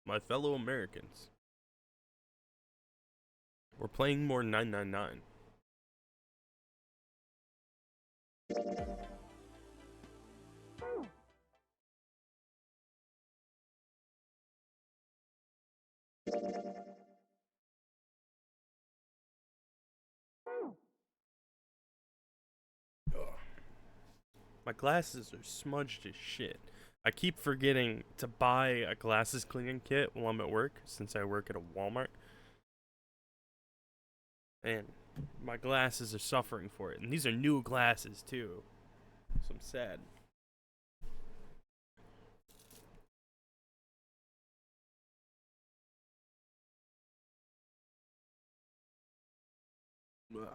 my fellow Americans. We're playing more 999. Ugh. My glasses are smudged as shit. I keep forgetting to buy a glasses cleaning kit while I'm at work, since I work at a Walmart. And my glasses are suffering for it. And these are new glasses, too. So I'm sad. Ugh.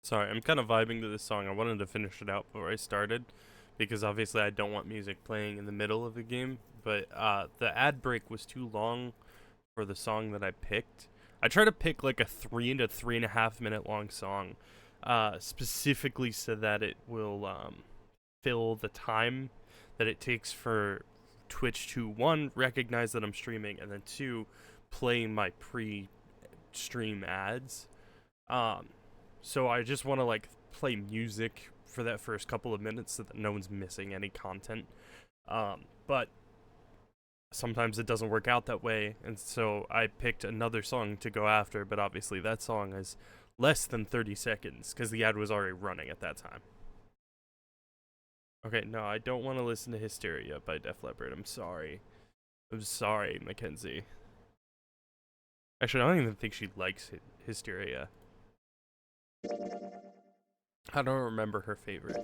Sorry, I'm kind of vibing to this song. I wanted to finish it out before I started, because obviously I don't want music playing in the middle of the game. But the ad break was too long for the song that I picked. I try to pick like a 3 to 3.5 minute long song, specifically so that it will fill the time that it takes for Twitch to, one, recognize that I'm streaming, and then two, play my pre-stream ads. Um, so I just want to like play music for that first couple of minutes so that no one's missing any content. But sometimes it doesn't work out that way, and so I picked another song to go after, but obviously that song is less than 30 seconds because the ad was already running at that time. Okay, no, I don't want to listen to Hysteria by Def Leppard. I'm sorry. I'm sorry, Mackenzie. Actually, I don't even think she likes Hysteria. I don't remember her favorite.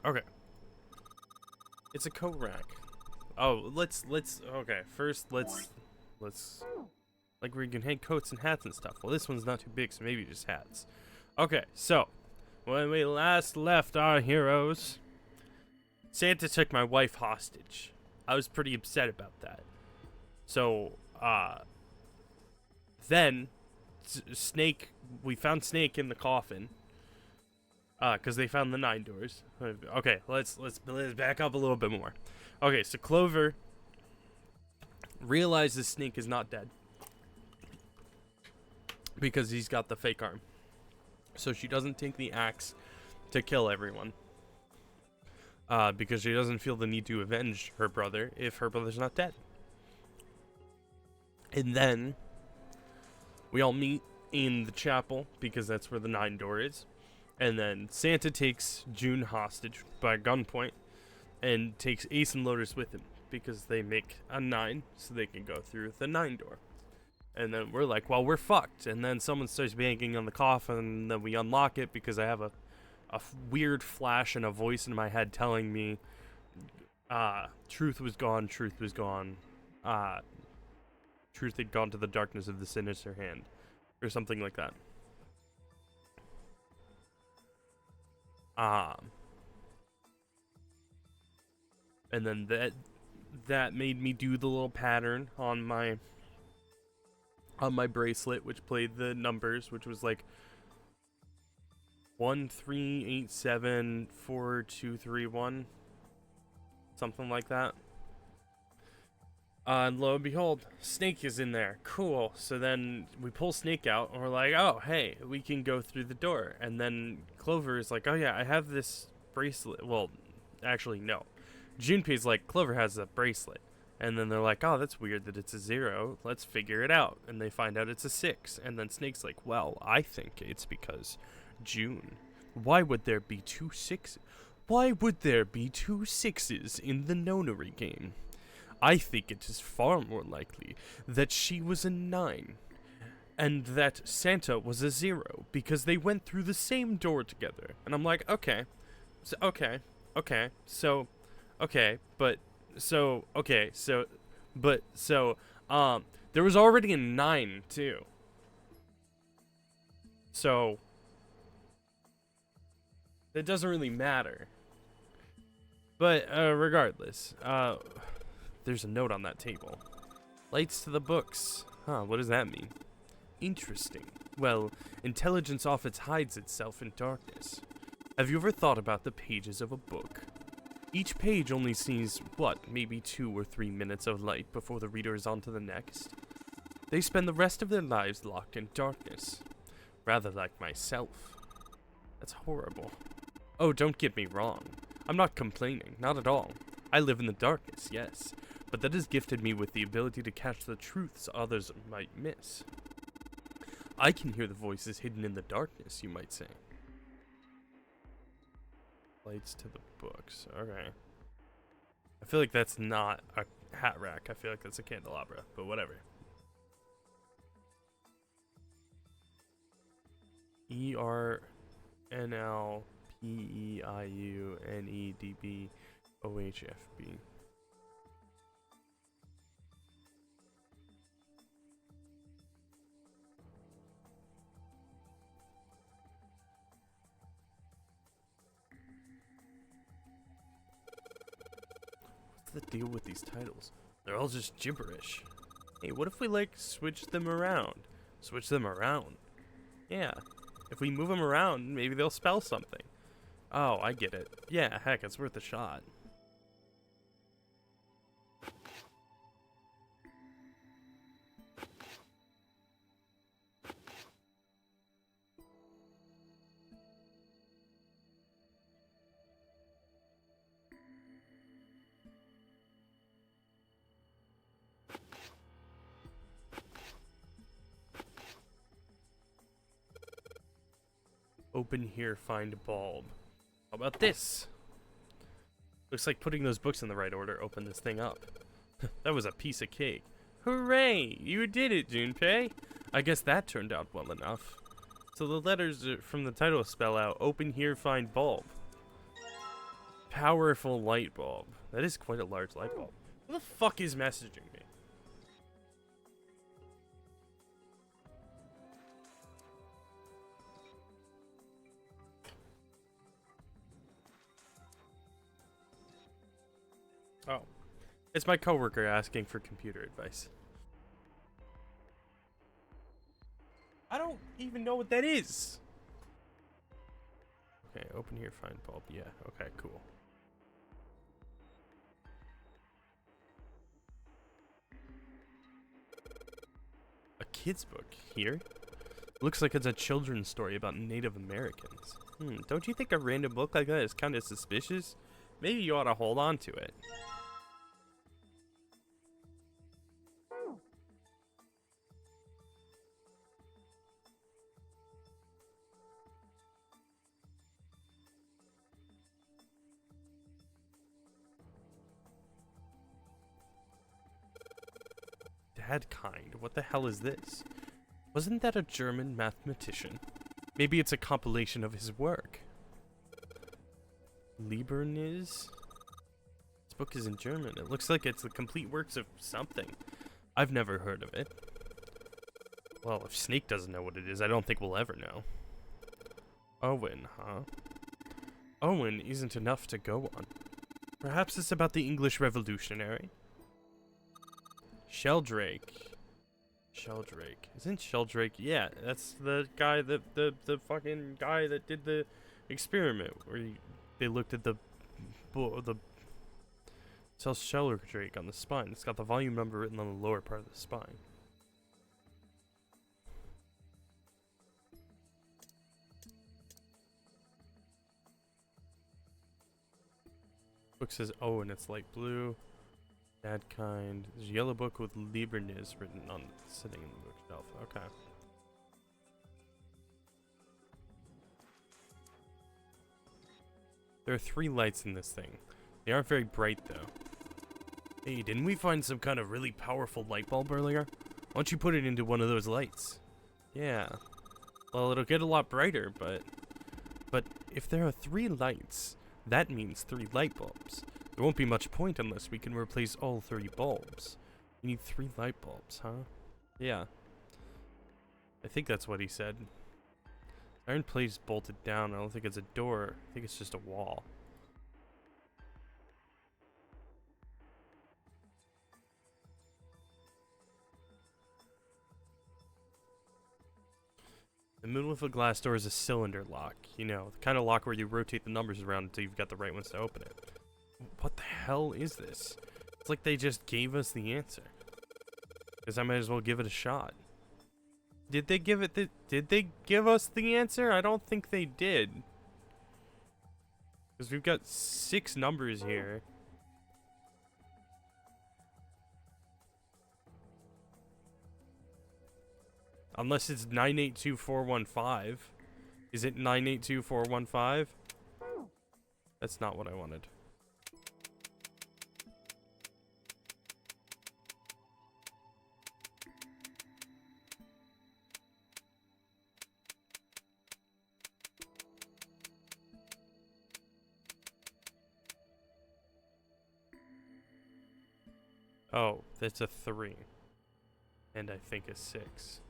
Okay. It's a coat rack. Oh, let's okay, first let's like where you can hang coats and hats and stuff. Well, this one's not too big, so maybe just hats. Okay, so when we last left our heroes, Santa took my wife hostage. I was pretty upset about that. So, then Snake, we found Snake in the coffin. Because they found the 9 doors. Okay, let's back up a little bit more. Okay, so Clover realizes Snake is not dead because he's got the fake arm. So she doesn't take the axe to kill everyone. Because she doesn't feel the need to avenge her brother if her brother's not dead. And then we all meet in the chapel because that's where the 9 door is. And then Santa takes June hostage by gunpoint and takes Ace and Lotus with him because they make a 9 so they can go through the 9 door. And then we're like, well, we're fucked. And then someone starts banging on the coffin, and then we unlock it because I have a weird flash and a voice in my head telling me truth was gone, truth was gone. Truth had gone to the darkness of the sinister hand. Or something like that. And then that made me do the little pattern on my bracelet, which played the numbers, which was like 138742231, something like that. And lo and behold, Snake is in there. Cool. So then we pull Snake out, and we're like, oh, hey, we can go through the door. And then Clover is like, oh, yeah, I have this bracelet. Well, actually, no. Junpei's like, Clover has a bracelet. And then they're like, oh, that's weird that it's a 0. Let's figure it out. And they find out it's a 6. And then Snake's like, well, I think it's because June. Why would there be 2 6s? Why would there be 2 6s in the Nonary game? I think it is far more likely that she was a 9 and that Santa was a 0 because they went through the same door together. And I'm like, okay, so, there was already a 9 too. So it doesn't really matter. But regardless, there's a note on that table. Lights to the books. Huh, what does that mean? Interesting. Well, intelligence often hides itself in darkness. Have you ever thought about the pages of a book? Each page only sees, maybe 2 or 3 minutes of light before the reader is on to the next. They spend the rest of their lives locked in darkness. Rather like myself. That's horrible. Oh, don't get me wrong. I'm not complaining, not at all. I live in the darkness, yes, but that has gifted me with the ability to catch the truths others might miss. I can hear the voices hidden in the darkness, you might say. Lights to the books, okay. I feel like that's not a hat rack, I feel like that's a candelabra, but whatever. ERNLPEIUNEDBOHFB. The deal with these titles? They're all just gibberish. Hey, what if we switch them around? Switch them around? Yeah. If we move them around, maybe they'll spell something. Oh, I get it. Yeah, heck, it's worth a shot. Open here, find bulb. How about this? Looks like putting those books in the right order opened this thing up. That was a piece of cake. Hooray! You did it, Junpei! I guess that turned out well enough. So the letters from the title spell out, open here, find bulb. Powerful light bulb. That is quite a large light bulb. Who the fuck is messaging me? Oh. It's my coworker asking for computer advice. I don't even know what that is. Okay, open here, find bulb. Yeah, okay, cool. A kid's book here? Looks like it's a children's story about Native Americans. Don't you think a random book like that is kind of suspicious? Maybe you ought to hold on to it. Dadkind, what the hell is this? Wasn't that a German mathematician? Maybe it's a compilation of his work. Leibniz? This book is in German. It looks like it's the complete works of something. I've never heard of it. Well, if Snake doesn't know what it is, I don't think we'll ever know. Owen, huh? Owen isn't enough to go on. Perhaps it's about the English Revolutionary? Sheldrake. Sheldrake. Isn't Sheldrake? Yeah, that's the guy that the fucking guy that did the experiment where they looked at the sells Sheldrake on the spine. It's got the volume number written on the lower part of the spine. Book says, oh, and it's light blue. Bad kind. There's a yellow book with Liberniz written on sitting in the bookshelf. Okay. There are 3 lights in this thing. They aren't very bright though. Hey, didn't we find some kind of really powerful light bulb earlier? Why don't you put it into one of those lights? Yeah. Well, it'll get a lot brighter, but if there are 3 lights, that means 3 light bulbs. There won't be much point unless we can replace all 3 bulbs. We need 3 light bulbs, huh? Yeah. I think that's what he said. Iron plate's bolted down. I don't think it's a door. I think it's just a wall. The middle of a glass door is a cylinder lock. You know, the kind of lock where you rotate the numbers around until you've got the right ones to open it. What the hell is this? It's like they just gave us the answer. Because I might as well give it a shot. Did they give it did they give us the answer? I don't think they did. Because we've got 6 numbers here. Unless it's 982415. Is it 982415? That's not what I wanted. Oh, that's a 3. And I think a 6.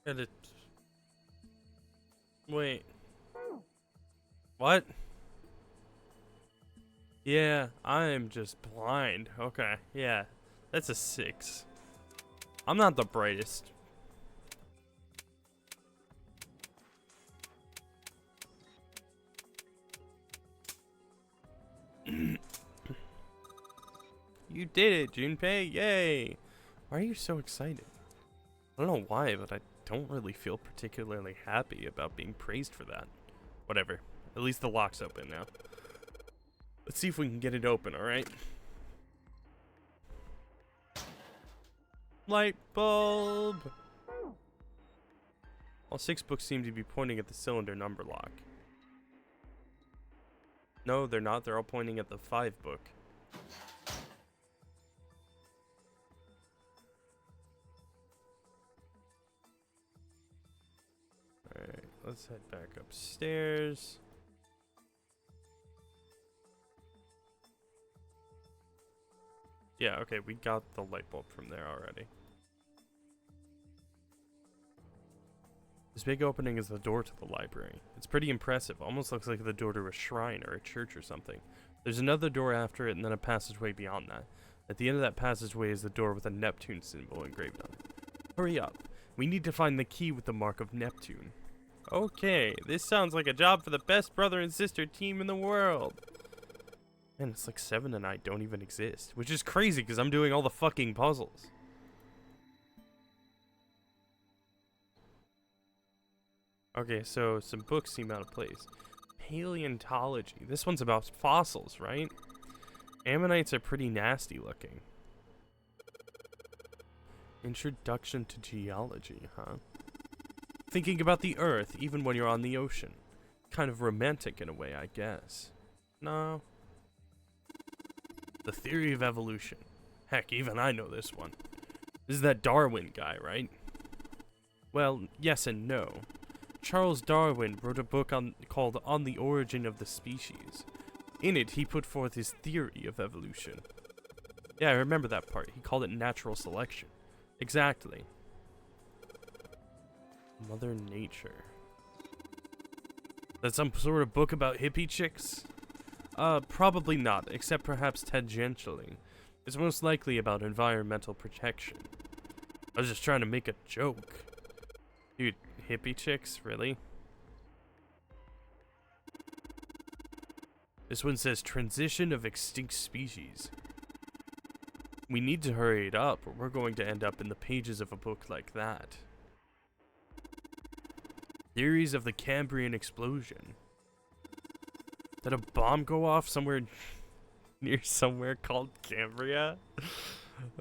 And it... Wait. What? Yeah, I'm just blind. Okay, yeah. That's a 6. I'm not the brightest. You did it, Junpei! Yay! Why are you so excited? I don't know why, but I don't really feel particularly happy about being praised for that. Whatever. At least the lock's open now. Let's see if we can get it open, alright? Light bulb! All 6 books seem to be pointing at the cylinder number lock. No, they're not. They're all pointing at the 5 book. Alright, let's head back upstairs. Yeah, okay, we got the light bulb from there already. This big opening is the door to the library. It's pretty impressive, almost looks like the door to a shrine or a church or something. There's another door after it and then a passageway beyond that. At the end of that passageway is the door with a Neptune symbol engraved on it. Hurry up. We need to find the key with the mark of Neptune. Okay, this sounds like a job for the best brother and sister team in the world. Man, it's like 7 and I don't even exist, which is crazy because I'm doing all the fucking puzzles. Okay, so some books seem out of place. Paleontology. This one's about fossils, right? Ammonites are pretty nasty looking. Introduction to geology, huh? Thinking about the earth even when you're on the ocean. Kind of romantic in a way, I guess. No. The theory of evolution. Heck, even I know this one. This is that Darwin guy, right? Well, yes and no. Charles Darwin wrote a book called On the Origin of the Species. In it, he put forth his theory of evolution. Yeah, I remember that part. He called it natural selection. Exactly. Mother Nature. That some sort of book about hippie chicks? Probably not, except perhaps tangentially. It's most likely about environmental protection. I was just trying to make a joke. Dude, hippie chicks? Really? This one says transition of extinct species. We need to hurry it up, or we're going to end up in the pages of a book like that. Theories of the Cambrian explosion. Did a bomb go off somewhere near somewhere called Cambria?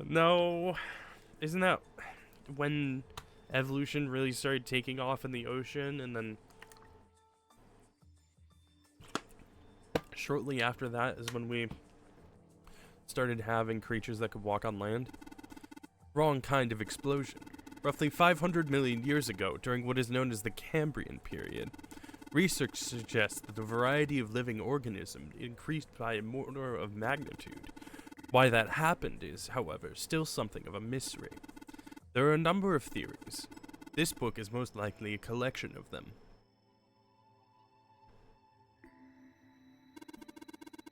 No. Isn't that when evolution really started taking off in the ocean, and then shortly after that is when we started having creatures that could walk on land? Wrong kind of explosion. Roughly 500 million years ago, during what is known as the Cambrian period, research suggests that the variety of living organisms increased by an order of magnitude. Why that happened is, however, still something of a mystery. There are a number of theories. This book is most likely a collection of them.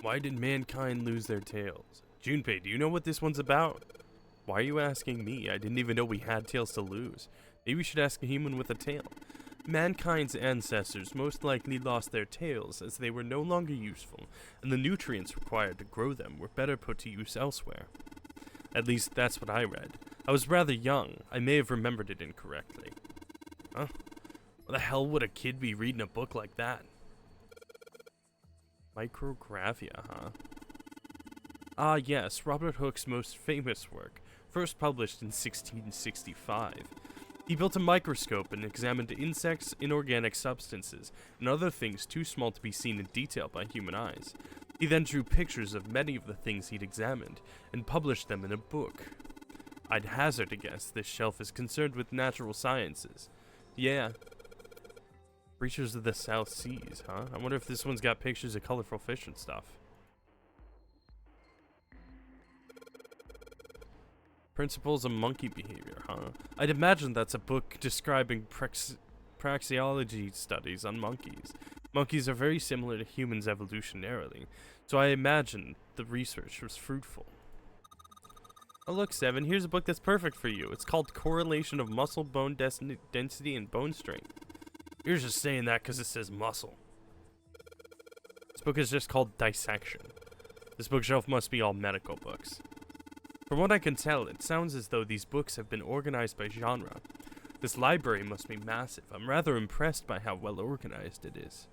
Why did mankind lose their tails? Junpei, do you know what this one's about? Why are you asking me? I didn't even know we had tails to lose. Maybe we should ask a human with a tail. Mankind's ancestors most likely lost their tails as they were no longer useful, and the nutrients required to grow them were better put to use elsewhere. At least that's what I read. I was rather young. I may have remembered it incorrectly. Huh? What the hell would a kid be reading a book like that? Micrographia, huh? Ah yes, Robert Hooke's most famous work, first published in 1665. He built a microscope and examined insects, inorganic substances, and other things too small to be seen in detail by human eyes. He then drew pictures of many of the things he'd examined, and published them in a book. I'd hazard a guess this shelf is concerned with natural sciences. Yeah. Creatures of the South Seas, huh? I wonder if this one's got pictures of colorful fish and stuff. Principles of monkey behavior, huh? I'd imagine that's a book describing praxeology studies on monkeys. Monkeys are very similar to humans evolutionarily, so I imagine the research was fruitful. Oh look, Seven, here's a book that's perfect for you. It's called Correlation of Muscle Bone Density and Bone Strength. You're just saying that because it says muscle. This book is just called Dissection. This bookshelf must be all medical books. From what I can tell, it sounds as though these books have been organized by genre. This library must be massive. I'm rather impressed by how well organized it is.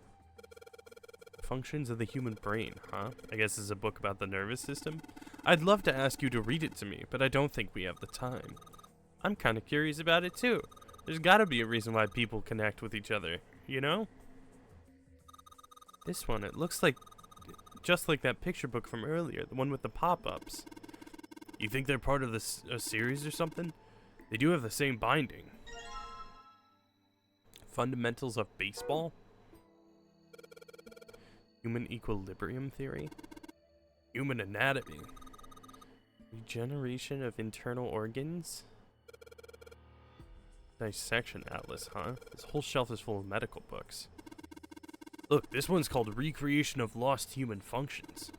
Functions of the human brain, huh? I guess this is a book about the nervous system? I'd love to ask you to read it to me, but I don't think we have the time. I'm kind of curious about it too. There's gotta be a reason why people connect with each other, you know? This one, it looks like just like that picture book from earlier, the one with the pop-ups. You think they're part of this series or something? They do have the same binding. Fundamentals of baseball? Human equilibrium theory? Human anatomy? Regeneration of internal organs? Dissection atlas, huh? This whole shelf is full of medical books. Look, this one's called Recreation of Lost Human Functions.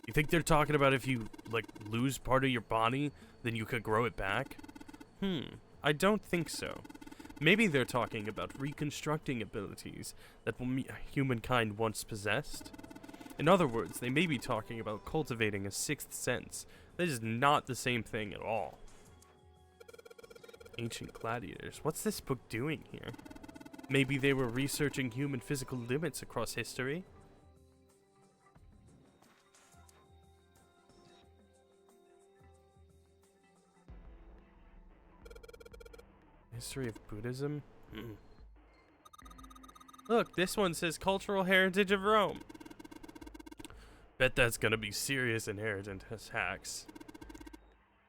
You think they're talking about if you, like, lose part of your body, then you could grow it back? I don't think so. Maybe they're talking about reconstructing abilities that humankind once possessed. In other words, they may be talking about cultivating a sixth sense. That is not the same thing at all. Ancient gladiators. What's this book doing here? Maybe they were researching human physical limits across history? History of Buddhism? Look, this one says Cultural Heritage of Rome. Bet that's gonna be serious inheritance hacks.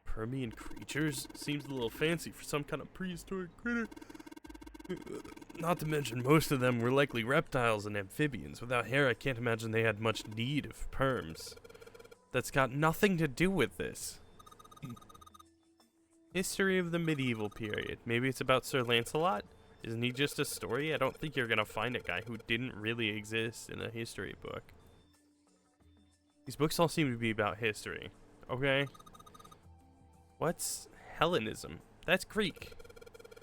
Permian creatures? Seems a little fancy for some kind of prehistoric critter. Not to mention, most of them were likely reptiles and amphibians. Without hair, I can't imagine they had much need of perms. That's got nothing to do with this. History of the medieval period. Maybe it's about Sir Lancelot? Isn't he just a story? I don't think you're gonna find a guy who didn't really exist in a history book. These books all seem to be about history. Okay. What's Hellenism? That's Greek.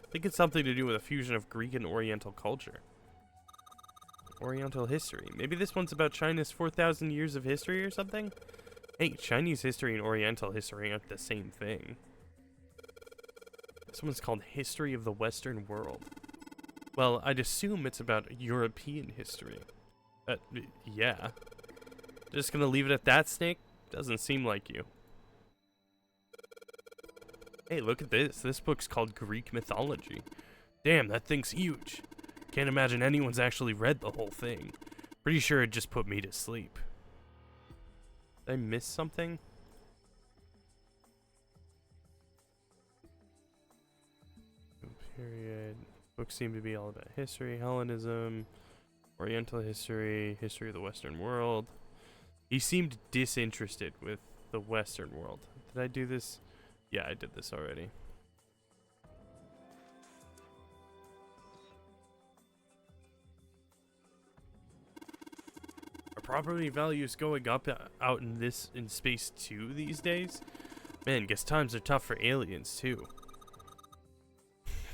I think it's something to do with a fusion of Greek and Oriental culture. Oriental history. Maybe this one's about China's 4,000 years of history or something? Hey, Chinese history and Oriental history aren't the same thing. This one's called History of the Western World. Well, I'd assume it's about European history. Yeah. Just gonna leave it at that, Snake? Doesn't seem like you. Hey, look at this. This book's called Greek Mythology. Damn, that thing's huge. Can't imagine anyone's actually read the whole thing. Pretty sure it just put me to sleep. Did I miss something? Period. Books seem to be all about history, Hellenism, Oriental history, history of the Western world. He seemed disinterested with the Western world. Did I do this? Yeah, I did this already. Are property values going up out in space too these days? Man, guess times are tough for aliens too.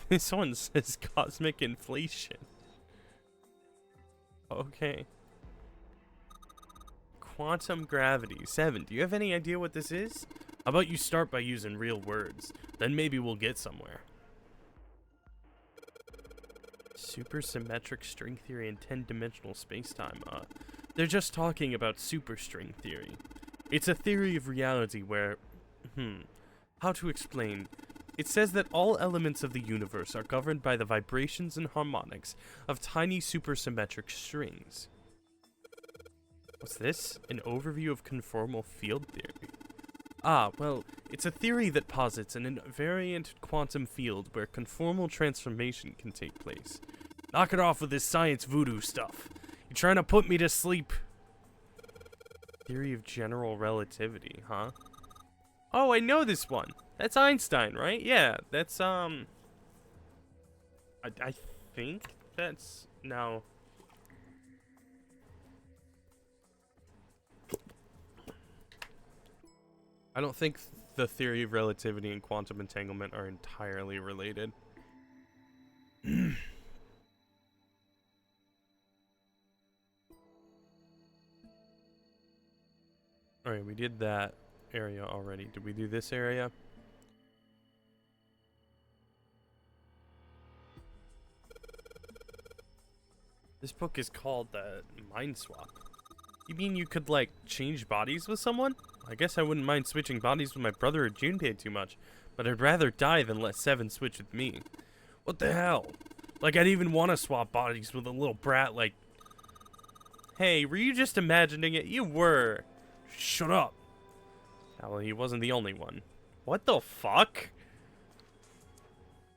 This one says cosmic inflation. Okay. Quantum gravity. 7. Do you have any idea what this is? How about you start by using real words? Then maybe we'll get somewhere. Supersymmetric string theory and 10-dimensional spacetime. They're just talking about superstring theory. It's a theory of reality where... how to explain... It says that all elements of the universe are governed by the vibrations and harmonics of tiny supersymmetric strings. What's this? An overview of conformal field theory. Ah, well, it's a theory that posits an invariant quantum field where conformal transformation can take place. Knock it off with this science voodoo stuff. You trying to put me to sleep? Theory of general relativity, huh? Oh, I know this one. That's Einstein, right? Yeah, that's, I think that's, no. I don't think the theory of relativity and quantum entanglement are entirely related. Alright, we did that area already. Did we do this area? This book is called Mind Swap. You mean you could, like, change bodies with someone? I guess I wouldn't mind switching bodies with my brother or Junpei too much, but I'd rather die than let Seven switch with me. What the hell? Like, I'd even want to swap bodies with a little brat like... Hey, were you just imagining it? You were. Shut up. Well, he wasn't the only one. What the fuck?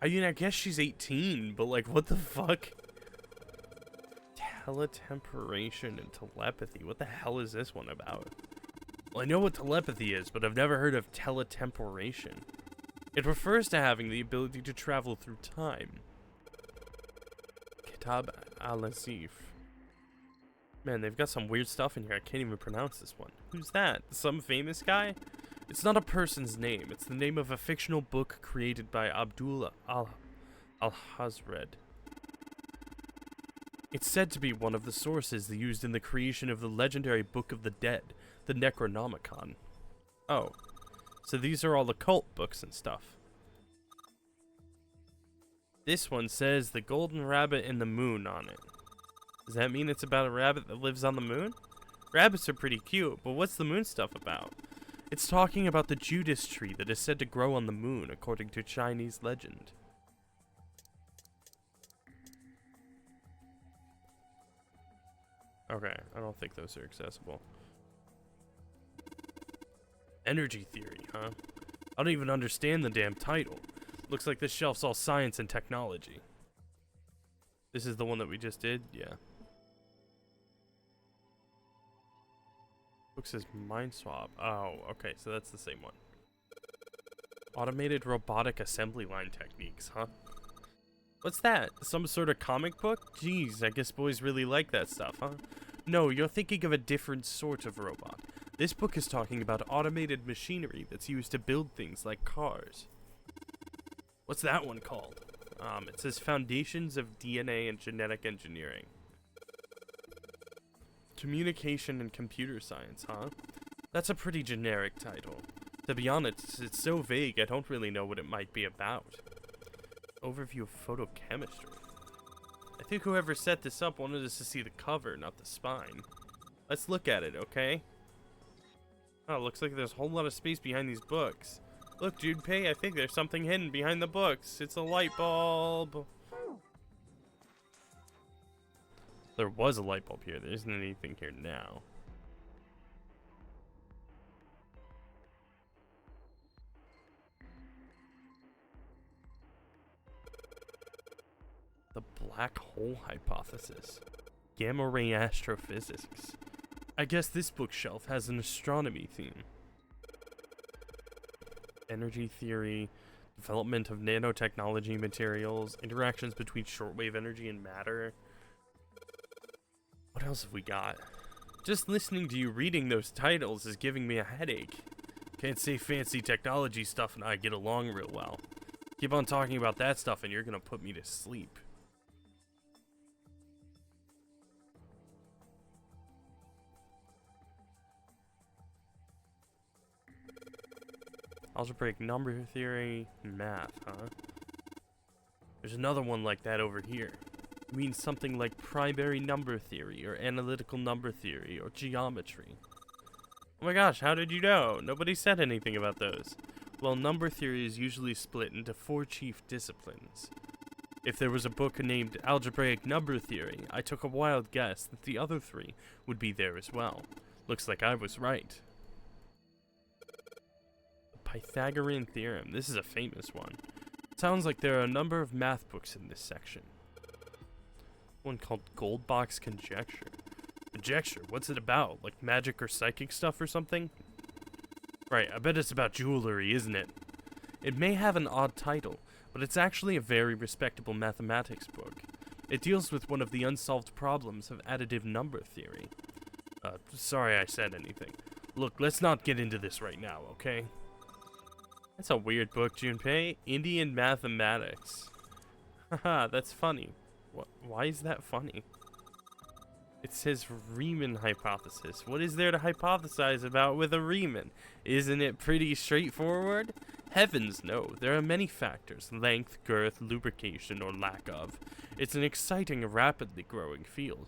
I mean, I guess she's 18, but, like, what the fuck? Teletemporation and telepathy. What the hell is this one about? Well, I know what telepathy is, but I've never heard of teletemporation. It refers to having the ability to travel through time. Kitab al-Azif. Man, they've got some weird stuff in here. I can't even pronounce this one. Who's that? Some famous guy? It's not a person's name. It's the name of a fictional book created by Abdullah al-Hazred. It's said to be one of the sources used in the creation of the legendary Book of the Dead, the Necronomicon. Oh, so these are all the cult books and stuff. This one says The Golden Rabbit and the Moon on it. Does that mean it's about a rabbit that lives on the moon? Rabbits are pretty cute, but what's the moon stuff about? It's talking about the Judas tree that is said to grow on the moon, according to Chinese legend. Okay, I don't think those are accessible. Energy theory, huh? I don't even understand the damn title. Looks like this shelf's all science and technology. This is the one that we just did? Yeah. Book says Mind Swap. Oh, okay, so that's the same one. Automated robotic assembly line techniques, huh? What's that? Some sort of comic book? Jeez, I guess boys really like that stuff, huh? No, you're thinking of a different sort of robot. This book is talking about automated machinery that's used to build things like cars. What's that one called? It says Foundations of DNA and Genetic Engineering. Communication and Computer Science, huh? That's a pretty generic title. To be honest, it's so vague I don't really know what it might be about. Overview of photochemistry. I think whoever set this up wanted us to see the cover, not the spine. Let's look at it, okay? Oh, looks like there's a whole lot of space behind these books. Look, Junpei, I think there's something hidden behind the books. It's a light bulb. There was a light bulb here. There isn't anything here now. The black hole hypothesis. Gamma ray astrophysics. I guess this bookshelf has an astronomy theme. Energy theory, development of nanotechnology materials, interactions between shortwave energy and matter. What else have we got? Just listening to you reading those titles is giving me a headache. Can't say fancy technology stuff and I get along real well. Keep on talking about that stuff and you're gonna put me to sleep. Algebraic number theory, math, huh? There's another one like that over here. It means something like primary number theory, or analytical number theory, or geometry. Oh my gosh, how did you know? Nobody said anything about those. Well, number theory is usually split into 4 chief disciplines. If there was a book named Algebraic Number Theory, I took a wild guess that the other 3 would be there as well. Looks like I was right. Pythagorean theorem. This is a famous one. Sounds like there are a number of math books in this section. One called Goldbach's Conjecture. Conjecture? What's it about? Like magic or psychic stuff or something? Right, I bet it's about jewelry, isn't it? It may have an odd title, but it's actually a very respectable mathematics book. It deals with one of the unsolved problems of additive number theory. Sorry I said anything. Look, let's not get into this right now, okay? That's a weird book, Junpei. Indian mathematics. Haha, that's funny. Why is that funny? It says Riemann hypothesis. What is there to hypothesize about with a Riemann? Isn't it pretty straightforward? Heavens no, there are many factors. Length, girth, lubrication, or lack of. It's an exciting, rapidly growing field.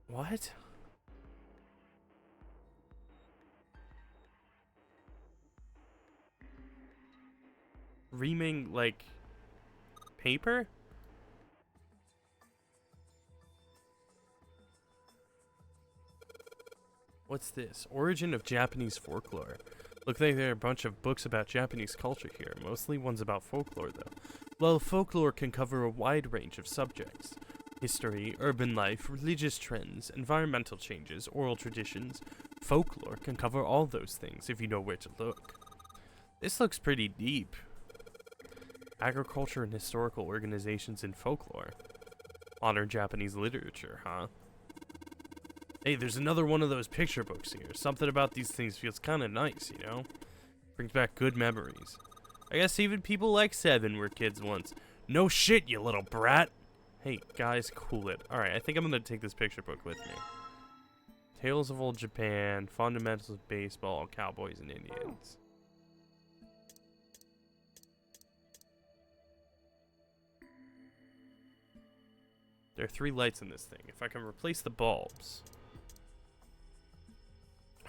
What? Reaming, like, paper? What's this? Origin of Japanese folklore. Look like there are a bunch of books about Japanese culture here, mostly ones about folklore though. Well, folklore can cover a wide range of subjects. History, urban life, religious trends, environmental changes, oral traditions. Folklore can cover all those things if you know where to look. This looks pretty deep. Agriculture and historical organizations in folklore. Modern Japanese literature, huh? Hey, there's another one of those picture books here. Something about these things feels kind of nice, you know? Brings back good memories. I guess even people like Seven were kids once. No shit, you little brat! Hey, guys, cool it. Alright, I think I'm gonna take this picture book with me. Tales of Old Japan, Fundamentals of Baseball, Cowboys and Indians. There are 3 lights in this thing. If I can replace the bulbs.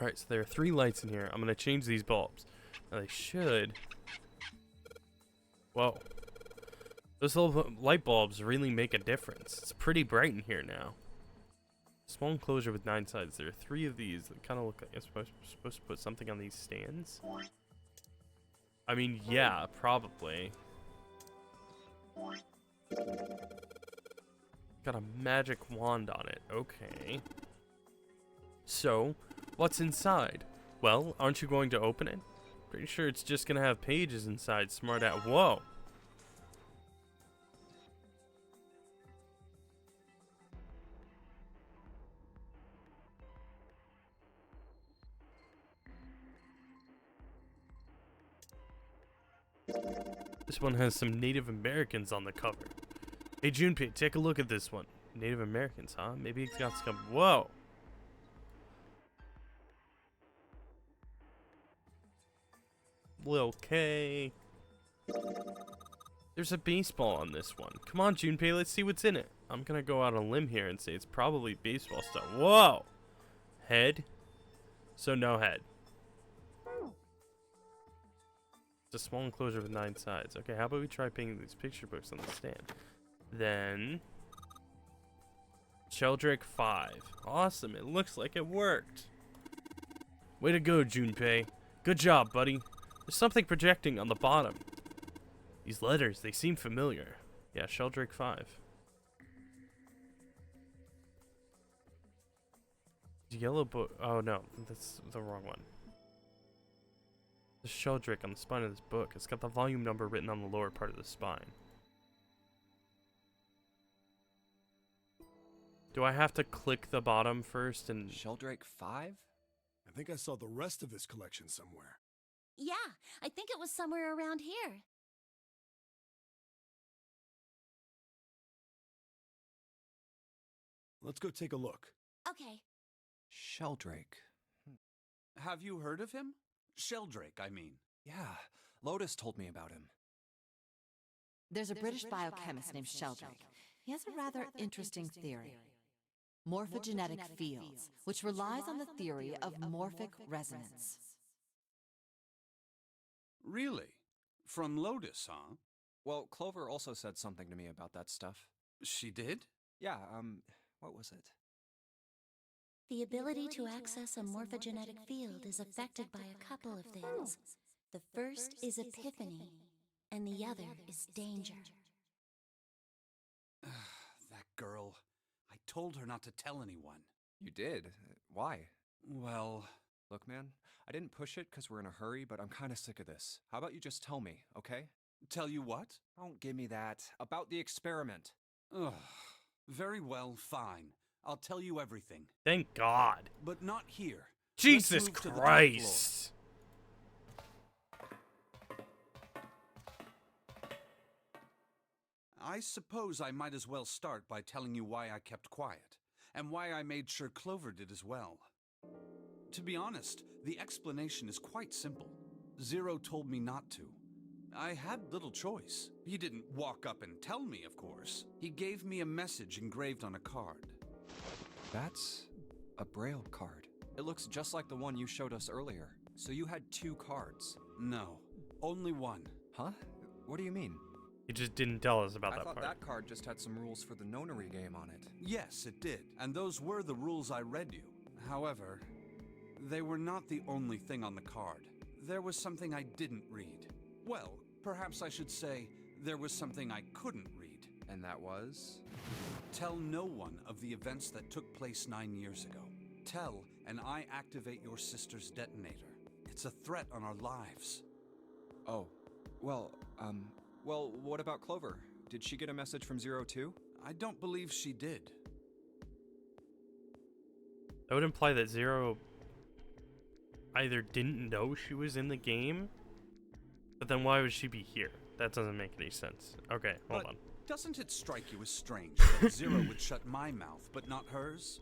Alright, so there are 3 lights in here. I'm going to change these bulbs. Now they should... Whoa. Those little light bulbs really make a difference. It's pretty bright in here now. Small enclosure with 9 sides. There are 3 of these that kind of look like I'm supposed to put something on these stands. I mean, yeah, probably. Got a magic wand on it. Okay. So, what's inside? Well, aren't you going to open it? Pretty sure it's just gonna have pages inside. Smart out. Whoa. This one has some Native Americans on the cover. Hey Junpei, take a look at this one. Native Americans, huh? Maybe it's got some. Whoa. Lil K. There's a baseball on this one. Come on, Junpei, let's see what's in it. I'm gonna go out on a limb here and say it's probably baseball stuff. Whoa! Head? So no head. It's a small enclosure with 9 sides. Okay, how about we try painting these picture books on the stand? Then... Sheldrake 5. Awesome, it looks like it worked. Way to go, Junpei. Good job, buddy. There's something projecting on the bottom. These letters, they seem familiar. Yeah, Sheldrake 5. Yellow book. Oh no, that's the wrong one. The Sheldrake on the spine of this book. It's got the volume number written on the lower part of the spine. Do I have to click the bottom first and... Sheldrake 5? I think I saw the rest of his collection somewhere. Yeah, I think it was somewhere around here. Let's go take a look. Okay. Sheldrake. Have you heard of him? Sheldrake, I mean. Yeah, Lotus told me about him. There's a British biochemist named Sheldrake. He has a rather interesting theory. Morphogenetic fields, which relies on the theory of morphic resonance. Really? From Lotus, huh? Well, Clover also said something to me about that stuff. She did? Yeah, what was it? The ability to access a morphogenetic field is affected by a couple of things. The first is epiphany, and the other is danger. That girl. I told her not to tell anyone. You did? Why? Well... Look, man, I didn't push it because we're in a hurry, but I'm kind of sick of this. How about you just tell me, okay? Tell you what? Don't give me that. About the experiment. Ugh. Very well, fine. I'll tell you everything. Thank God. But not here. Jesus Let's move to the top Christ. I suppose I might as well start by telling you why I kept quiet, and why I made sure Clover did as well. To be honest, the explanation is quite simple. Zero told me not to. I had little choice. He didn't walk up and tell me, of course. He gave me a message engraved on a card. That's a Braille card. It looks just like the one you showed us earlier. So you had 2 cards. No, only one. Huh? What do you mean? He just didn't tell us about I that thought part. that card just had some rules for the nonary game on it. Yes, it did, and those were the rules I read you. However, they were not the only thing on the card. There was something I didn't read. Well, perhaps I should say, there was something I couldn't read. And that was? Tell no one of the events that took place 9 years ago. Tell, and I activate your sister's detonator. It's a threat on our lives. Oh, well, what about Clover? Did she get a message from Zero too? I don't believe she did. That would imply that Zero either didn't know she was in the game, but then why would she be here? That doesn't make any sense. Okay, hold on. Doesn't it strike you as strange that Zero would shut my mouth, but not hers?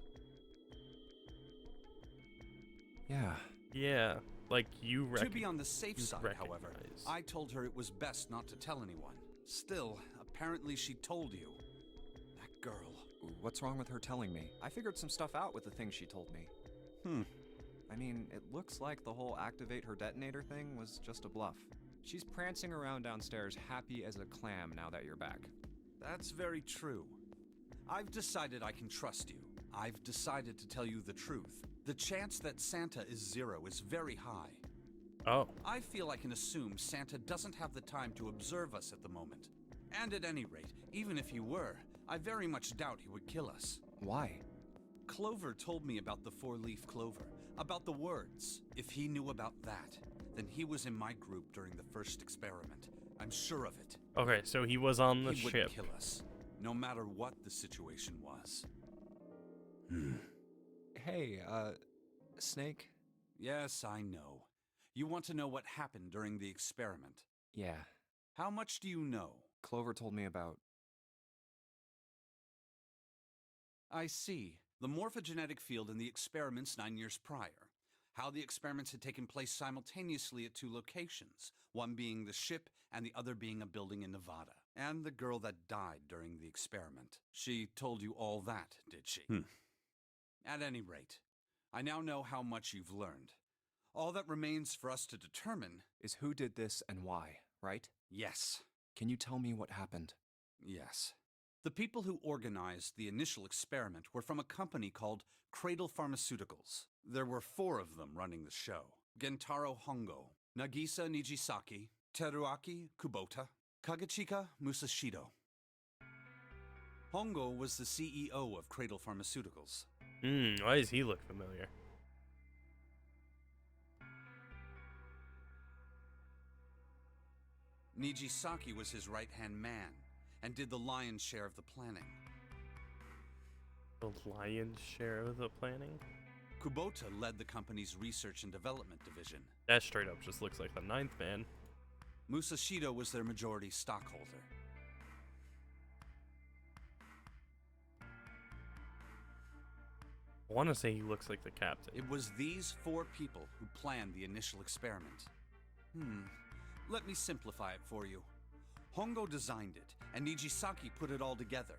Yeah. Yeah, like you To be on the safe side, however, recognize. I told her it was best not to tell anyone. Still, apparently she told you. That girl. What's wrong with her telling me? I figured some stuff out with the things she told me. I mean, it looks like the whole activate her detonator thing was just a bluff. She's prancing around downstairs happy as a clam now that you're back. That's very true. I've decided I can trust you. I've decided to tell you the truth. The chance that Santa is Zero is very high. Oh. I feel I can assume Santa doesn't have the time to observe us at the moment. And at any rate, even if he were, I very much doubt he would kill us. Why? Clover told me about the 4-leaf clover, about the words. If he knew about that, then he was in my group during the first experiment. I'm sure of it. Okay, so he was on the He ship. wouldn't kill us, no matter what the situation was. Hey, Snake? Yes, I know. You want to know what happened during the experiment. Yeah, How much do you know? Clover told me about. I see. The morphogenetic field in the experiments 9 years prior. How the experiments had taken place simultaneously at 2 locations, one being the ship and the other being a building in Nevada. And the girl that died during the experiment. She told you all that, did she? At any rate, I now know how much you've learned. All that remains for us to determine Is who did this and why, right? yes. Can you tell me what happened? Yes. The people who organized the initial experiment were from a company called Cradle Pharmaceuticals. There were 4 of them running the show. Gentaro Hongo, Nagisa Nijisaki, Teruaki Kubota, Kagechika Musashido. Hongo was the CEO of Cradle Pharmaceuticals. Why does he look familiar? Nijisaki was his right-hand man and did the lion's share of the planning. The lion's share of the planning? Kubota led the company's research and development division. That straight up just looks like the 9th man. Musashido was their majority stockholder. I want to say he looks like the captain. It was these 4 people who planned the initial experiment. Let me simplify it for you. Hongo designed it, and Nijisaki put it all together.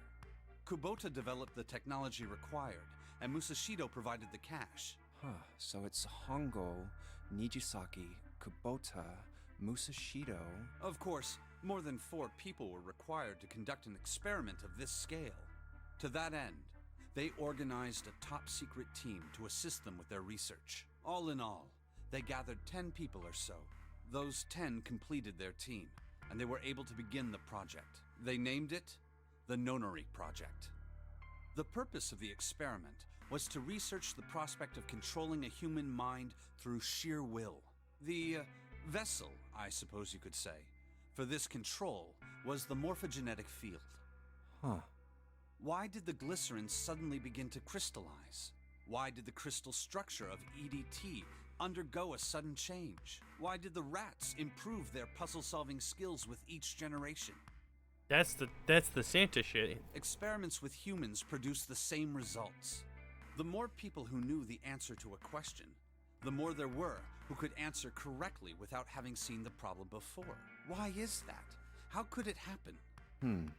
Kubota developed the technology required, and Musashido provided the cash. So it's Hongo, Nijisaki, Kubota, Musashido. Of course, more than 4 people were required to conduct an experiment of this scale. To that end, they organized a top-secret team to assist them with their research. All in all, they gathered 10 people or so. Those 10 completed their team, and they were able to begin the project. They named it the Nonori Project. The purpose of the experiment was to research the prospect of controlling a human mind through sheer will. The vessel, I suppose you could say, for this control was the morphogenetic field. Why did the glycerin suddenly begin to crystallize? Why did the crystal structure of EDT undergo a sudden change? Why did the rats improve their puzzle-solving skills with each generation? That's the Santa shit. Experiments with humans produce the same results. The more people who knew the answer to a question, the more there were who could answer correctly without having seen the problem before. Why is that? How could it happen?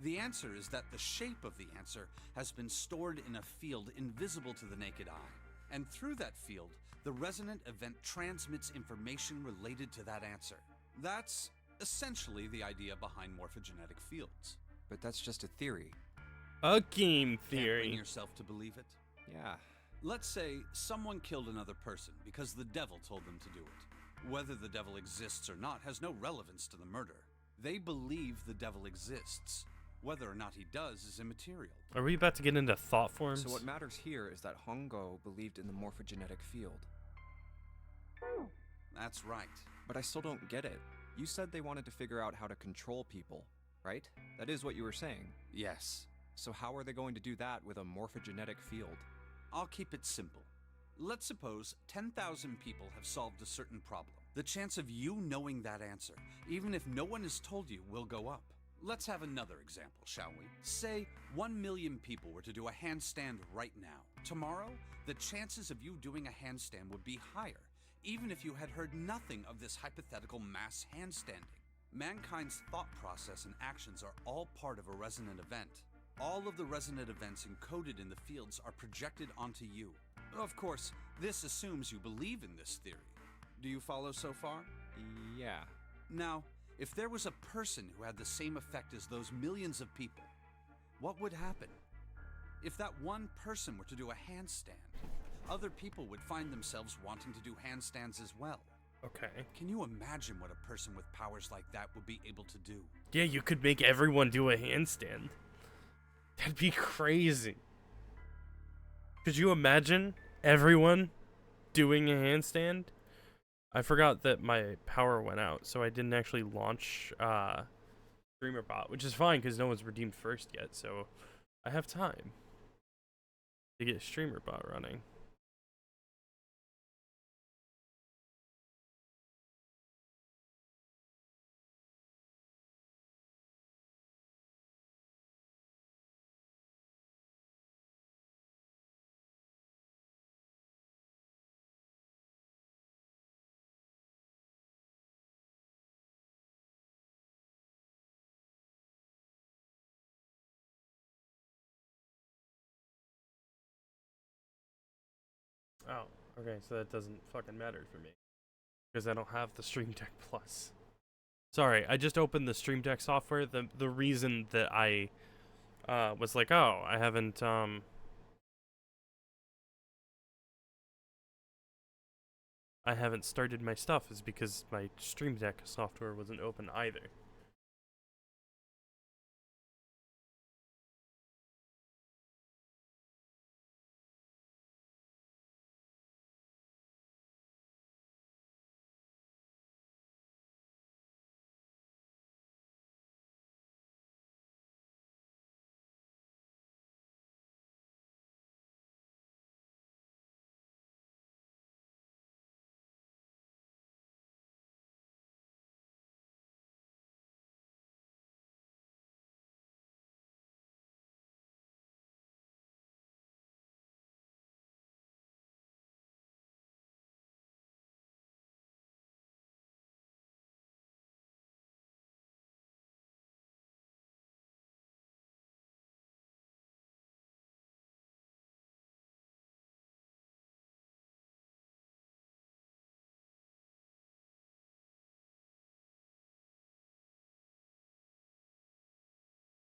The answer is that the shape of the answer has been stored in a field invisible to the naked eye. And through that field, the resonant event transmits information related to that answer. That's essentially the idea behind morphogenetic fields. But that's just a theory. A game Can't bring theory. yourself to believe it? Yeah. Let's say someone killed another person because the devil told them to do it. Whether the devil exists or not has no relevance to the murder. They believe the devil exists. Whether or not he does is immaterial. Are we about to get into thought forms? So what matters here is that Hongo believed in the morphogenetic field. That's right. But I still don't get it. You said they wanted to figure out how to control people, right? That is what you were saying. Yes. So how are they going to do that with a morphogenetic field? I'll keep it simple. Let's suppose 10,000 people have solved a certain problem. The chance of you knowing that answer, even if no one has told you, will go up. Let's have another example, shall we? Say 1 million people were to do a handstand right now. Tomorrow, the chances of you doing a handstand would be higher, even if you had heard nothing of this hypothetical mass handstanding. Mankind's thought process and actions are all part of a resonant event. All of the resonant events encoded in the fields are projected onto you. Of course, this assumes you believe in this theory. Do you follow so far? Yeah. Now, if there was a person who had the same effect as those millions of people, what would happen? If that one person were to do a handstand, other people would find themselves wanting to do handstands as well. Okay. Can you imagine what a person with powers like that would be able to do? Yeah, you could make everyone do a handstand. That'd be crazy. Could you imagine everyone doing a handstand? I forgot that my power went out, so I didn't actually launch StreamerBot, which is fine because no one's redeemed first yet, so I have time to get StreamerBot running. Oh, okay, so that doesn't fucking matter for me because I don't have the Stream Deck Plus. Sorry, I just opened the Stream Deck software. The reason that I was like, oh, I haven't started my stuff is because my Stream Deck software wasn't open either.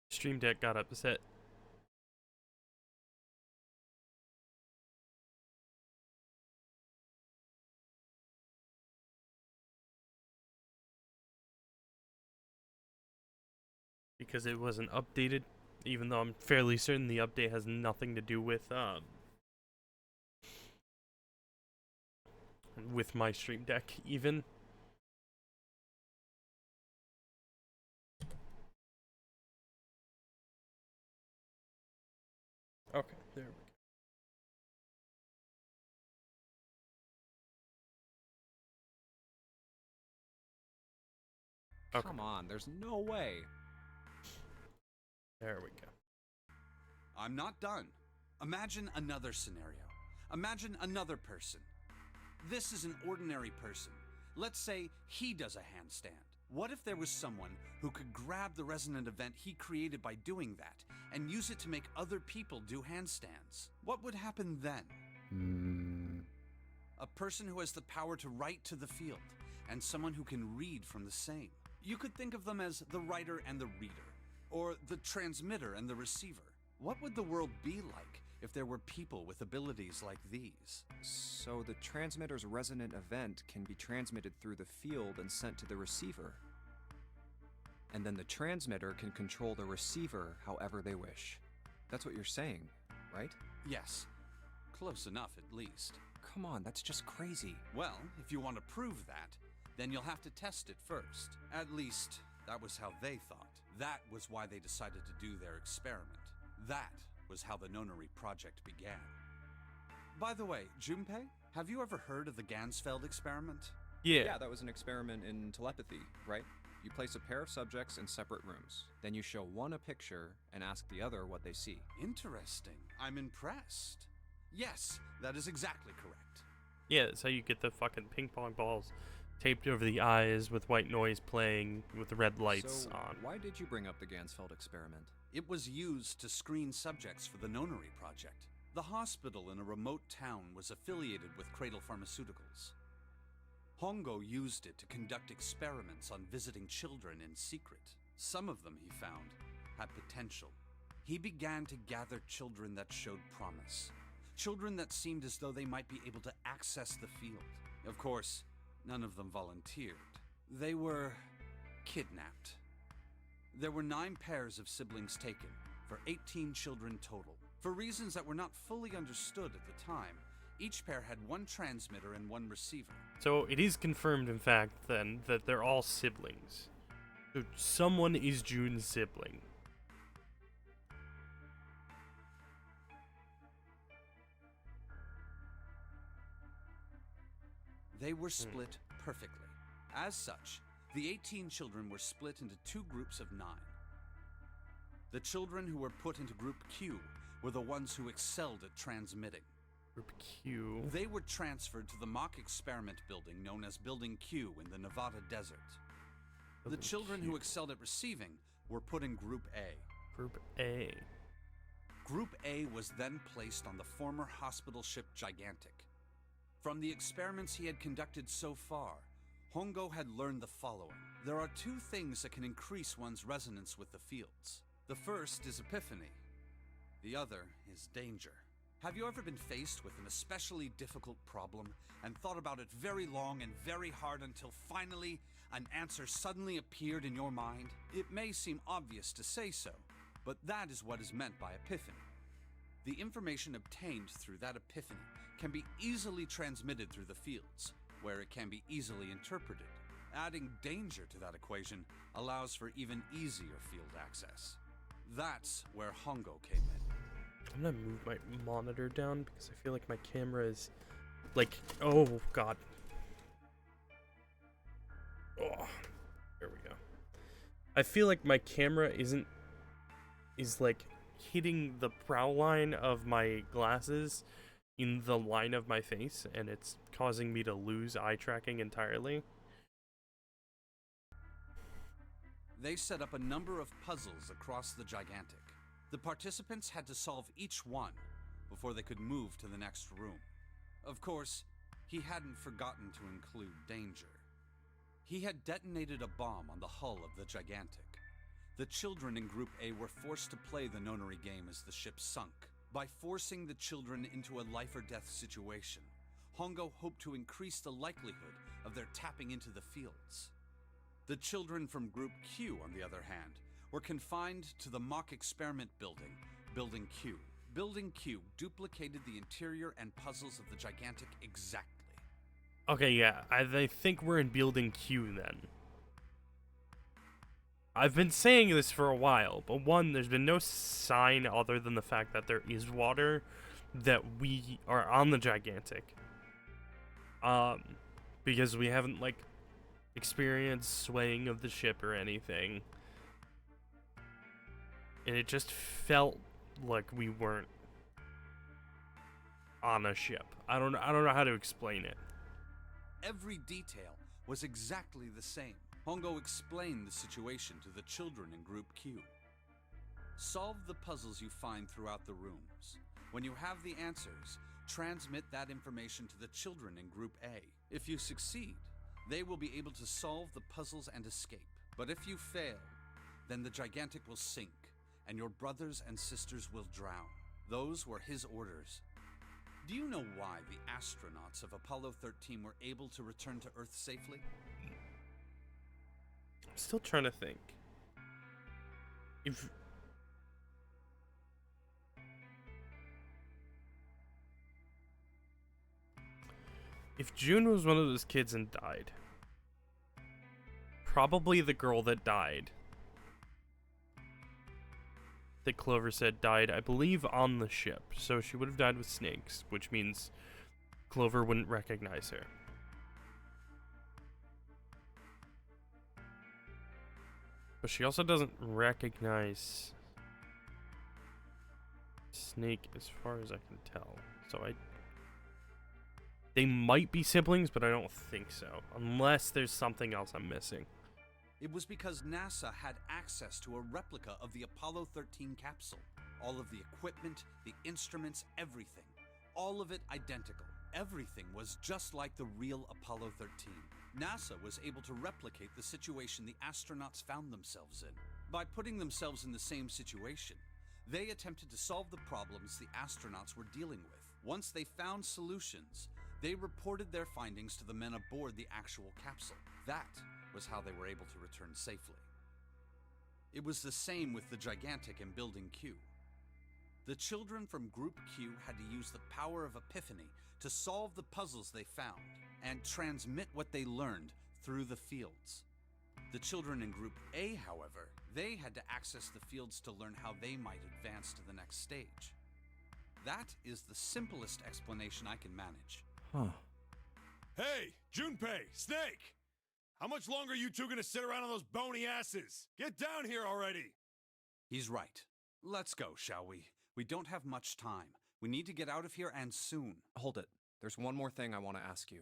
Stream Deck got upset. Because it wasn't updated, even though I'm fairly certain the update has nothing to do with my Stream Deck even. Okay, there we go. Okay. Come on, there's no way. There we go. I'm not done. Imagine another scenario. Imagine another person. This is an ordinary person. Let's say he does a handstand. What if there was someone who could grab the resonant event he created by doing that and use it to make other people do handstands? What would happen then? A person who has the power to write to the field and someone who can read from the same. You could think of them as the writer and the reader, or the transmitter and the receiver. What would the world be like if there were people with abilities like these? So the transmitter's resonant event can be transmitted through the field and sent to the receiver. And then the transmitter can control the receiver however they wish. That's what you're saying, right? Yes. Close enough, at least. Come on, that's just crazy. Well, if you want to prove that, then you'll have to test it first. At least, that was how they thought. That was why they decided to do their experiment. That was how the Nonary project began. By the way, Junpei, have you ever heard of the Gansfeld experiment? Yeah. That was an experiment in telepathy, right? You place a pair of subjects in separate rooms. Then you show one a picture and ask the other what they see. Interesting. I'm impressed. Yes, that is exactly correct. Yeah, that's how you get the fucking ping pong balls taped over the eyes with white noise playing with the red lights So, on. why did you bring up the Gansfeld experiment? It was used to screen subjects for the Nonary project. The hospital in a remote town was affiliated with Cradle Pharmaceuticals. Hongo used it to conduct experiments on visiting children in secret. Some of them, he found, had potential. He began to gather children that showed promise. Children that seemed as though they might be able to access the field. Of course, none of them volunteered. They were kidnapped. There were 9 pairs of siblings taken, for 18 children total. For reasons that were not fully understood at the time, Each pair had one transmitter and one receiver. So it is confirmed, in fact, then, that they're all siblings. So someone is June's sibling. They were split perfectly. As such, the 18 children were split into 2 groups of 9. The children who were put into Group Q were the ones who excelled at transmitting. Group Q. They were transferred to the mock experiment building known as Building Q in the Nevada desert. The Building children Q. who excelled at receiving were put in Group A. Group A. Group A was then placed on the former hospital ship Gigantic. From the experiments he had conducted so far, Hongo had learned the following. There are 2 things that can increase one's resonance with the fields. The first is epiphany. The other is danger. Have you ever been faced with an especially difficult problem and thought about it very long and very hard until finally an answer suddenly appeared in your mind? It may seem obvious to say so, but that is what is meant by epiphany. The information obtained through that epiphany can be easily transmitted through the fields, where it can be easily interpreted. Adding danger to that equation allows for even easier field access. That's where Hongo came in. I'm gonna move my monitor down because I feel like my camera is like, oh god. Oh, there we go. I feel like my camera is like hitting the brow line of my glasses in the line of my face, and it's causing me to lose eye tracking entirely. They set up a number of puzzles across the Gigantic. The participants had to solve each one before they could move to the next room. Of course, he hadn't forgotten to include danger. He had detonated a bomb on the hull of the Gigantic. The children in Group A were forced to play the nonary game as the ship sunk. By forcing the children into a life-or-death situation, Hongo hoped to increase the likelihood of their tapping into the fields. The children from Group Q, on the other hand, were confined to the mock experiment building, Building Q. Building Q duplicated the interior and puzzles of the Gigantic exactly. Okay, yeah, I think we're in Building Q then. I've been saying this for a while, but one, there's been no sign other than the fact that there is water that we are on the Gigantic. Because we haven't, like, experienced swaying of the ship or anything. And it just felt like we weren't on a ship. I don't know how to explain it. Every detail was exactly the same. Hongo explained the situation to the children in Group Q. Solve the puzzles you find throughout the rooms. When you have the answers, transmit that information to the children in Group A. If you succeed, they will be able to solve the puzzles and escape. But if you fail, then the Gigantic will sink, and your brothers and sisters will drown. Those were his orders. Do you know why the astronauts of Apollo 13 were able to return to Earth safely? I'm still trying to think. If June was one of those kids and died, probably the girl that died, that Clover said died, I believe, on the ship. So she would have died with snakes, which means Clover wouldn't recognize her. But she also doesn't recognize Snake as far as I can tell. So they might be siblings, but I don't think so. Unless there's something else I'm missing. It was because NASA had access to a replica of the Apollo 13 capsule. All of the equipment, the instruments, everything. All of it identical. Everything was just like the real Apollo 13. NASA was able to replicate the situation the astronauts found themselves in. By putting themselves in the same situation, they attempted to solve the problems the astronauts were dealing with. Once they found solutions, they reported their findings to the men aboard the actual capsule. That was how they were able to return safely. It was the same with the Gigantic in Building Q. The children from Group Q had to use the power of epiphany to solve the puzzles they found and transmit what they learned through the fields. The children in Group A, however, they had to access the fields to learn how they might advance to the next stage. That is the simplest explanation I can manage. Huh. Hey, Junpei, Snake! How much longer are you two gonna sit around on those bony asses? Get down here already! He's right. Let's go, shall we? We don't have much time. We need to get out of here, and soon. Hold it. There's one more thing I want to ask you.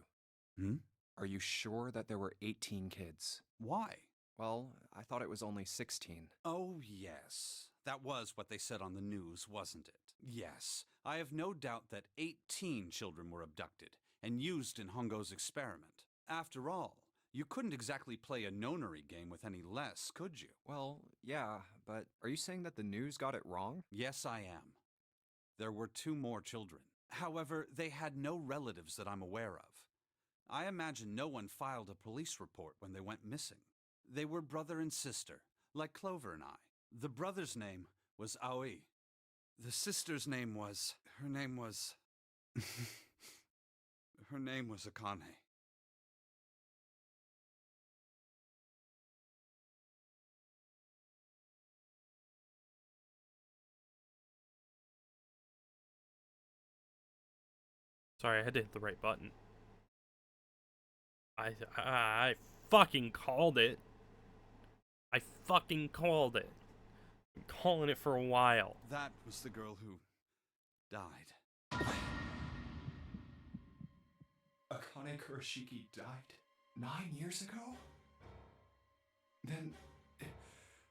Hmm? Are you sure that there were 18 kids? Why? Well, I thought it was only 16. Oh, yes. That was what they said on the news, wasn't it? Yes. I have no doubt that 18 children were abducted and used in Hongo's experiment. After all, you couldn't exactly play a nonary game with any less, could you? Well, yeah, but are you saying that the news got it wrong? Yes, I am. There were 2 more children. However, they had no relatives that I'm aware of. I imagine no one filed a police report when they went missing. They were brother and sister, like Clover and I. The brother's name was Aoi. The sister's name was... Her name was Akane. Sorry, I had to hit the right button. I fucking called it. I fucking called it. Been calling it for a while. That was the girl who died. Akane Kurashiki died 9 years ago? Then,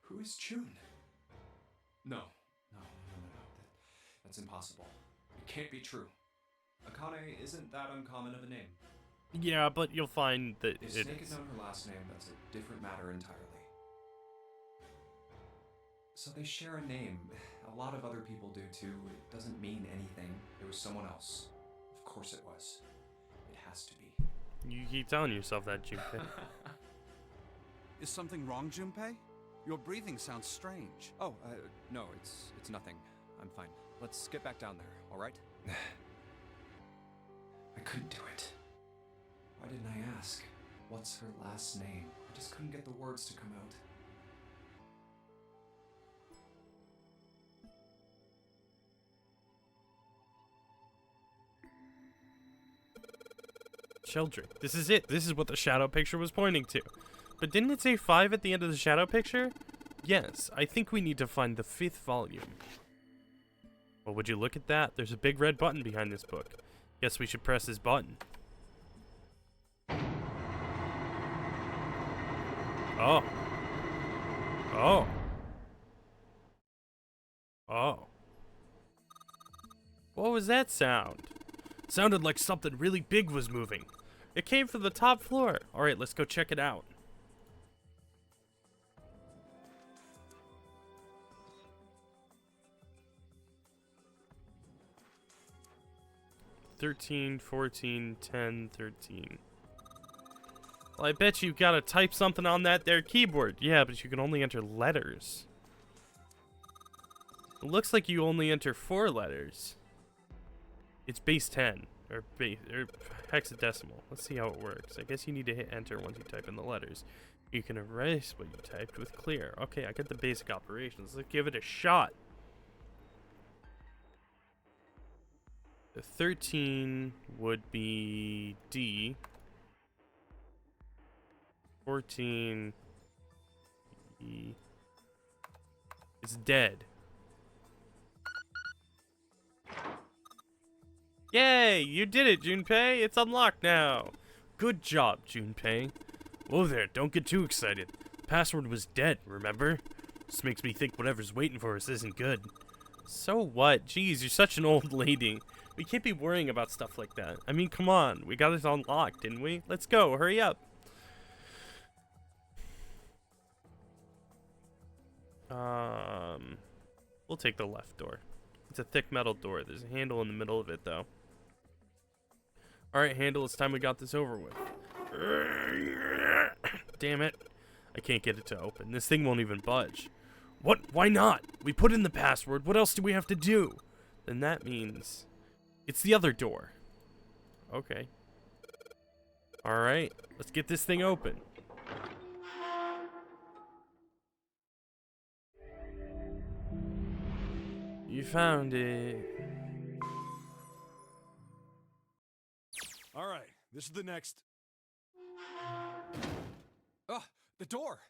who is June? No. That's impossible. It can't be true. Akane isn't that uncommon of a name. Yeah, but you'll find that If Snake had known her last name, that's a different matter entirely. So they share a name. A lot of other people do too. It doesn't mean anything. It was someone else. Of course it was. It has to be. You keep telling yourself that, Junpei. Is something wrong, Junpei? Your breathing sounds strange. Oh, no, it's nothing. I'm fine. Let's get back down there, all right? I couldn't do it. Why didn't I ask? What's her last name? I just couldn't get the words to come out. Sheldrick. This is it. This is what the shadow picture was pointing to. But didn't it say 5 at the end of the shadow picture? Yes, I think we need to find the 5th volume. Well, would you look at that? There's a big red button behind this book. Guess we should press this button. Oh. Oh. Oh. What was that sound? It sounded like something really big was moving. It came from the top floor. Alright, let's go check it out. $13, $14, $10, $13. Well, I bet you've got to type something on that there keyboard. Yeah, but you can only enter letters. It looks like you only enter 4 letters. It's base 10, or hexadecimal. Let's see how it works. I guess you need to hit enter once you type in the letters. You can erase what you typed with clear. Okay, I get the basic operations. Let's give it a shot. The 13 would be D. 14 E. It's dead. Yay! You did it, Junpei! It's unlocked now! Good job, Junpei. Whoa there, don't get too excited. The password was dead, remember? This makes me think whatever's waiting for us isn't good. So what? Jeez, you're such an old lady. We can't be worrying about stuff like that. I mean, come on. We got it unlocked, didn't we? Let's go. Hurry up. We'll take the left door. It's a thick metal door. There's a handle in the middle of it, though. Alright, handle. It's time we got this over with. Damn it. I can't get it to open. This thing won't even budge. What? Why not? We put in the password. What else do we have to do? Then that means it's the other door. Okay. Alright, let's get this thing open. You found it. All right, this is the next. Ugh, the door!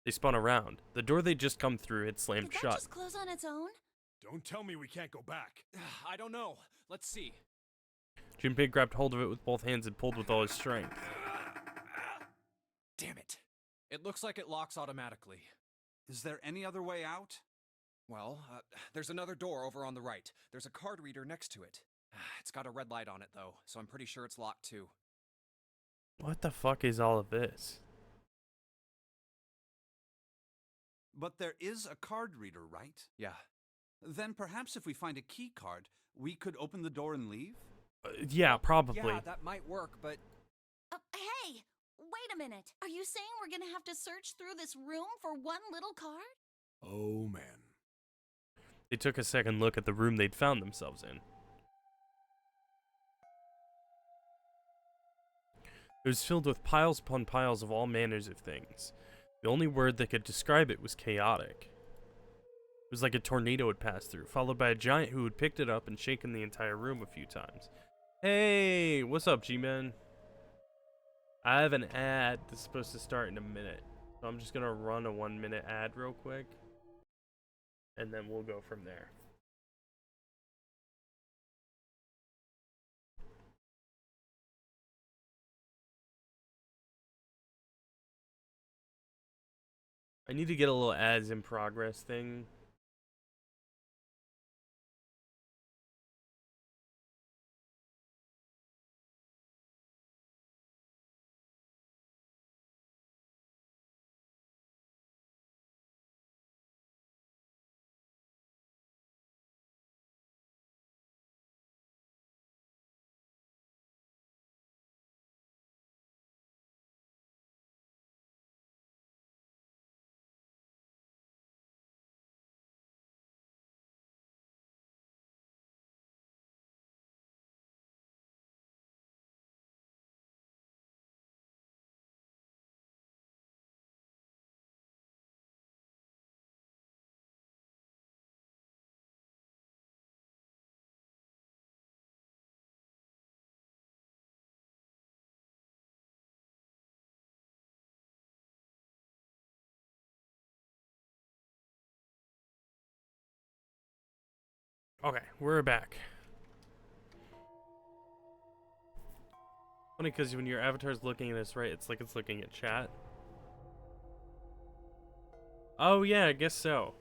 They spun around. The door they'd just come through had slammed Did that shut. just close on its own? Don't tell me we can't go back. I don't know. Let's see. Junpei grabbed hold of it with both hands and pulled with all his strength. Damn it. It looks like it locks automatically. Is there any other way out? Well, there's another door over on the right. There's a card reader next to it. It's got a red light on it, though, so I'm pretty sure it's locked too. What the fuck is all of this? But there is a card reader, right? Yeah. Then perhaps if we find a key card, we could open the door and leave? Yeah, probably. Yeah, that might work, but Hey! Wait a minute. Are you saying we're gonna have to search through this room for one little card? Oh, man. They took a second look at the room they'd found themselves in. It was filled with piles upon piles of all manners of things. The only word that could describe it was chaotic. It was like a tornado had passed through, followed by a giant who had picked it up and shaken the entire room a few times. Hey, what's up, G-Man? I have an ad that's supposed to start in a minute. So I'm just gonna run a 1-minute ad real quick. And then we'll go from there. I need to get a little ads in progress thing. Okay, we're back. Funny because when your avatar's looking at us, right, it's like it's looking at chat. Oh yeah, I guess so.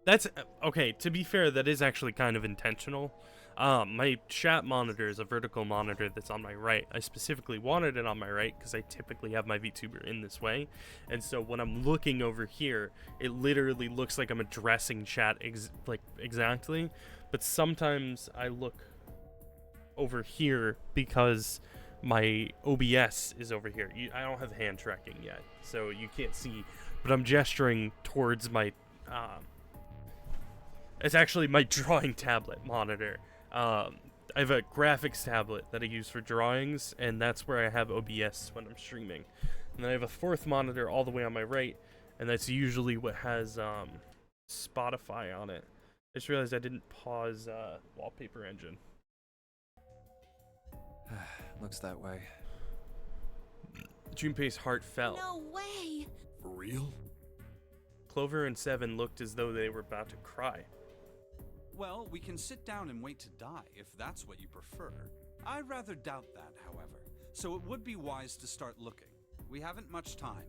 That's okay. To be fair, that is actually kind of intentional. My chat monitor is a vertical monitor that's on my right. I specifically wanted it on my right because I typically have my VTuber in this way, and so when I'm looking over here, it literally looks like I'm addressing chat exactly. But sometimes I look over here because my OBS is over here. I don't have hand tracking yet, so you can't see, but I'm gesturing towards my it's actually my drawing tablet monitor. I have a graphics tablet that I use for drawings, and that's where I have OBS when I'm streaming. And then I have a fourth monitor all the way on my right, and that's usually what has Spotify on it. I just realized I didn't pause Wallpaper Engine. looks that way. Junpei's heart fell. No way! For real? Clover and Seven looked as though they were about to cry. Well, we can sit down and wait to die, if that's what you prefer. I rather doubt that, however, so it would be wise to start looking. We haven't much time.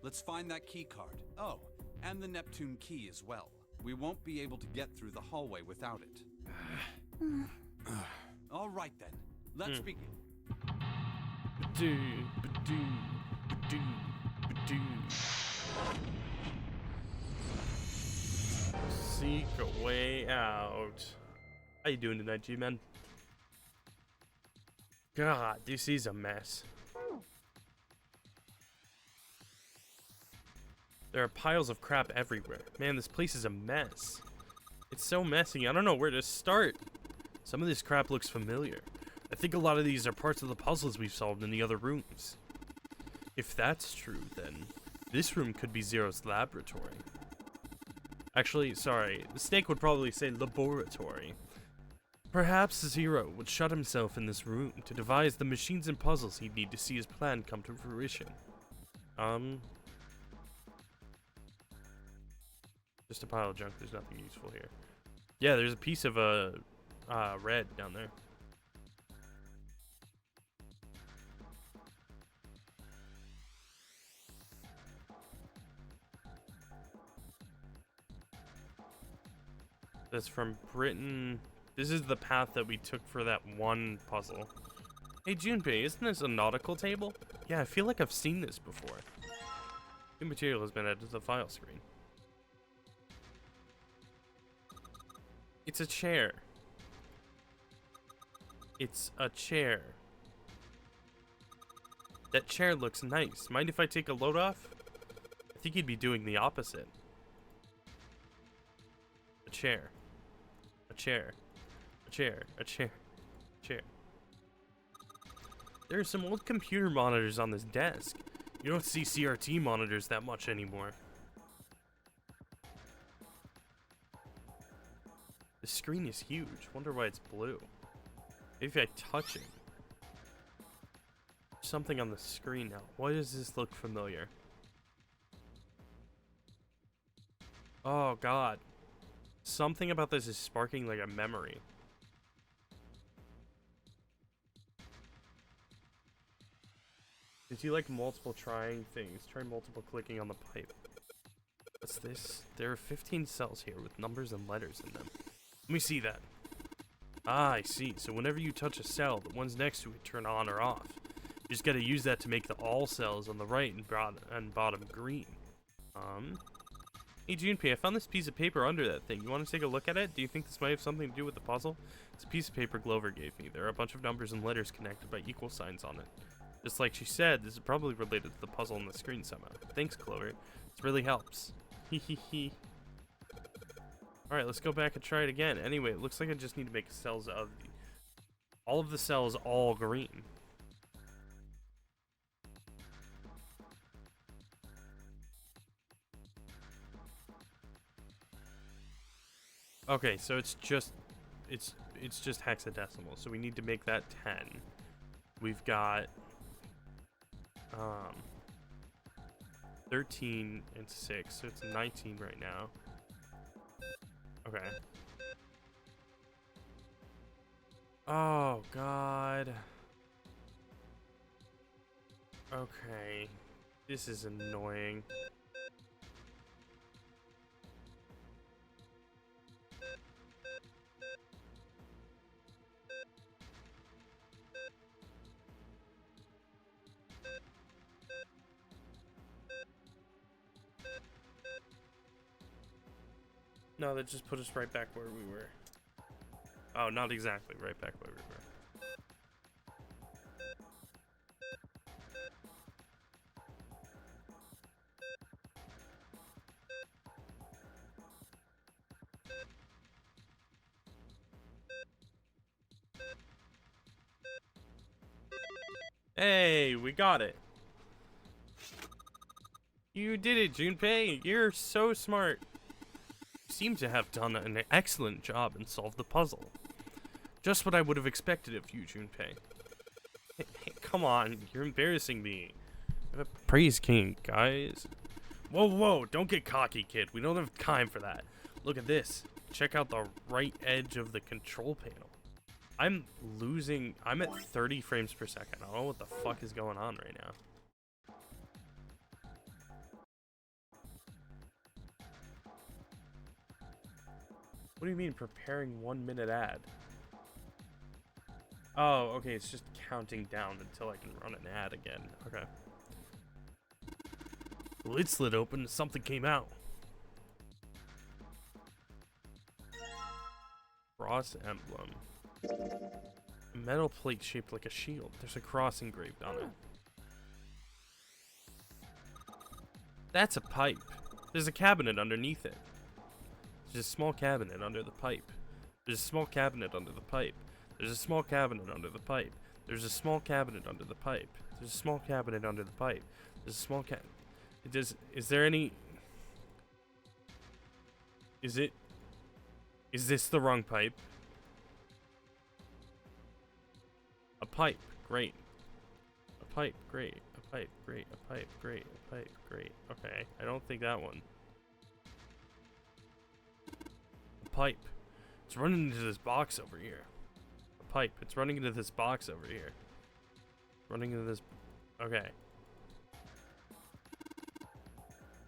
Let's find that key card. Oh, and the Neptune key as well. We won't be able to get through the hallway without it. All right then, let's begin. Ba-doo, ba-doo, ba-doo, ba-doo. Seek a way out. How you doing tonight, G-Man? God, this is a mess. There are piles of crap everywhere. Man, this place is a mess. It's so messy, I don't know where to start. Some of this crap looks familiar. I think a lot of these are parts of the puzzles we've solved in the other rooms. If that's true, then this room could be Zero's laboratory. Actually, sorry, the Snake would probably say laboratory. Perhaps Zero would shut himself in this room to devise the machines and puzzles he'd need to see his plan come to fruition. Just a pile of junk, there's nothing useful here. Yeah, there's a piece of red down there. That's from Britain. This is the path that we took for that one puzzle. Hey Junpei, isn't this a nautical table? Yeah, I feel like I've seen this before. New material has been added to the file screen. It's a chair. It's a chair. That chair looks nice. Mind if I take a load off? I think he'd be doing the opposite. A chair. A chair. A chair. A chair. A chair. There are some old computer monitors on this desk. You don't see CRT monitors that much anymore. The screen is huge. Wonder why it's blue. Maybe if I touch it. Something on the screen now. Why does this look familiar? Oh god. Something about this is sparking like a memory. Did you like multiple trying things? Try multiple clicking on the pipe. What's this? There are 15 cells here with numbers and letters in them. Let me see that. Ah, I see. So whenever you touch a cell, the ones next to it turn on or off. You just gotta use that to make the all cells on the right and bottom green. Hey Junpei, I found this piece of paper under that thing. You want to take a look at it? Do you think this might have something to do with the puzzle? It's a piece of paper Glover gave me. There are a bunch of numbers and letters connected by equal signs on it. Just like she said, this is probably related to the puzzle on the screen somehow. Thanks, Clover. This really helps. Hee hee hee. Alright, let's go back and try it again. Anyway, it looks like I just need to make cells of all of the cells all green. Okay, so it's just hexadecimal. So we need to make that 10. We've got 13 and 6, so it's 19 right now. Okay. Oh god. Okay. This is annoying. No, that just put us right back where we were. Oh, not exactly right back where we were. Hey, we got it. You did it, Junpei. You're so smart. You seem to have done an excellent job and solved the puzzle. Just what I would have expected of you, Junpei. Hey, come on, you're embarrassing me. Praise King, guys. Whoa, whoa, don't get cocky, kid. We don't have time for that. Look at this. Check out the right edge of the control panel. I'm at 30 frames per second. I don't know what the fuck is going on right now. What do you mean preparing 1 minute ad? Oh, okay, it's just counting down until I can run an ad again. Okay. The lid slid open and something came out. Cross emblem. A metal plate shaped like a shield. There's a cross engraved on it. That's a pipe. There's a cabinet underneath it. There's a small cabinet under the pipe. There's a small cabinet under the pipe. There's a small cabinet under the pipe. There's a small cabinet under the pipe. There's a small cabinet under the pipe. There's a small is there any... Is this the wrong pipe? A pipe, great. A pipe, great. A pipe, great. A pipe, great. A pipe, great. Okay, I don't think that one. A pipe. It's running into this box over here. A pipe. It's running into this box over here. Running into this... Okay.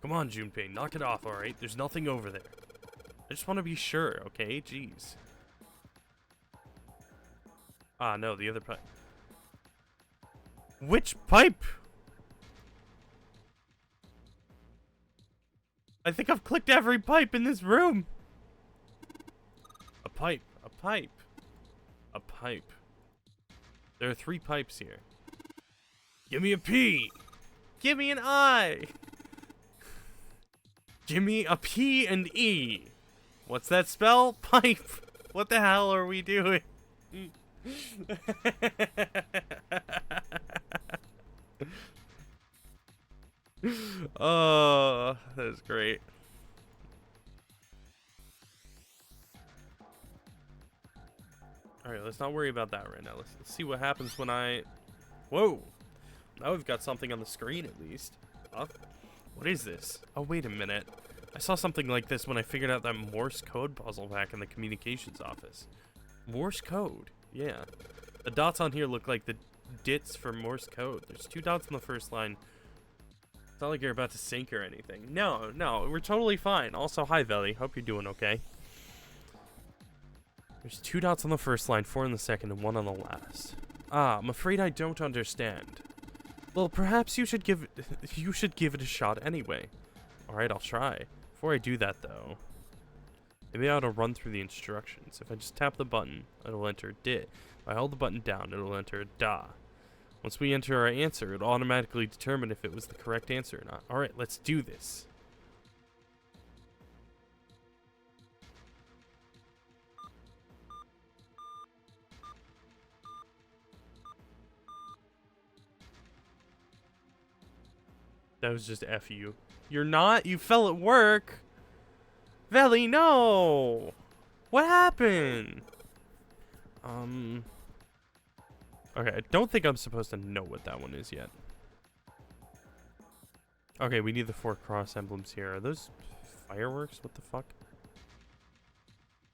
Come on, Junpei. Knock it off, alright? There's nothing over there. I just want to be sure, okay? Jeez. Ah, no, the other pipe. Which pipe? I think I've clicked every pipe in this room. A pipe. A pipe. A pipe. There are 3 pipes here. Give me a P. Give me an I. Give me a P and E. What's that spell? Pipe. What the hell are we doing? Oh, that is great. Alright, let's not worry about that right now. Let's see what happens when I... Whoa! Now we've got something on the screen at least. Huh? What is this? Oh, wait a minute. I saw something like this when I figured out that Morse code puzzle back in the communications office. Morse code? Yeah. The dots on here look like the dits for Morse code. There's 2 dots on the first line. It's not like you're about to sink or anything. No, we're totally fine. Also, hi, Veli. Hope you're doing okay. There's 2 dots on the first line, 4 on the second, and 1 on the last. Ah, I'm afraid I don't understand. Well, perhaps you should give it a shot anyway. Alright, I'll try. Before I do that, though, maybe I ought to run through the instructions. If I just tap the button, it'll enter dit. If I hold the button down, it'll enter da. Once we enter our answer, it'll automatically determine if it was the correct answer or not. Alright, let's do this. That was just F you. You're not? You fell at work? Veli, no! What happened? Okay, I don't think I'm supposed to know what that one is yet. Okay, we need the 4 cross emblems here. Are those fireworks? What the fuck?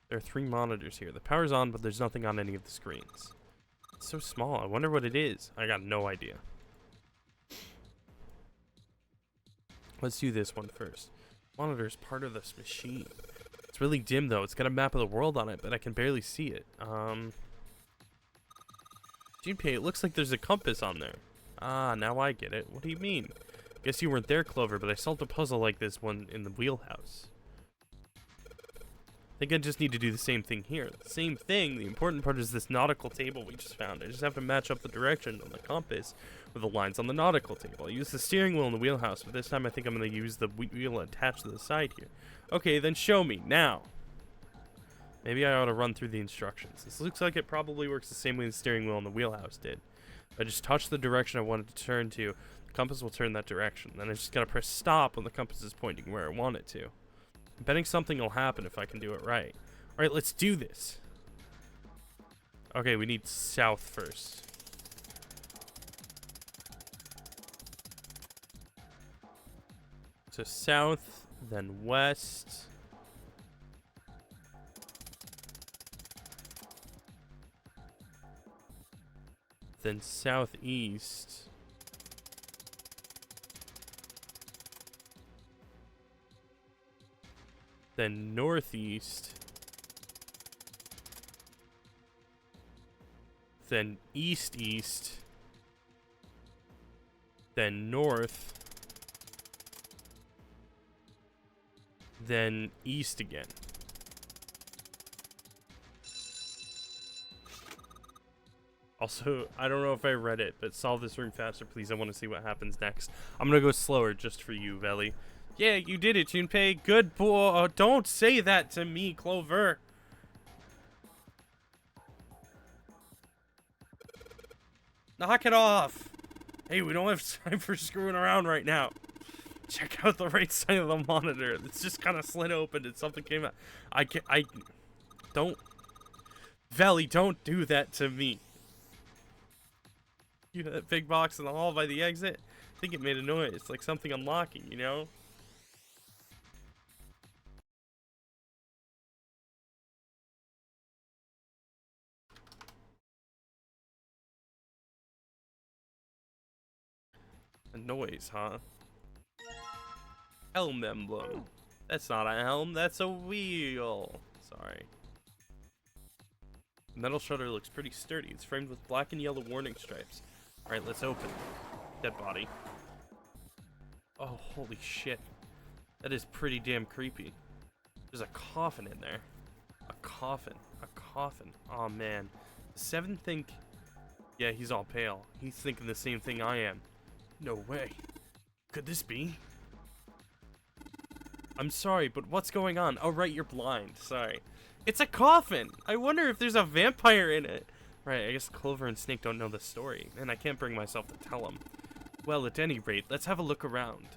There are 3 monitors here. The power's on, but there's nothing on any of the screens. It's so small. I wonder what it is. I got no idea. Let's do this one first. Monitor is part of this machine. It's really dim, though. It's got a map of the world on it, but I can barely see it. Junpei, it looks like there's a compass on there. Ah, now I get it. What do you mean? Guess you weren't there, Clover, but I solved a puzzle like this one in the wheelhouse. I think I just need to do the same thing here. The same thing. The important part is this nautical table we just found. I just have to match up the direction on the compass with the lines on the nautical table. I use the steering wheel in the wheelhouse, but this time I think I'm going to use the wheel attached to the side here. Okay, then show me, now. Maybe I ought to run through the instructions. This looks like it probably works the same way the steering wheel in the wheelhouse did. If I just touch the direction I wanted to turn to, the compass will turn that direction. Then I just got to press stop when the compass is pointing where I want it to. I'm betting something will happen if I can do it right. Alright, let's do this. Okay, we need south first. So south, then west. Then southeast. Then northeast. Then east-east. Then north. Then east again. Also, I don't know if I read it, but solve this room faster, please. I want to see what happens next. I'm going to go slower just for you, Veli. Yeah, you did it, Junpei. Good boy. Oh, don't say that to me, Clover. Knock it off. Hey, we don't have time for screwing around right now. Check out the right side of the monitor. It's just kind of slid open and something came out. Don't. Valley, don't do that to me. You know that big box in the hall by the exit? I think it made a noise, like something unlocking, you know? A noise, huh? Helm emblem. That's not a helm, that's a wheel. Sorry. The metal shutter looks pretty sturdy. It's framed with black and yellow warning stripes. Alright, let's open. Dead body. Oh, holy shit. That is pretty damn creepy. There's a coffin in there. A coffin. A coffin. Oh, man. Seven think... Yeah, he's all pale. He's thinking the same thing I am. No way. Could this be? I'm sorry, but what's going on? Oh, right, you're blind. Sorry. It's a coffin! I wonder if there's a vampire in it. Right, I guess Clover and Snake don't know the story, and I can't bring myself to tell them. Well, at any rate, let's have a look around.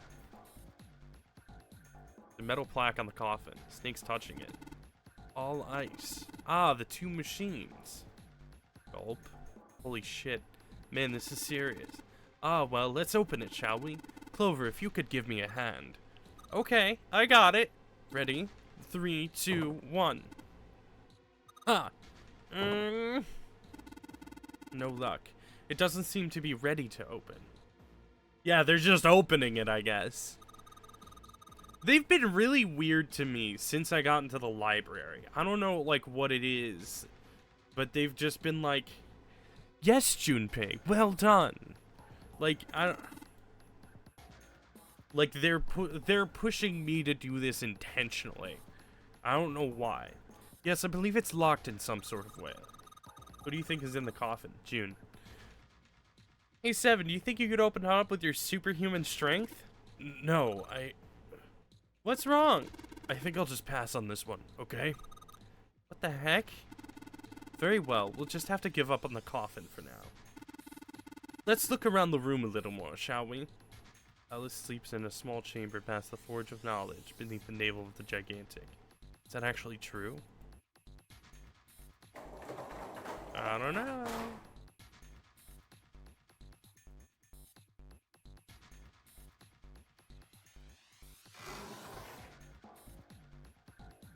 The metal plaque on the coffin. Snake's touching it. All ice. Ah, the two machines. Gulp. Holy shit. Man, this is serious. Ah, well, let's open it, shall we? Clover, if you could give me a hand. Okay, I got it. Ready? 3, 2, 1. Ha! No luck. It doesn't seem to be ready to open. Yeah, they're just opening it, I guess. They've been really weird to me since I got into the library. I don't know, like, what it is. But they've just been like, yes, Junpei, well done. Like, like, they're pushing me to do this intentionally. I don't know why. Yes, I believe it's locked in some sort of way. What do you think is in the coffin, June? Hey, Seven, do you think you could open it up with your superhuman strength? No, What's wrong? I think I'll just pass on this one, okay? What the heck? Very well, we'll just have to give up on the coffin for now. Let's look around the room a little more, shall we? Alice sleeps in a small chamber past the Forge of Knowledge beneath the navel of the Gigantic. Is that actually true? I don't know.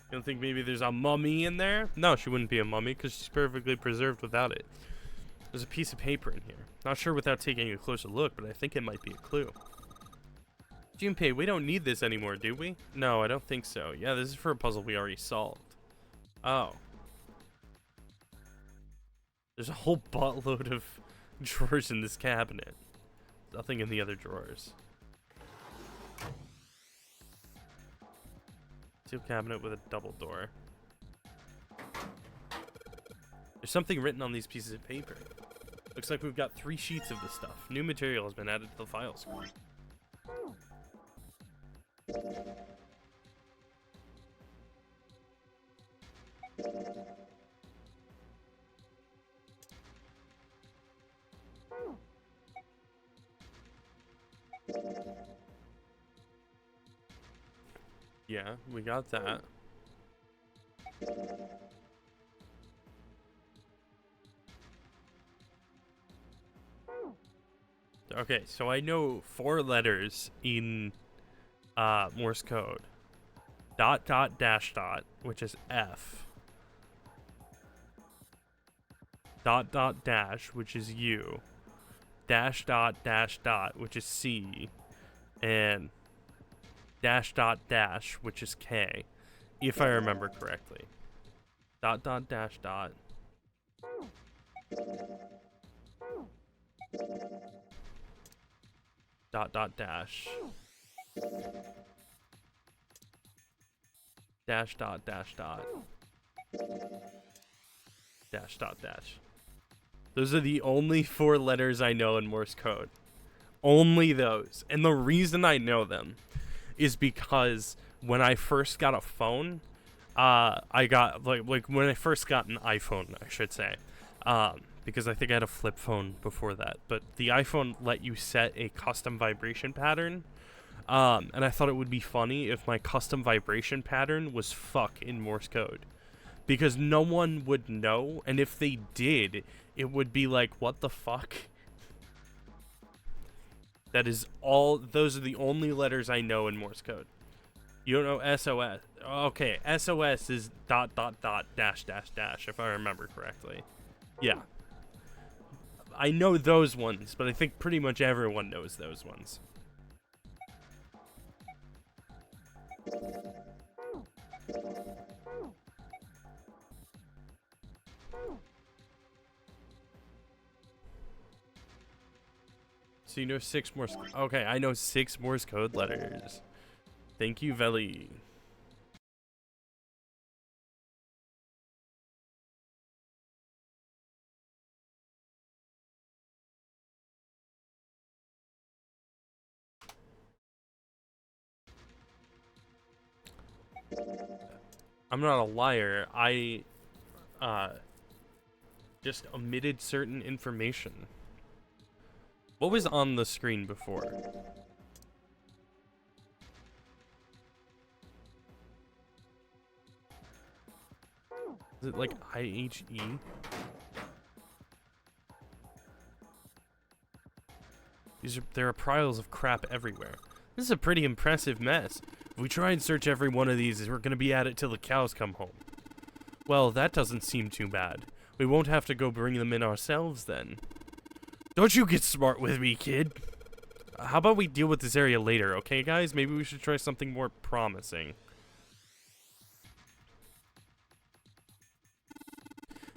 You don't think maybe there's a mummy in there? No, she wouldn't be a mummy because she's perfectly preserved without it. There's a piece of paper in here. Not sure without taking a closer look, but I think it might be a clue. Junpei, we don't need this anymore, do we? No, I don't think so. Yeah, this is for a puzzle we already solved. Oh. There's a whole buttload of drawers in this cabinet. Nothing in the other drawers. Steel cabinet with a double door. There's something written on these pieces of paper. Looks like we've got 3 sheets of this stuff. New material has been added to the file screen. Yeah, we got that. Okay, so I know 4 letters in Morse code. Dot dot dash dot, which is F. Dot dot dash, which is U. Dash dot dash dot, which is C. And dash dot dash, which is K, if I remember correctly. Dot dot dash dot. Dot dot dash. Dash dot dash dot. Dash dot dash. Those are the only 4 letters I know in Morse code. Only those. And the reason I know them is because when I first got a phone, I got like when I first got an iPhone, I should say, because I think I had a flip phone before that. But the iPhone let you set a custom vibration pattern, and I thought it would be funny if my custom vibration pattern was fuck in Morse code, because no one would know, and if they did, it would be like, what the fuck? That is all. Those are the only letters I know in Morse code. You don't know SOS? Okay, SOS is ... dash dash dash, if I remember correctly. Yeah. I know those ones, but I think pretty much everyone knows those ones. So you know 6 Morse... Okay, I know 6 Morse code letters. Thank you, Veli. I'm not a liar. I just omitted certain information. What was on the screen before? Is it like IHE? There are piles of crap everywhere. This is a pretty impressive mess. If we try and search every one of these, we're gonna be at it till the cows come home. Well, that doesn't seem too bad. We won't have to go bring them in ourselves then. Don't you get smart with me, kid. How about we deal with this area later, okay, guys? Maybe we should try something more promising.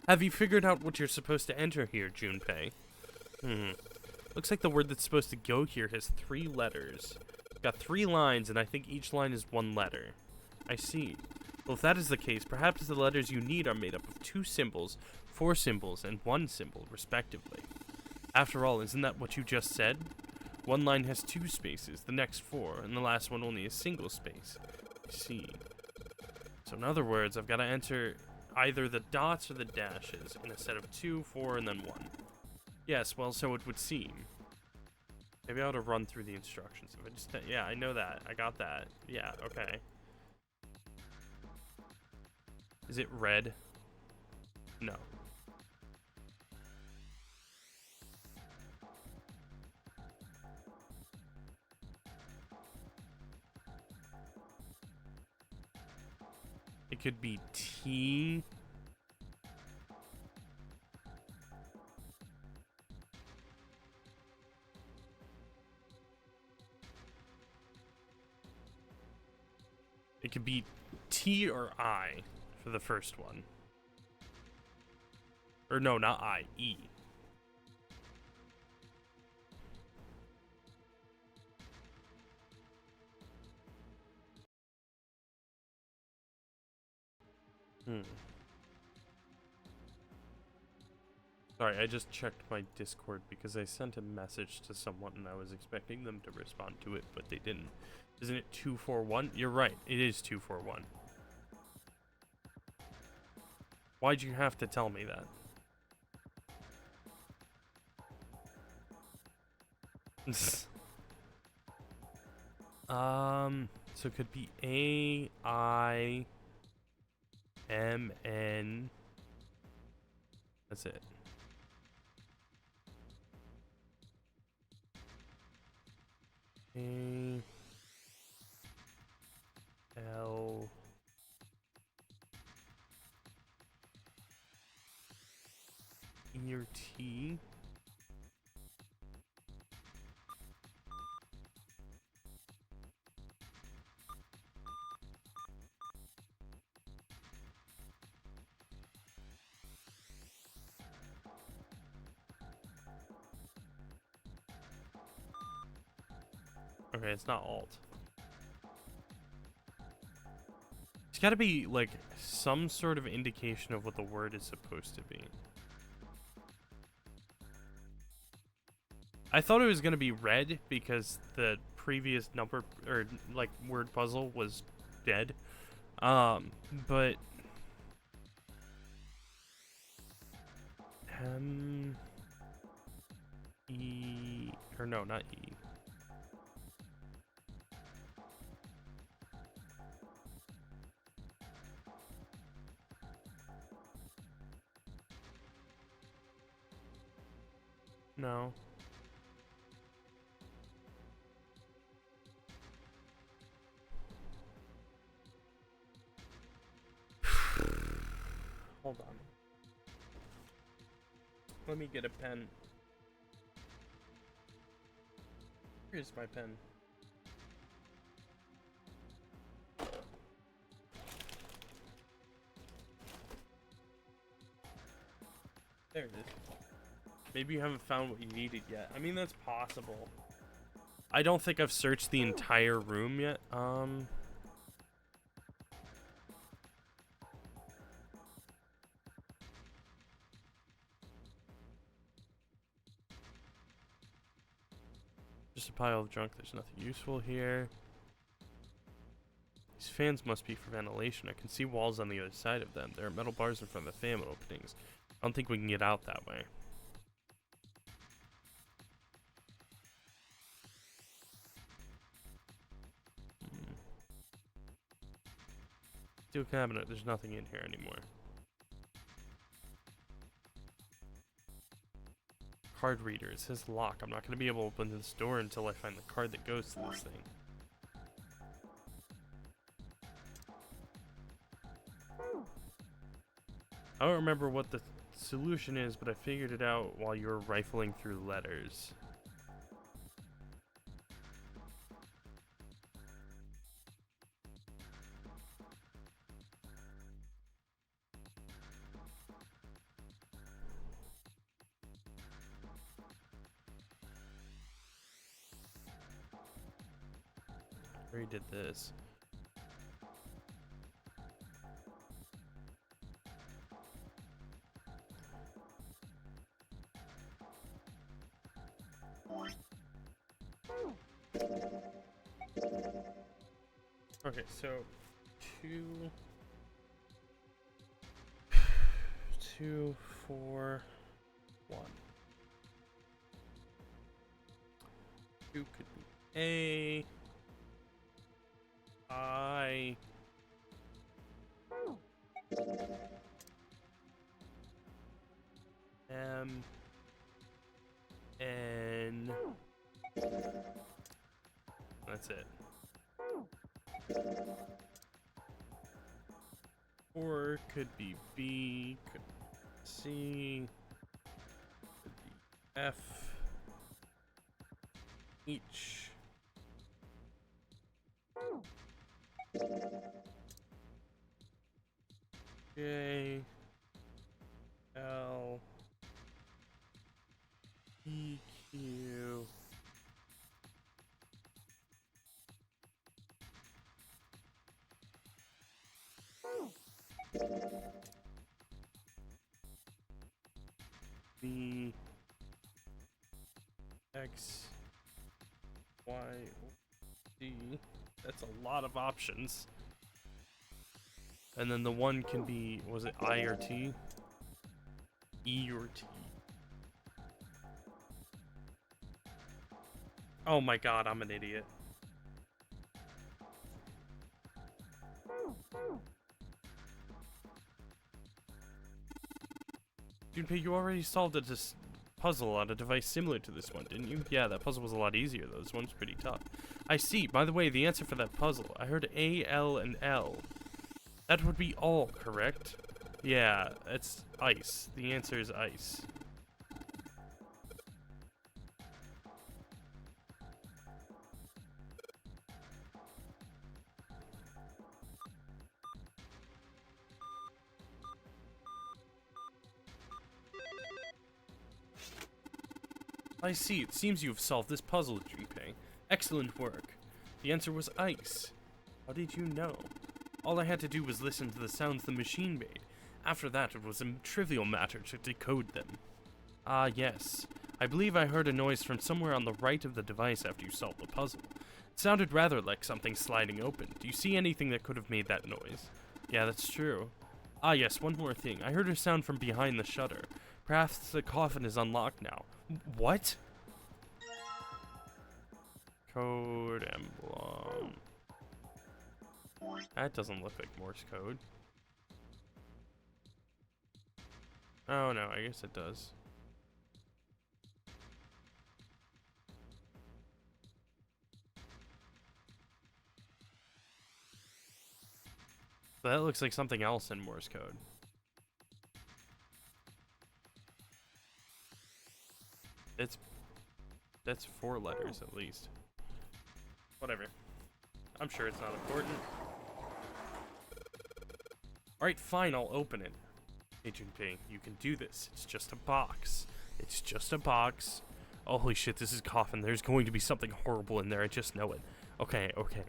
Have you figured out what you're supposed to enter here, Junpei? Looks like the word that's supposed to go here has 3 letters. It's got 3 lines, and I think each line is 1 letter. I see. Well, if that is the case, perhaps the letters you need are made up of 2 symbols, 4 symbols, and 1 symbol, respectively. After all, isn't that what you just said? One line has 2 spaces, the next 4, and the last one only a single space. I see. So in other words, I've got to enter either the dots or the dashes in a set of 2, 4, and then 1. Yes, well, so it would seem. Maybe I ought to run through the instructions. If I just, yeah, I know that. I got that. Yeah, okay. Is it red? No. It could be T. It could be T or I for the first one. Or no, not I, E. Sorry, I just checked my Discord because I sent a message to someone and I was expecting them to respond to it, but they didn't. Isn't it 241? You're right, it is 241. Why'd you have to tell me that? So it could be A, I, M, N. That's it. A, L, E or T. Okay, it's not alt. It's gotta be, like, some sort of indication of what the word is supposed to be. I thought it was gonna be red because the previous number or like word puzzle was dead. But E, or no, not E. No. Hold on. Let me get a pen. Here's my pen. There it is. Maybe you haven't found what you needed yet. I mean, that's possible. I don't think I've searched the entire room yet. Just a pile of junk. There's nothing useful here. These fans must be for ventilation. I can see walls on the other side of them. There are metal bars in front of the fan openings. I don't think we can get out that way. Steel cabinet. There's nothing in here anymore. Card reader. It says lock. I'm not going to be able to open this door until I find the card that goes to this thing. I don't remember what the solution is, but I figured it out while you were rifling through letters. I already did this. Okay, so 2, 4, 1. 2 could be A, I, M, N. That's it. Or could be B, could be C, could be F, H, J, L, E, Q, B, X, Y, D. That's a lot of options. And then the one can be, was it I or T? E or T? Oh my god, I'm an idiot. Junpei, you already solved this puzzle on a device similar to this one, didn't you? Yeah, that puzzle was a lot easier, though. This one's pretty tough. I see. By the way, the answer for that puzzle, I heard A, L, and L. That would be all, correct? Yeah, it's ice. The answer is ice. I see. It seems you have solved this puzzle, Junpei. Excellent work. The answer was ice. How did you know? All I had to do was listen to the sounds the machine made. After that, it was a trivial matter to decode them. Ah, yes. I believe I heard a noise from somewhere on the right of the device after you solved the puzzle. It sounded rather like something sliding open. Do you see anything that could have made that noise? Yeah, that's true. Ah, yes, one more thing. I heard a sound from behind the shutter. Perhaps the coffin is unlocked now. What? Code emblem. That doesn't look like Morse code. Oh no, I guess it does. But that looks like something else in Morse code. That's 4 letters at least. Whatever. I'm sure it's not important. Alright, fine, I'll open it. Agent P, you can do this. It's just a box. It's just a box. Oh, holy shit, this is coffin. There's going to be something horrible in there. I just know it. Okay, okay.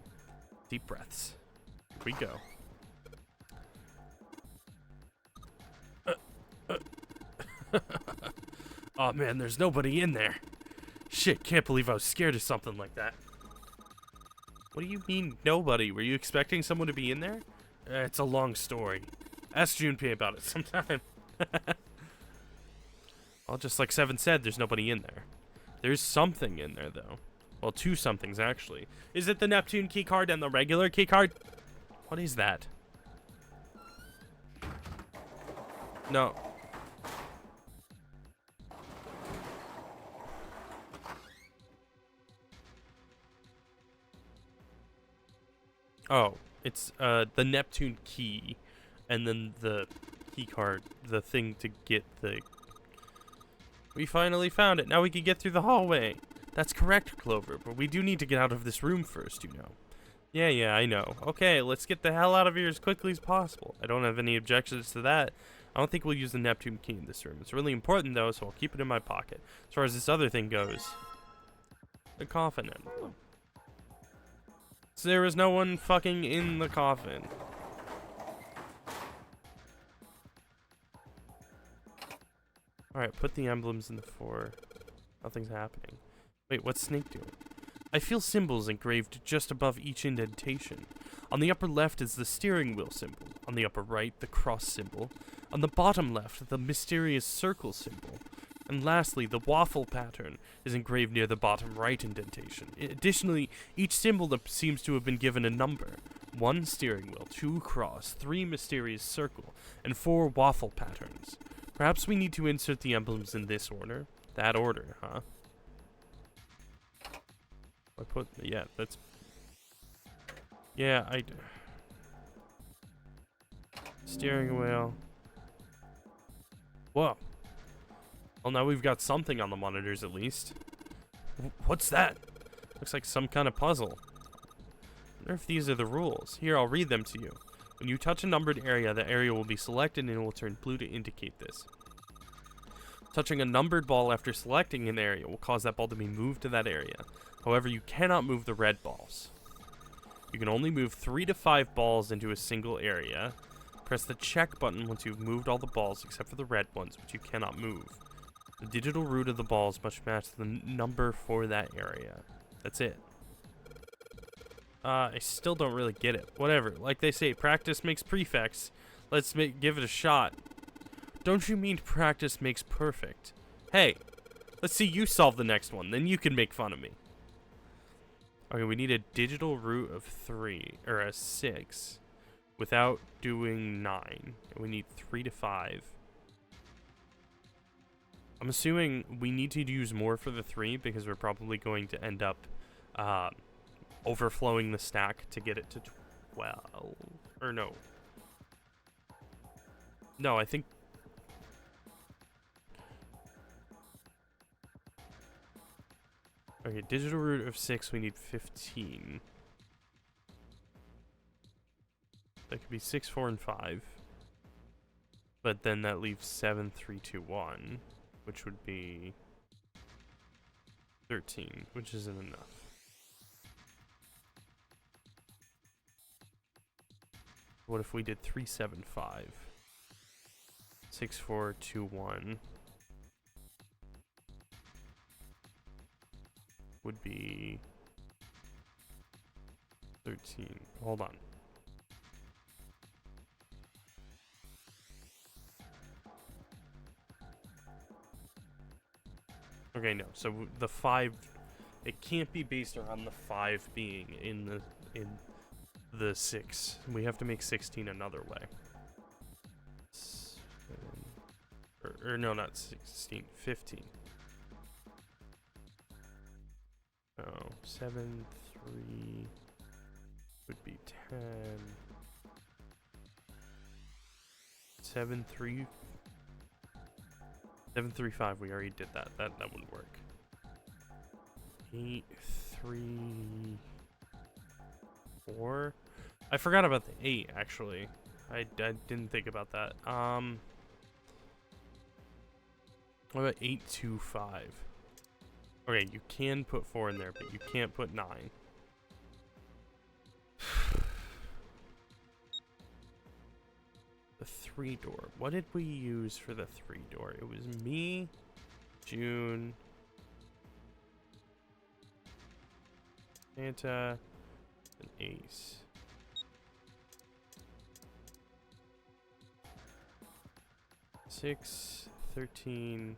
Deep breaths. Here we go. Oh man, there's nobody in there. Shit, can't believe I was scared of something like that. What do you mean, nobody? Were you expecting someone to be in there? It's a long story. Ask Junpei about it sometime. Well, just like Seven said, there's nobody in there. There's something in there, though. Well, 2 somethings, actually. Is it the Neptune keycard and the regular keycard? What is that? No. Oh, it's the Neptune key, and then the key card, the thing to get the... We finally found it. Now we can get through the hallway. That's correct, Clover, but we do need to get out of this room first, you know. Yeah, I know. Okay, let's get the hell out of here as quickly as possible. I don't have any objections to that. I don't think we'll use the Neptune key in this room. It's really important, though, so I'll keep it in my pocket. As far as this other thing goes, the coffin emblem. So there was no one fucking in the coffin. Alright, put the emblems in the 4. Nothing's happening. Wait, what's Snake doing? I feel symbols engraved just above each indentation. On the upper left is the steering wheel symbol. On the upper right, the cross symbol. On the bottom left, the mysterious circle symbol. And lastly, the waffle pattern is engraved near the bottom right indentation. Additionally, each symbol seems to have been given a number. 1 steering wheel, 2 cross, 3 mysterious circle, and 4 waffle patterns. Perhaps we need to insert the emblems in this order? That order, huh? Yeah, that's... Yeah, steering wheel. Whoa. Well, now we've got something on the monitors, at least. What's that? Looks like some kind of puzzle. I wonder if these are the rules. Here, I'll read them to you. When you touch a numbered area, the area will be selected and it will turn blue to indicate this. Touching a numbered ball after selecting an area will cause that ball to be moved to that area. However, you cannot move the red balls. You can only move 3 to 5 balls into a single area. Press the check button once you've moved all the balls except for the red ones, which you cannot move. The digital root of the balls must match the number for that area. That's it. I still don't really get it. Whatever. Like they say, practice makes prefects. Let's give it a shot. Don't you mean practice makes perfect? Hey, let's see you solve the next one. Then you can make fun of me. Okay, we need a digital root of 3, or a 6, without doing 9. We need 3 to 5. I'm assuming we need to use more for the 3 because we're probably going to end up overflowing the stack to get it to 12. Or no. No, I think... Okay, digital root of 6, we need 15. That could be 6, 4, and 5. But then that leaves 7, 3, 2, 1. Which would be 13, which isn't enough. What if we did 3, 7, 5? 6, 4, 2, 1 would be 13. Hold on. Okay, no. So the 5, it can't be based around the 5 being in the 6. We have to make 16 another way. Or no, not 16, 15. Oh, 7, 3 would be 10. 7, 3. 7, 3, 5. We already did that. That wouldn't work. 8, 3, 4. I forgot about the 8 actually. I didn't think about that. What about 8, 2, 5? Okay, you can put 4 in there, but you can't put 9. The 3 door. What did we use for the 3 door? It was me, June, Santa, and Ace. Six, 13,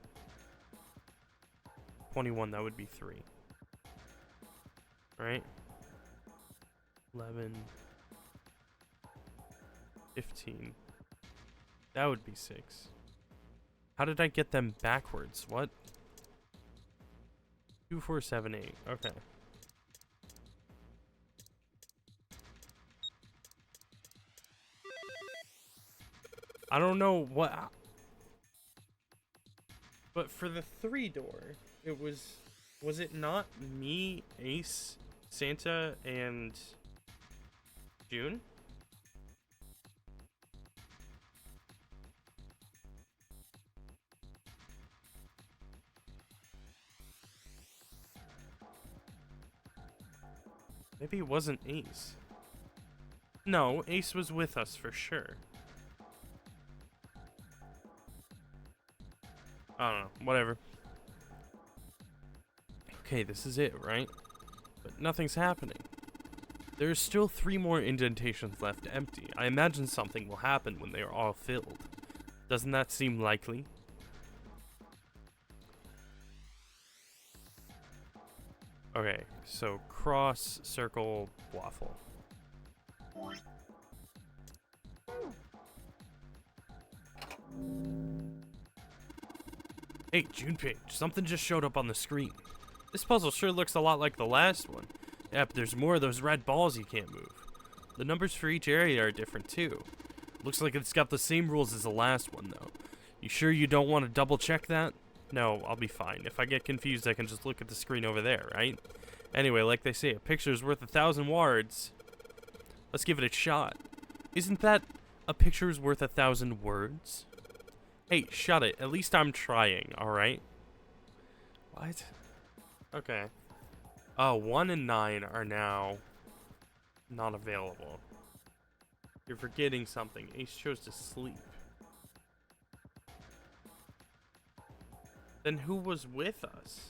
21, that would be 3. Right? 11, 15. That would be 6. How did I get them backwards? What? 2, 4, 7, 8. Okay. I don't know what... But for the 3 door, it was it not me, Ace, Santa, and June? Maybe it wasn't Ace. No, Ace was with us for sure. I don't know, whatever. Okay, this is it, right? But nothing's happening. There's still 3 more indentations left empty. I imagine something will happen when they are all filled. Doesn't that seem likely? Okay, so cross, circle, waffle. Hey, Junpei, something just showed up on the screen. This puzzle sure looks a lot like the last one. Yep, there's more of those red balls you can't move. The numbers for each area are different too. Looks like it's got the same rules as the last one though. You sure you don't want to double check that? No, I'll be fine. If I get confused, I can just look at the screen over there, right? Anyway, like they say, a picture's worth 1,000 words. Let's give it a shot. Isn't that a picture's worth 1,000 words? Hey, shut it. At least I'm trying, alright? What? Okay. 1 and 9 are now not available. You're forgetting something. Ace chose to sleep. Then who was with us?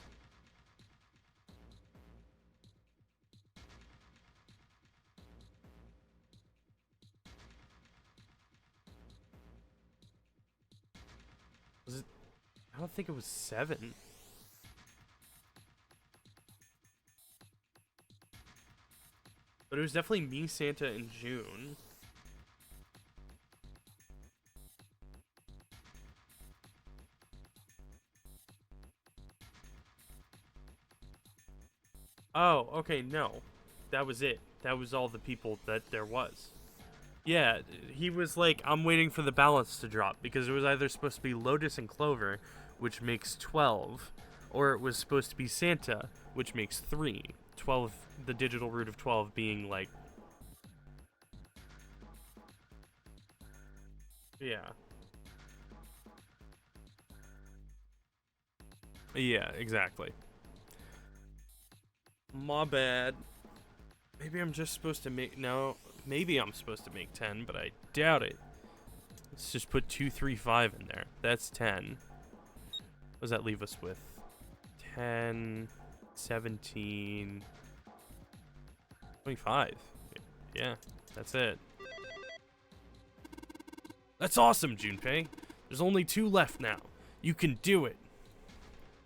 Was it? I don't think it was 7. But it was definitely me, Santa, and June. Oh, okay, no. That was it. That was all the people that there was. Yeah, he was like, I'm waiting for the balance to drop, because it was either supposed to be Lotus and Clover, which makes 12, or it was supposed to be Santa, which makes 3. 12, the digital root of 12 being like... Yeah. Yeah, exactly. My bad. Maybe I'm just supposed to make... No, maybe I'm supposed to make 10, but I doubt it. Let's just put 2, 3, 5 in there. That's 10. What does that leave us with? 10, 17, 25. Yeah, that's it. That's awesome, Junpei. There's only 2 left now. You can do it.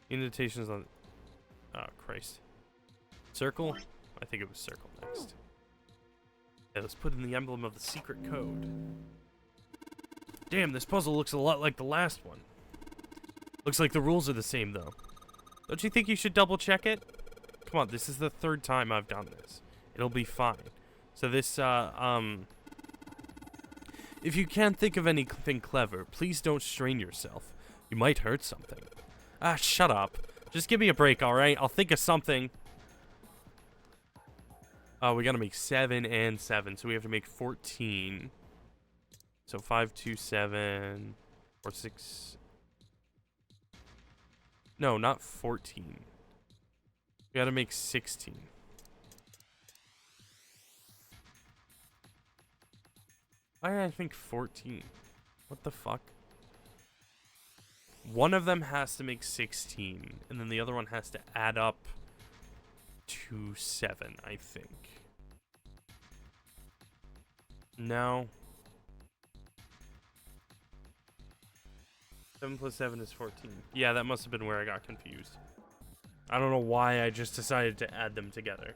Indentations on... Oh, Christ. Circle? I think it was circle next. Yeah, let's put in the emblem of the secret code. Damn, this puzzle looks a lot like the last one. Looks like the rules are the same, though. Don't you think you should double check it? Come on, this is the 3rd time I've done this. It'll be fine. So this, if you can't think of anything clever, please don't strain yourself. You might hurt something. Ah, shut up. Just give me a break, alright? I'll think of something. Oh, we gotta make 7 and 7, so we have to make 14. So 5, 2, 7, or 6. No, not 14. We gotta make 16. Why did I think 14? What the fuck? One of them has to make 16, and then the other one has to add up to 7, I think. No. 7 plus 7 is 14. Yeah, that must have been where I got confused. I don't know why I just decided to add them together.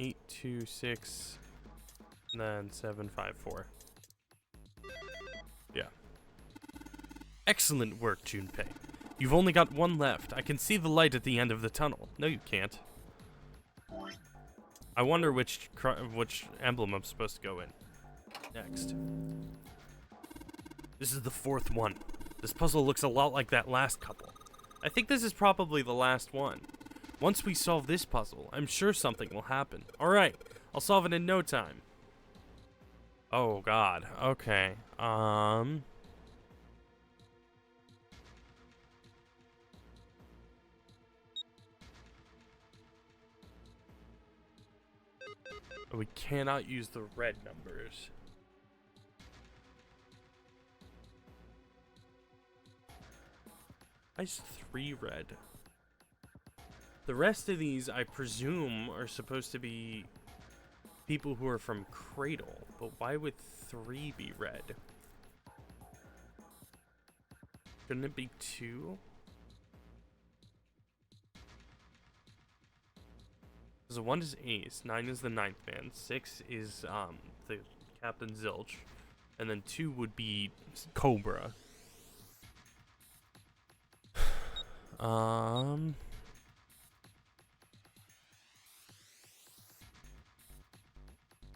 Eight, 2, 6, and then 7, 5, 4. Yeah. Excellent work, Junpei. You've only got 1 left. I can see the light at the end of the tunnel. No, you can't. I wonder which emblem I'm supposed to go in next. This is the 4th one. This puzzle looks a lot like that last couple. I think this is probably the last one. Once we solve this puzzle, I'm sure something will happen. Alright, I'll solve it in no time. Oh god, okay. 'We cannot use the red numbers. I used 3 red. The rest of these, I presume, are supposed to be people who are from Cradle, but why would 3 be red? Couldn't it be 2? So 1 is Ace, 9 is the 9th man, 6 is the Captain Zilch, and then 2 would be Cobra.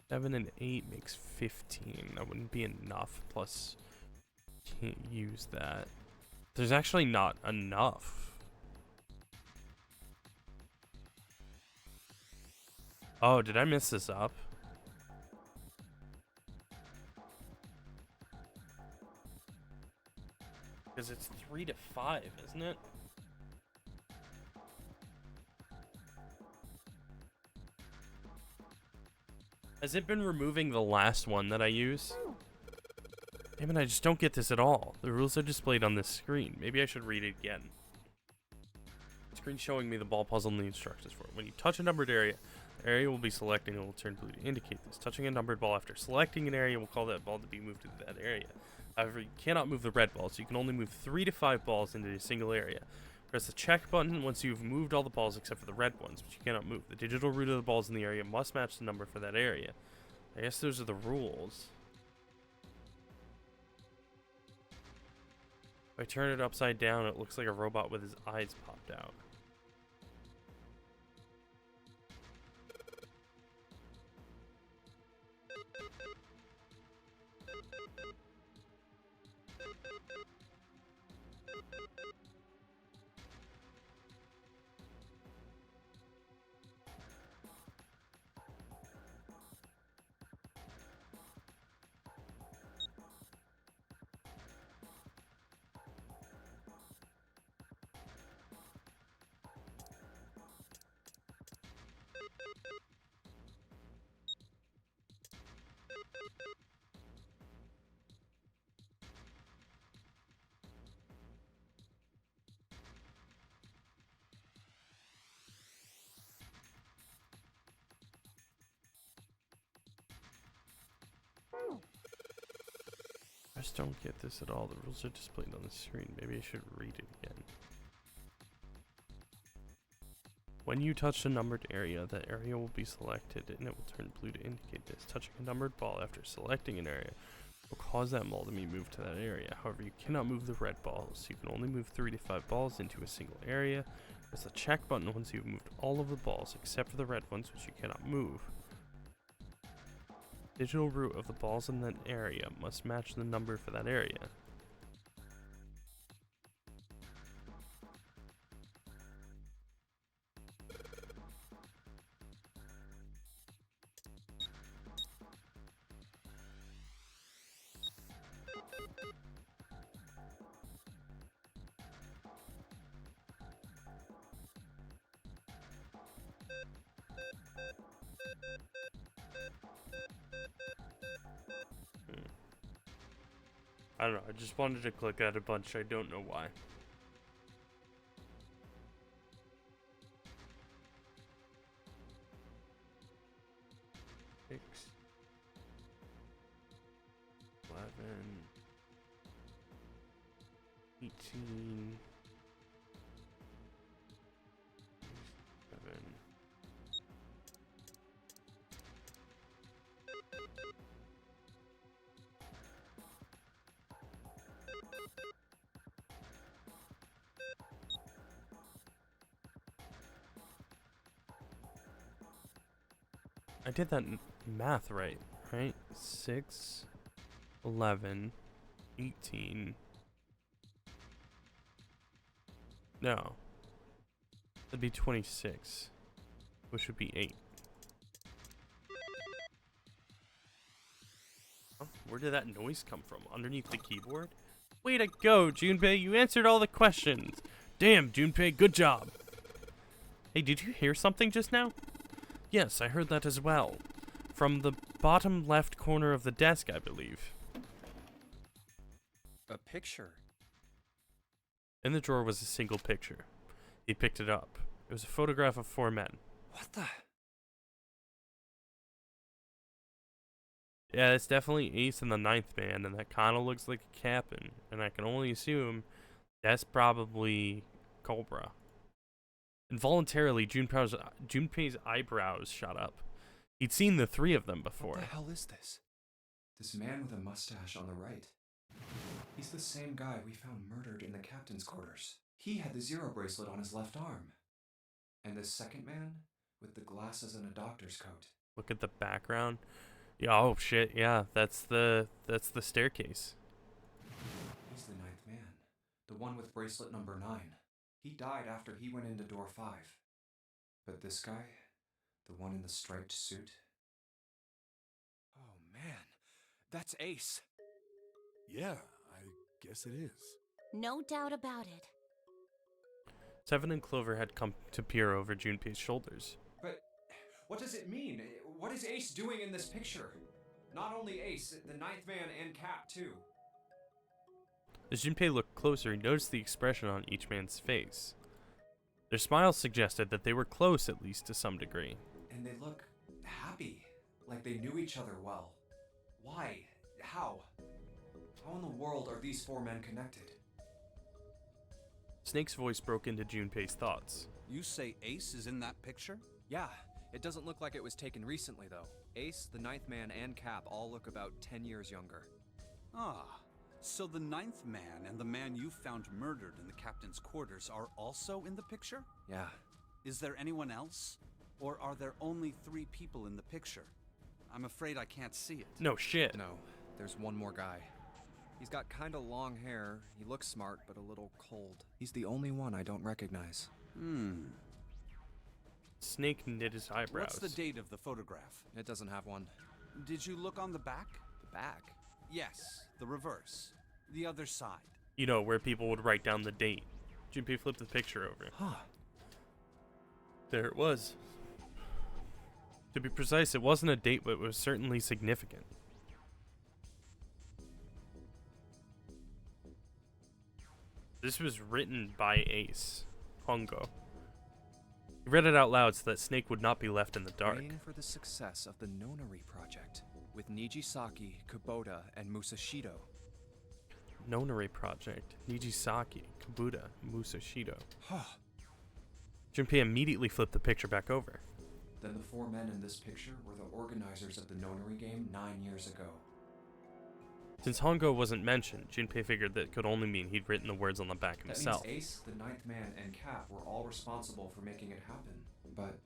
7 and 8 makes 15. That wouldn't be enough. Plus, can't use that. There's actually not enough. Oh, did I mess this up? Because it's 3 to 5, isn't it? Has it been removing the last one that I use? Damn it, I just don't get this at all. The rules are displayed on this screen. Maybe I should read it again. Screen showing me the ball puzzle and the instructions for it. When you touch a numbered area, the area will be selected and it will turn blue to indicate this. Touching a numbered ball after selecting an area will call that ball to be moved to that area. However, you cannot move the red ball, so you can only move 3 to 5 balls into a single area. Press the check button once you've moved all the balls except for the red ones, which you cannot move. The digital root of the balls in the area must match the number for that area. I guess those are the rules. If I turn it upside down, it looks like a robot with his eyes popped out. just don't get this at all. The rules are displayed on the screen. Maybe I should read it again. When you touch a numbered area, that area will be selected and it will turn blue to indicate this. Touching a numbered ball after selecting an area will cause that ball to be moved to that area. However, you cannot move the red balls. You can only move 3 to 5 balls into a single area. Press the check button once you've moved all of the balls except for the red ones, which you cannot move. Digital root of the balls in that area must match the number for that area. I don't know, I just wanted to click at a bunch, I don't know why. Six, 11, 18, 7. I did that math right? 6, 11, 18. No. That'd be 26, which would be 8. Huh? Where did that noise come from? Underneath the keyboard? Way to go, Junpei. You answered all the questions. Damn, Junpei, good job. Hey, did you hear something just now? Yes, I heard that as well. From the bottom left corner of the desk, I believe. A picture. In the drawer was a single picture. He picked it up. It was a photograph of 4 men. What the? Yeah, it's definitely Ace and the 9th man, and that kind of looks like a captain. And I can only assume that's probably Cobra. Involuntarily, Junpei's eyebrows shot up. He'd seen the 3 of them before. What the hell is this? This man with a mustache on the right. He's the same guy we found murdered in the captain's quarters. He had the Zero bracelet on his left arm. And this second man with the glasses and a doctor's coat. Look at the background. Yeah, oh shit, yeah, that's the staircase. He's the 9th man. The one with bracelet number 9. He died after he went into door 5. But this guy, the one in the striped suit. Oh man, that's Ace. Yeah, I guess it is. No doubt about it. 7 and Clover had come to peer over Junpei's shoulders. But what does it mean? What is Ace doing in this picture? Not only Ace, the 9th man and Cap too. As Junpei looked closer, he noticed the expression on each man's face. Their smiles suggested that they were close, at least to some degree. And they look happy, like they knew each other well. Why? How? How in the world are these 4 men connected? Snake's voice broke into Junpei's thoughts. You say Ace is in that picture? Yeah, it doesn't look like it was taken recently though. Ace, the 9th man, and Cap all look about 10 years younger. Ah, so the 9th man and the man you found murdered in the captain's quarters are also in the picture? Yeah. Is there anyone else? Or are there only 3 people in the picture? I'm afraid I can't see it. No shit. No, there's one more guy. He's got kinda long hair, he looks smart but a little cold. He's the only one I don't recognize. Snake knit his eyebrows. What's the date of the photograph? It doesn't have one. Did you look on the back? The back? Yes, the reverse. The other side. You know, where people would write down the date. Junpei flipped the picture over. Huh. There it was. To be precise, it wasn't a date, but it was certainly significant. This was written by Ace Hongo. He read it out loud so that Snake would not be left in the dark. Praying for the success of the Nonary project with Nijisaki, Kubota, and Musashido. Nonary Project, Nijisaki, Kabuta, Musashido. Junpei immediately flipped the picture back over. Then the 4 men in this picture were the organizers of the Nonary game 9 years ago. Since Hongo wasn't mentioned, Junpei figured that could only mean he'd written the words on the back himself. That means Ace, the 9th man, and Cap were all responsible for making it happen. But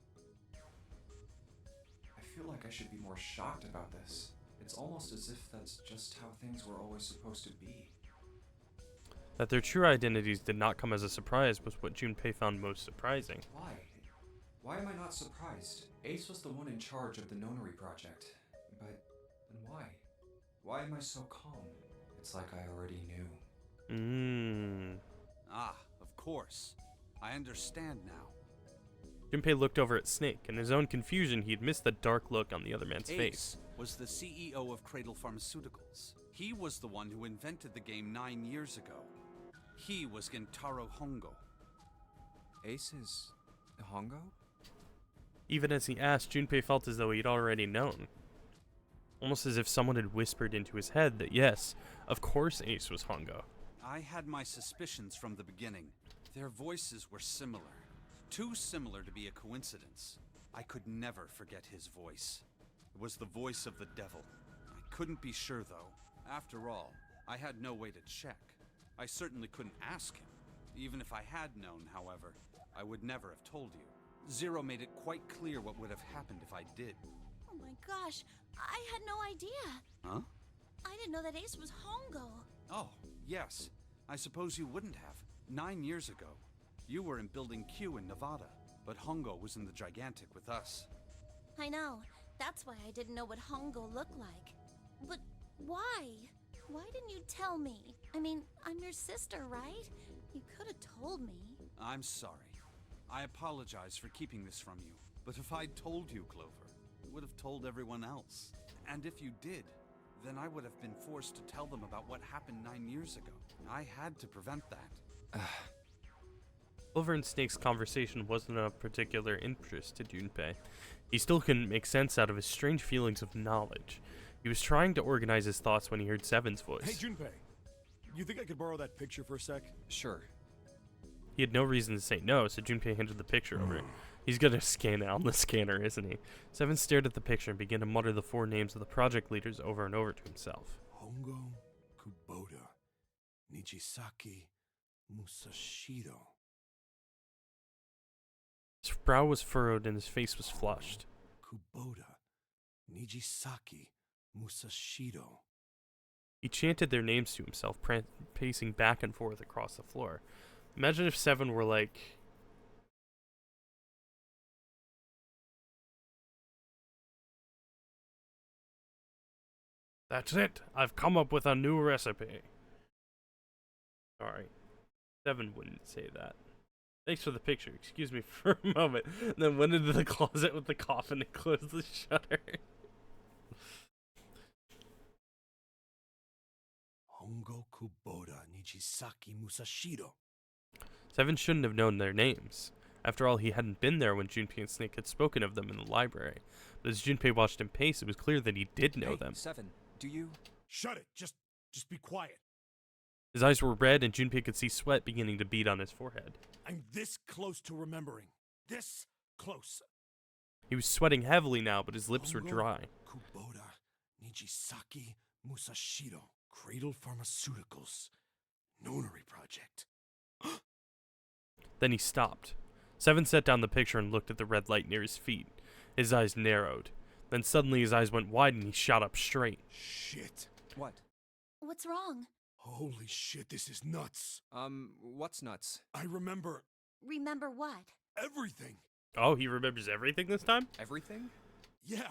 I feel like I should be more shocked about this. It's almost as if that's just how things were always supposed to be. That their true identities did not come as a surprise was what Junpei found most surprising. Why? Why am I not surprised? Ace was the one in charge of the Nonary Project. But then why? Why am I so calm? It's like I already knew. Ah, of course. I understand now. Junpei looked over at Snake. In his own confusion, he had missed the dark look on the other man's face. Ace was the CEO of Cradle Pharmaceuticals. He was the one who invented the game 9 years ago. He was Gentaro Hongo. Ace is Hongo? Even as he asked, Junpei felt as though he'd already known. Almost as if someone had whispered into his head that yes, of course Ace was Hongo. I had my suspicions from the beginning. Their voices were similar. Too similar to be a coincidence. I could never forget his voice. It was the voice of the devil. I couldn't be sure though. After all, I had no way to check. I certainly couldn't ask him. Even if I had known, however, I would never have told you. Zero made it quite clear what would have happened if I did. Oh my gosh, I had no idea. Huh? I didn't know that Ace was Hongo. Oh, yes. I suppose you wouldn't have. 9 years ago, you were in Building Q in Nevada, but Hongo was in the Gigantic with us. I know. That's why I didn't know what Hongo looked like. But why? Why didn't you tell me? I mean, I'm your sister, right? You could have told me. I'm sorry. I apologize for keeping this from you. But if I'd told you, Clover, you would have told everyone else. And if you did, then I would have been forced to tell them about what happened 9 years ago. I had to prevent that. Clover and Snake's conversation wasn't of particular interest to Junpei. He still couldn't make sense out of his strange feelings of knowledge. He was trying to organize his thoughts when he heard Seven's voice. Hey, Junpei. You think I could borrow that picture for a sec? Sure. He had no reason to say no, so Junpei handed the picture over. He's gonna scan it on the scanner, isn't he? Seven stared at the picture and began to mutter the 4 names of the project leaders over and over to himself. Hongo, Kubota, Nijisaki, Musashido. His brow was furrowed and his face was flushed. Kubota, Nijisaki, Musashido. He chanted their names to himself, pacing back and forth across the floor. Imagine if Seven were like... That's it! I've come up with a new recipe. Sorry. Seven wouldn't say that. Thanks for the picture. Excuse me for a moment. And then went into the closet with the coffin and closed the shutter. Hongo, Kubota, Nijisaki, Musashido. Seven shouldn't have known their names. After all, he hadn't been there when Junpei and Snake had spoken of them in the library. But as Junpei watched him pace, it was clear that he did know them. Seven, do you... Shut it! Just be quiet. His eyes were red and Junpei could see sweat beginning to bead on his forehead. I'm this close to remembering. This close. He was sweating heavily now, but his lips were Hongo, dry. Kubota, Nijisaki, Musashido, Cradle Pharmaceuticals, Nonary Project. Then he stopped. Seven set down the picture and looked at the red light near his feet. His eyes narrowed. Then suddenly his eyes went wide and he shot up straight. Shit. What? What's wrong? Holy shit, this is nuts. What's nuts? I remember Remember what? everything. Oh, he remembers everything this time? Everything? Yeah,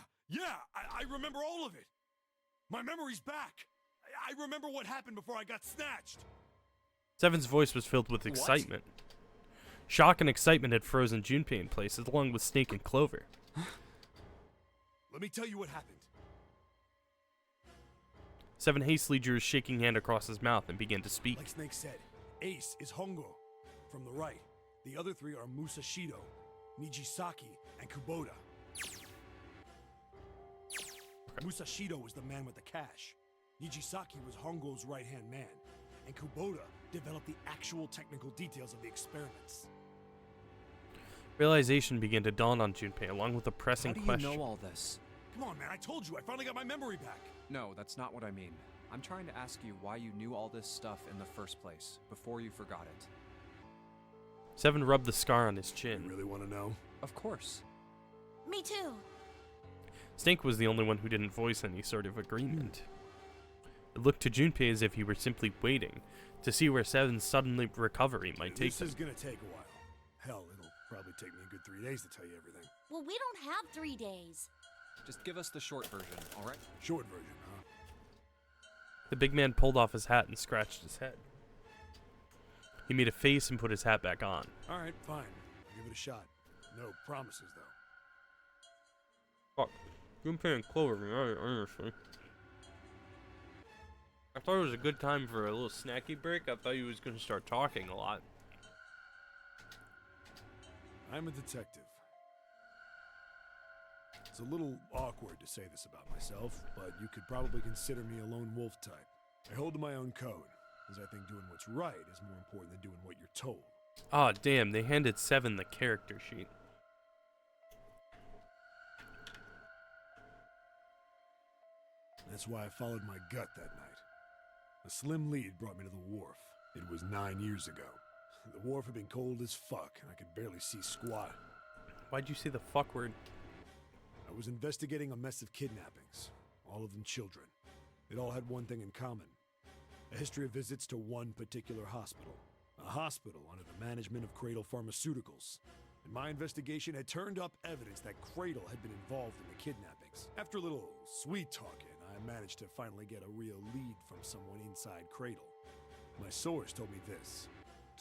I remember all of it. My memory's back. I remember what happened before I got snatched. Seven's voice was filled with excitement. Shock and excitement had frozen Junpei in place, along with Snake and Clover. Let me tell you what happened. Seven hastily drew his shaking hand across his mouth and began to speak. Like Snake said, Ace is Hongo from the right. The other 3 are Musashido, Nijisaki, and Kubota. Musashido was the man with the cash. Nijisaki was Hongo's right-hand man. and Kubota developed the actual technical details of the experiments. Realization began to dawn on Junpei, along with a pressing How do you question. know all this? Come on, man, I told you, I finally got my memory back. No, that's not what I mean. I'm trying to ask you why you knew all this stuff in the first place, before you forgot it. Seven rubbed the scar on his You chin. really want to know? Of course. Me too. Snake was the only one who didn't voice any sort of agreement. It looked to Junpei as if he were simply waiting to see where Seven's sudden recovery might take This him. is gonna take a while. Hell, it'll probably take me a good 3 days to tell you everything. Well, we don't have 3 days. Just give us the short version, alright? Short version, huh? The big man pulled off his hat and scratched his head. He made a face and put his hat back on. Alright, fine. I'll give it a shot. No promises, though. Fuck. Junpei and Clover, honestly. I thought it was a good time for a little snacky break. I thought he was going to start talking a lot. I'm a detective. It's a little awkward to say this about myself, but you could probably consider me a lone wolf type. I hold to my own code, as I think doing what's right is more important than doing what you're told. Ah, damn, they handed Seven the character sheet. That's why I followed my gut that night. A slim lead brought me to the wharf. It was 9 years ago. The wharf had been cold as fuck, and I could barely see squat. Why'd you say the fuck word? I was investigating a mess of kidnappings, all of them children. It all had one thing in common. A history of visits to one particular hospital. A hospital under the management of Cradle Pharmaceuticals. And my investigation had turned up evidence that Cradle had been involved in the kidnappings. After a little sweet talking, I managed to finally get a real lead from someone inside Cradle. My source told me this.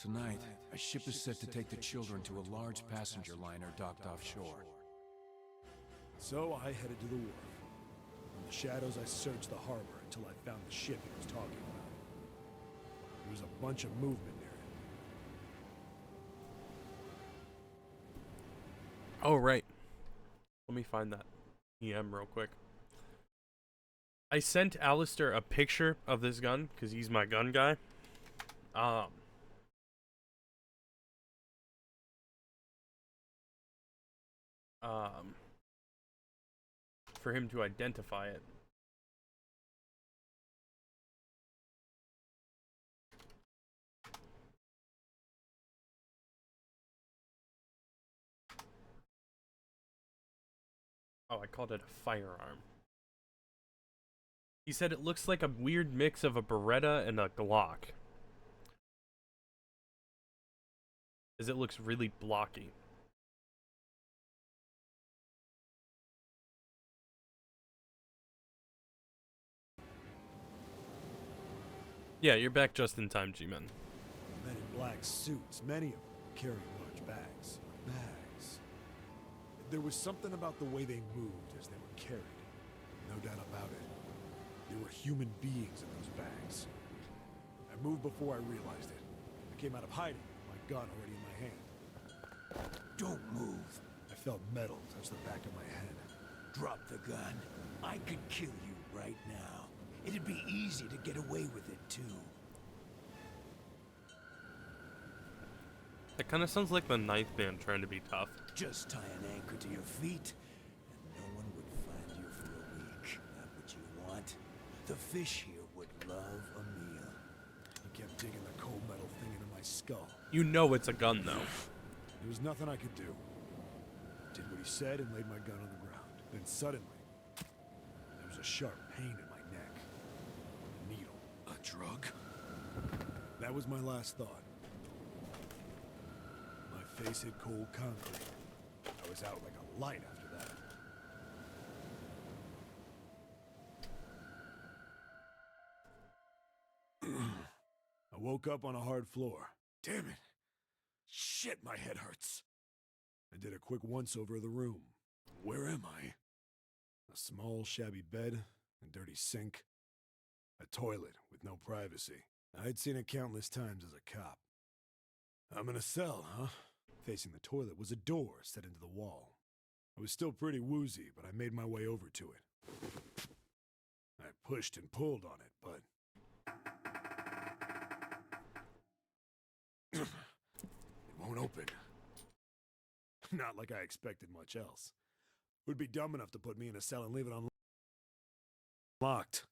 Tonight, a ship is set to take the children to a large passenger liner docked offshore. So I headed to the wharf. In the shadows, I searched the harbor until I found the ship he was talking about. There was a bunch of movement near it. Oh, right. Let me find that EM real quick. I sent Alistair a picture of this gun, because he's my gun guy. For him to identify it. Oh, I called it a firearm. He said it looks like a weird mix of a Beretta and a Glock. As it looks really blocky. Yeah, you're back just in time, G-Men. Men in black suits, many of them carrying large bags. Bags. There was something about the way they moved as they were carried. No doubt about it. There were human beings in those bags. I moved before I realized it. I came out of hiding, my gun already in my hand. Don't move. I felt metal touch the back of my head. Drop the gun. I could kill you right now. It'd be easy to get away with it, too. That kind of sounds like the Ninth Man trying to be tough. Just tie an anchor to your feet, and no one would find you for a week. That what you want? The fish here would love a meal. He kept digging the cold metal thing into my skull. You know it's a gun, though. There was nothing I could do. Did what he said and laid my gun on the ground. Then suddenly, there was a sharp pain in my neck. A needle. A drug? That was my last thought. My face hit cold concrete. I was out like a light after that. I woke up on a hard floor. Damn it! Shit, my head hurts. I did a quick once-over of the room. Where am I? A small, shabby bed, a dirty sink, a toilet with no privacy. I'd seen it countless times as a cop. I'm in a cell, huh? Facing the toilet was a door set into the wall. I was still pretty woozy, but I made my way over to it. I pushed and pulled on it, but open. Not like I expected much else. Would be dumb enough to put me in a cell and leave it unlocked.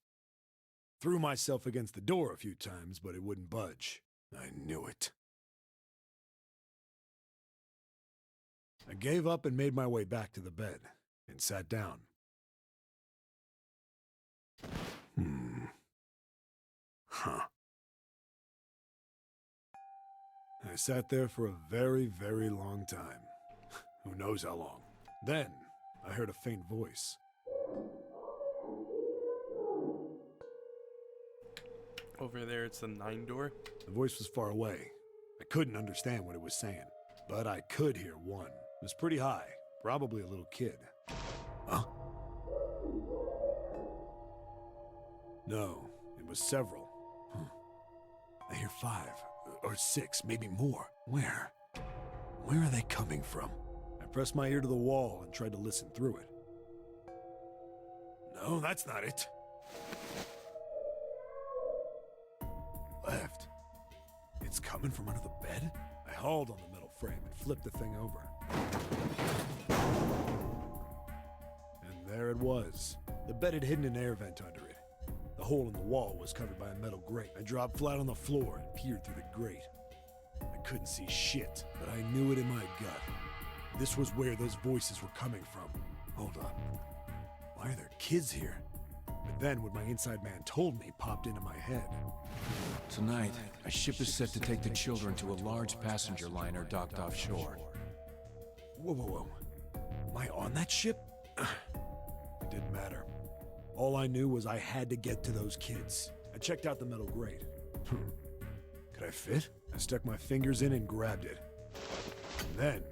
Threw myself against the door a few times, but it wouldn't budge. I knew it. I gave up and made my way back to the bed and sat down. Huh. I sat there for a very, very long time. Who knows how long. Then, I heard a faint voice. Over there, it's the 9 door. The voice was far away. I couldn't understand what it was saying, but I could hear one. It was pretty high, probably a little kid. Huh? No, it was several. I hear 5 or 6, maybe more. Where? Where are they coming from? I pressed my ear to the wall and tried to listen through it. No, that's not it. Left. It's coming from under the bed? I hauled on the metal frame and flipped the thing over. And there it was. The bed had hidden an air vent under it. The hole in the wall was covered by a metal grate. I dropped flat on the floor and peered through the grate. I couldn't see shit, but I knew it in my gut. This was where those voices were coming from. Hold on. Why are there kids here? But then what my inside man told me popped into my head. Tonight, a ship is set to take the children to a large passenger liner docked offshore. Whoa, whoa, whoa. Am I on that ship? It didn't matter. All I knew was I had to get to those kids. I checked out the metal grate. Could I fit? I stuck my fingers in and grabbed it. And then...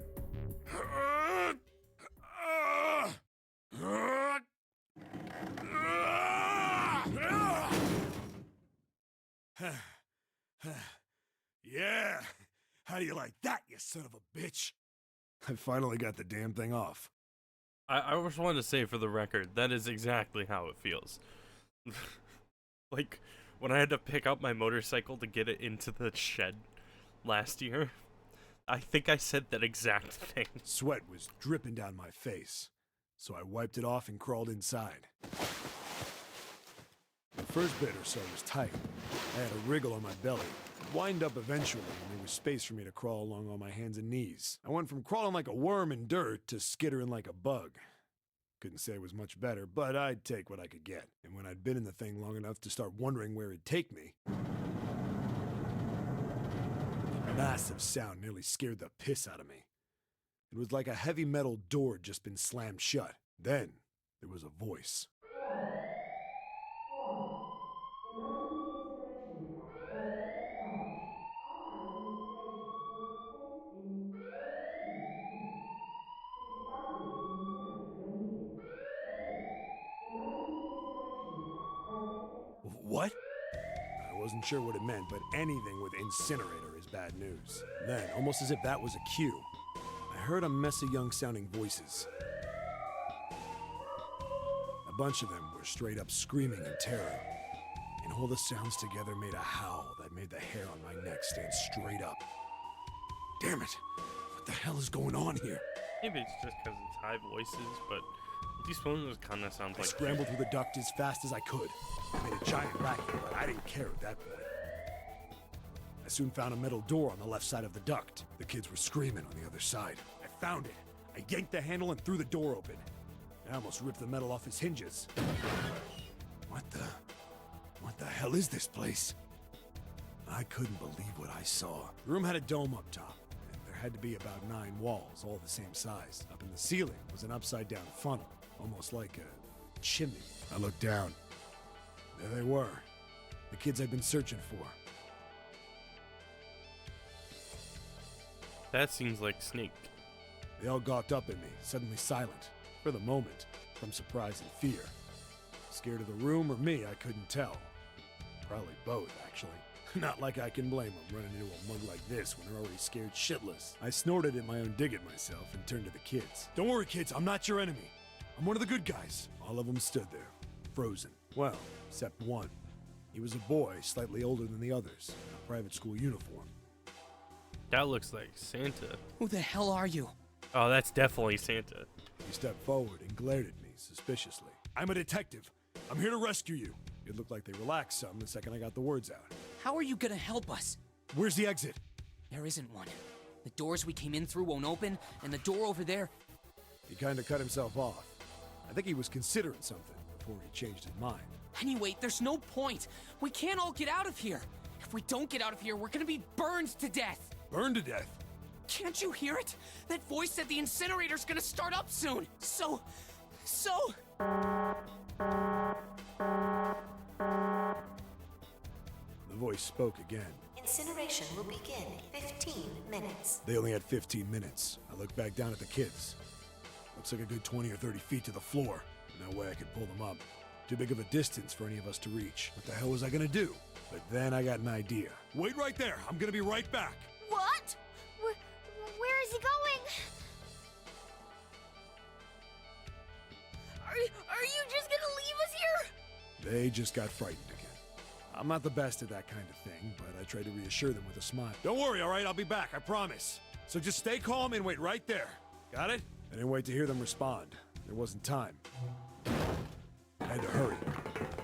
Yeah! How do you like that, you son of a bitch? I finally got the damn thing off. I just wanted to say for the record, that is exactly how it feels. Like, when I had to pick up my motorcycle to get it into the shed last year, I think I said that exact thing. Sweat was dripping down my face, so I wiped it off and crawled inside. The first bit or so was tight. I had a wriggle on my belly. It wind up eventually, and there was space for me to crawl along on my hands and knees. I went from crawling like a worm in dirt to skittering like a bug. Couldn't say it was much better, but I'd take what I could get. And when I'd been in the thing long enough to start wondering where it'd take me, a massive sound nearly scared the piss out of me. It was like a heavy metal door had just been slammed shut. Then, there was a voice. What? I wasn't sure what it meant, but anything with incinerator is bad news. Then, almost as if that was a cue, I heard a mess of young-sounding voices. A bunch of them were straight up screaming in terror, and all the sounds together made a howl that made the hair on my neck stand straight up. Damn it! What the hell is going on here? Maybe it's just because it's high voices, but these ones kind of sound I like... scrambled through the duct as fast as I could. I made a giant racket, but I didn't care at that point. I soon found a metal door on the left side of the duct. The kids were screaming on the other side. I found it. I yanked the handle and threw the door open. I almost ripped the metal off its hinges. What the hell is this place? I couldn't believe what I saw. The room had a dome up top, and there had to be about 9 walls, all the same size. Up in the ceiling was an upside-down funnel, almost like a chimney. I looked down. There they were, the kids I'd been searching for. That seems like Snake. They all gawked up at me, suddenly silent, for the moment, from surprise and fear. Scared of the room or me, I couldn't tell. Probably both, actually. Not like I can blame them running into a mug like this when they're already scared shitless. I snorted at my own dig at myself and turned to the kids. Don't worry, kids, I'm not your enemy. I'm one of the good guys. All of them stood there, frozen. Well, except one. He was a boy, slightly older than the others, in a private school uniform. That looks like Santa. Who the hell are you? Oh, that's definitely Santa. He stepped forward and glared at me suspiciously. I'm a detective. I'm here to rescue you. It looked like they relaxed some the second I got the words out. How are you gonna help us? Where's the exit? There isn't one. The doors we came in through won't open, and the door over there... He kind of cut himself off. I think he was considering something before he changed his mind. Anyway, there's no point. We can't all get out of here. If we don't get out of here, we're gonna be burned to death. Burned to death? Can't you hear it? That voice said the incinerator's gonna start up soon. So... The voice spoke again. Incineration will begin in 15 minutes. They only had 15 minutes. I looked back down at the kids. Looks like a good 20 or 30 feet to the floor. No way I could pull them up. Too big of a distance for any of us to reach. What the hell was I gonna do? But then I got an idea. Wait right there. I'm gonna be right back. What? Where is he going? Are you just gonna leave us here? They just got frightened again. I'm not the best at that kind of thing, but I tried to reassure them with a smile. Don't worry, all right? I'll be back, I promise. So just stay calm and wait right there. Got it? I didn't wait to hear them respond. There wasn't time. I had to hurry.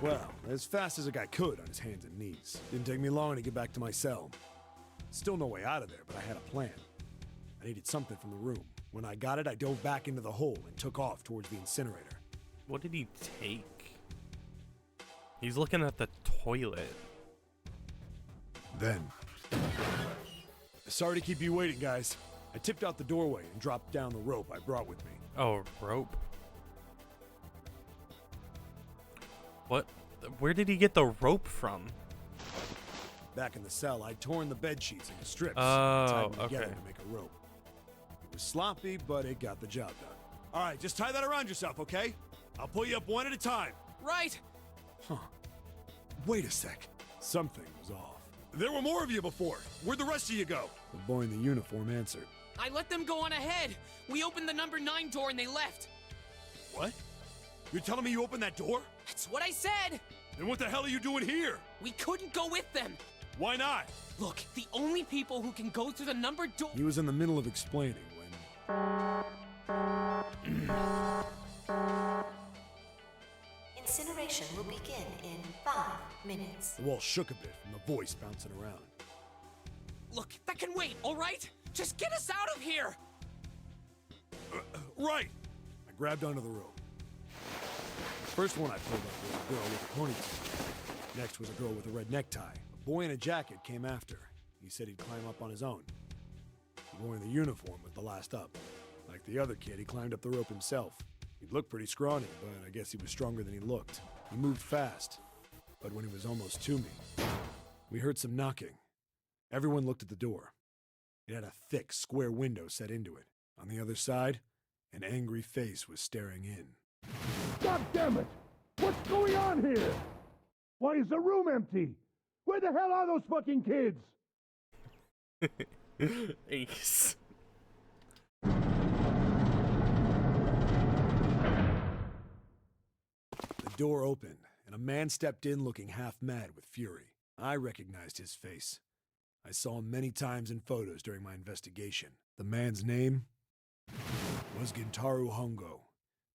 Well, as fast as a guy could on his hands and knees. Didn't take me long to get back to my cell. Still no way out of there, but I had a plan. I needed something from the room. When I got it, I dove back into the hole and took off towards the incinerator. What did he take? He's looking at the toilet. Then... Sorry to keep you waiting, guys. I tipped out the doorway and dropped down the rope I brought with me. Oh, rope. What? Where did he get the rope from? Back in the cell, I'd torn the bed sheets into strips and Oh, tied them together okay. to make a rope. It was sloppy, but it got the job done. All right, just tie that around yourself, okay? I'll pull you up one at a time. Right. Huh. Wait a sec. Something was off. There were more of you before. Where'd the rest of you go? The boy in the uniform answered. I let them go on ahead. We opened the number 9 door and they left. What? You're telling me you opened that door? That's what I said. Then what the hell are you doing here? We couldn't go with them. Why not? Look, the only people who can go through the number door... He was in the middle of explaining when... Incineration will begin in 5 minutes. The wall shook a bit from the voice bouncing around. Look, that can wait, all right? Just get us out of here! Right! I grabbed onto the rope. The first one I pulled up was a girl with a ponytail. Next was a girl with a red necktie. A boy in a jacket came after. He said he'd climb up on his own. The boy in the uniform was the last up. Like the other kid, he climbed up the rope himself. He looked pretty scrawny, but I guess he was stronger than he looked. He moved fast, but when he was almost to me, we heard some knocking. Everyone looked at the door. It had a thick, square window set into it. On the other side, an angry face was staring in. God damn it! What's going on here? Why is the room empty? Where the hell are those fucking kids? Ace. The door opened, and a man stepped in looking half mad with fury. I recognized his face. I saw him many times in photos during my investigation. The man's name was Gintaro Hongo,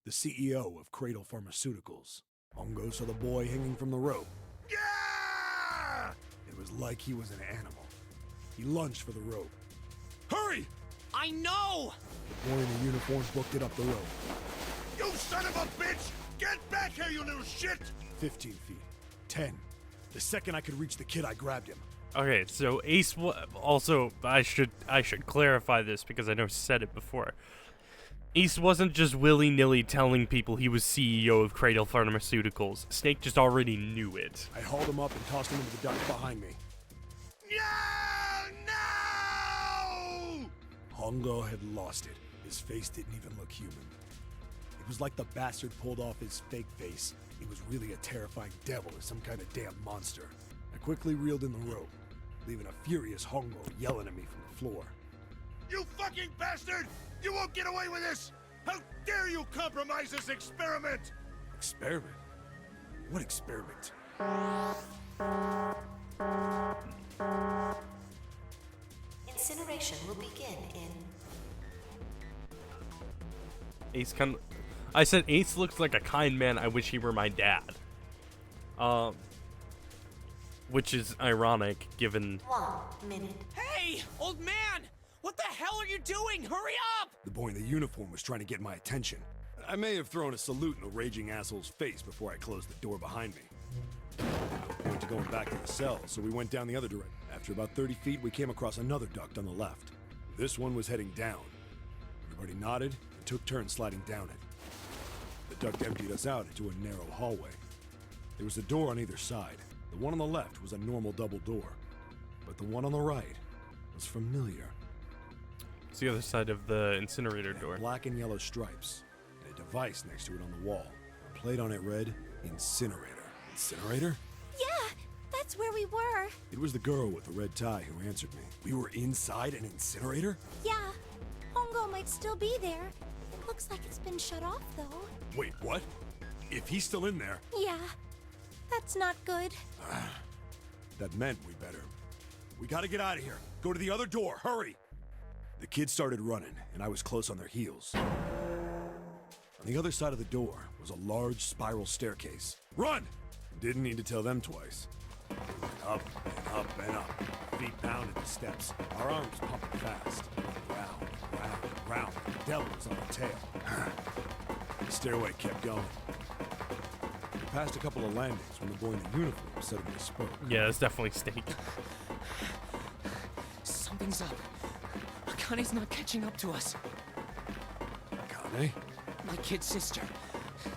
the CEO of Cradle Pharmaceuticals. Hongo saw the boy hanging from the rope. Yeah! It was like he was an animal. He lunged for the rope. Hurry! I know! The boy in the uniform booked it up the rope. You son of a bitch! Get back here, you little shit! 15 feet. 10. The second I could reach the kid, I grabbed him. Okay, so Ace also I should clarify this because I know I said it before. Ace wasn't just willy-nilly telling people he was CEO of Cradle Pharmaceuticals. Snake just already knew it. I hauled him up and tossed him into the duct behind me. No! Hongo had lost it. His face didn't even look human. It was like the bastard pulled off his fake face. He was really a terrifying devil or some kind of damn monster. I quickly reeled in the rope, leaving a furious Hongo yelling at me from the floor. You fucking bastard! You won't get away with this! How dare you compromise this experiment! Experiment? What experiment? Incineration incineration will begin in... Ace I said Ace looks like a kind man. I wish he were my dad. Which is ironic given... 1 minute. Hey, old man! What the hell are you doing? Hurry up! The boy in the uniform was trying to get my attention. I may have thrown a salute in the raging asshole's face before I closed the door behind me. No point to going back to the cell, so we went down the other direction. After about 30 feet, we came across another duct on the left. This one was heading down. Everybody nodded and took turns sliding down it. The duct emptied us out into a narrow hallway. There was a door on either side. The one on the left was a normal double door, but the one on the right was familiar. It's the other side of the incinerator door. Black and yellow stripes, and a device next to it on the wall. A plate on it read, Incinerator. Incinerator? Yeah, that's where we were. It was the girl with the red tie who answered me. We were inside an incinerator? Yeah, Hongo might still be there. It looks like it's been shut off, though. Wait, what? If he's still in there... Yeah, that's not good. That meant we better... We gotta get out of here. Go to the other door, hurry! The kids started running, and I was close on their heels. On the other side of the door was a large spiral staircase. Run! Didn't need to tell them twice. We went up and up and up. Feet pounded the steps. Our arms pumping fast. Round, round, round. The devil was on our tail. The stairway kept going. We passed a couple of landings when the boy in the uniform suddenly spoke. Yeah, it's definitely Snake. Something's up. Akane's not catching up to us. Akane? My kid sister.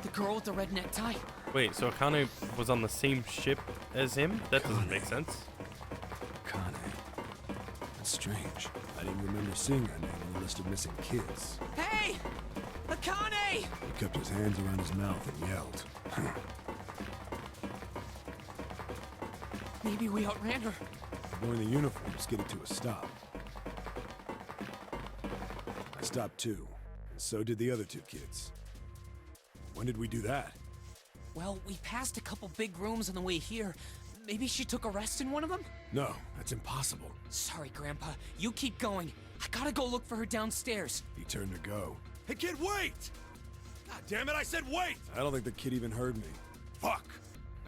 The girl with the red necktie. Wait, so Akane was on the same ship as him? That doesn't make sense. Akane. That's strange. I didn't remember seeing that name on the list of missing kids. Hey! Akane! He kept his hands around his mouth and yelled. Maybe we outran her. The boy in the uniform skidded to a stop. I stopped too, and so did the other two kids. When did we do that? Well, we passed a couple big rooms on the way here. Maybe she took a rest in one of them? No, that's impossible. Sorry, Grandpa. You keep going. I gotta go look for her downstairs. He turned to go. Hey, kid, wait! God damn it, I said wait! I don't think the kid even heard me. Fuck!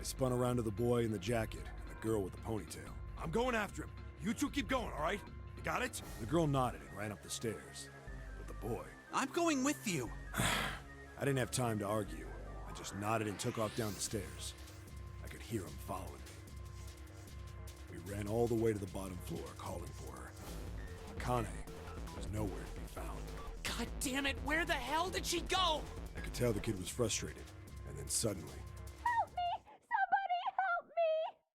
I spun around to the boy in the jacket and the girl with the ponytail. I'm going after him. You two keep going, all right? You got it? The girl nodded and ran up the stairs. But the boy... I'm going with you. I didn't have time to argue. I just nodded and took off down the stairs. I could hear him following me. We ran all the way to the bottom floor, calling for her. Akane was nowhere to be found. God damn it, where the hell did she go? I could tell the kid was frustrated, and then suddenly... Help me! Somebody help me!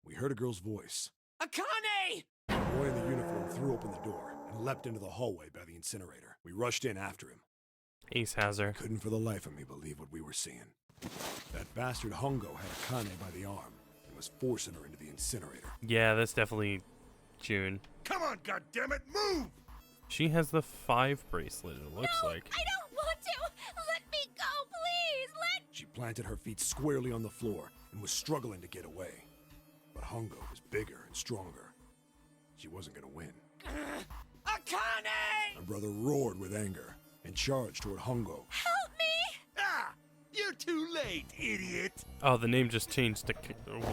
We heard a girl's voice. Akane! The boy in the uniform threw open the door and leapt into the hallway by the incinerator. We rushed in after him. Ace has her. Couldn't for the life of me believe what we were seeing. That bastard Hongo had Akane by the arm and was forcing her into the incinerator. Yeah, that's definitely June. Come on, goddammit, move! She has the 5 bracelet, it looks like. I don't want to! Let me go, please! She planted her feet squarely on the floor and was struggling to get away. But Hongo was bigger and stronger. She wasn't gonna win. Akane! My brother roared with anger and charged toward Hongo. Help me! Ah! You're too late, idiot! Oh, the name just changed to...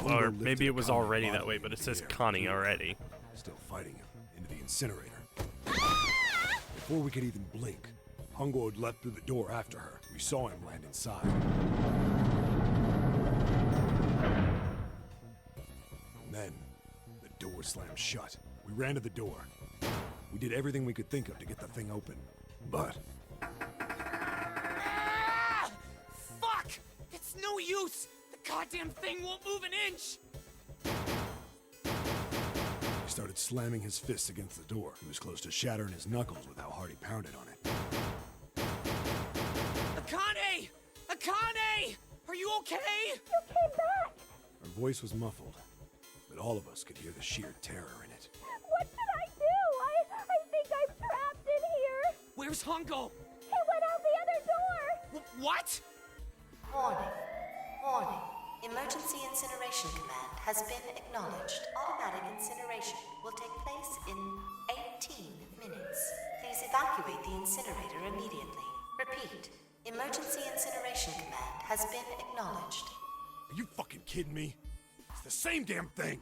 Or maybe it was already that way, but it says Connie already. Still fighting him into the incinerator. Before we could even blink, Hongo had leapt through the door after her. We saw him land inside. And then, the door slammed shut. We ran to the door. We did everything we could think of to get the thing open. But... Ah! Fuck! It's no use! The goddamn thing won't move an inch! he started slamming his fists against the door. He was close to shattering his knuckles with how hard he pounded on it. Akane! Akane! Are you okay? You came back! Her voice was muffled, but all of us could hear the sheer terror in it. What should I do? I think I'm trapped in here! Where's Hongo? He went out the other door! What? Warning. Warning. Emergency incineration command has been acknowledged. Automatic incineration will take place in 18 minutes. Please evacuate the incinerator immediately. Repeat. Emergency incineration command has been acknowledged. Are you fucking kidding me? It's the same damn thing.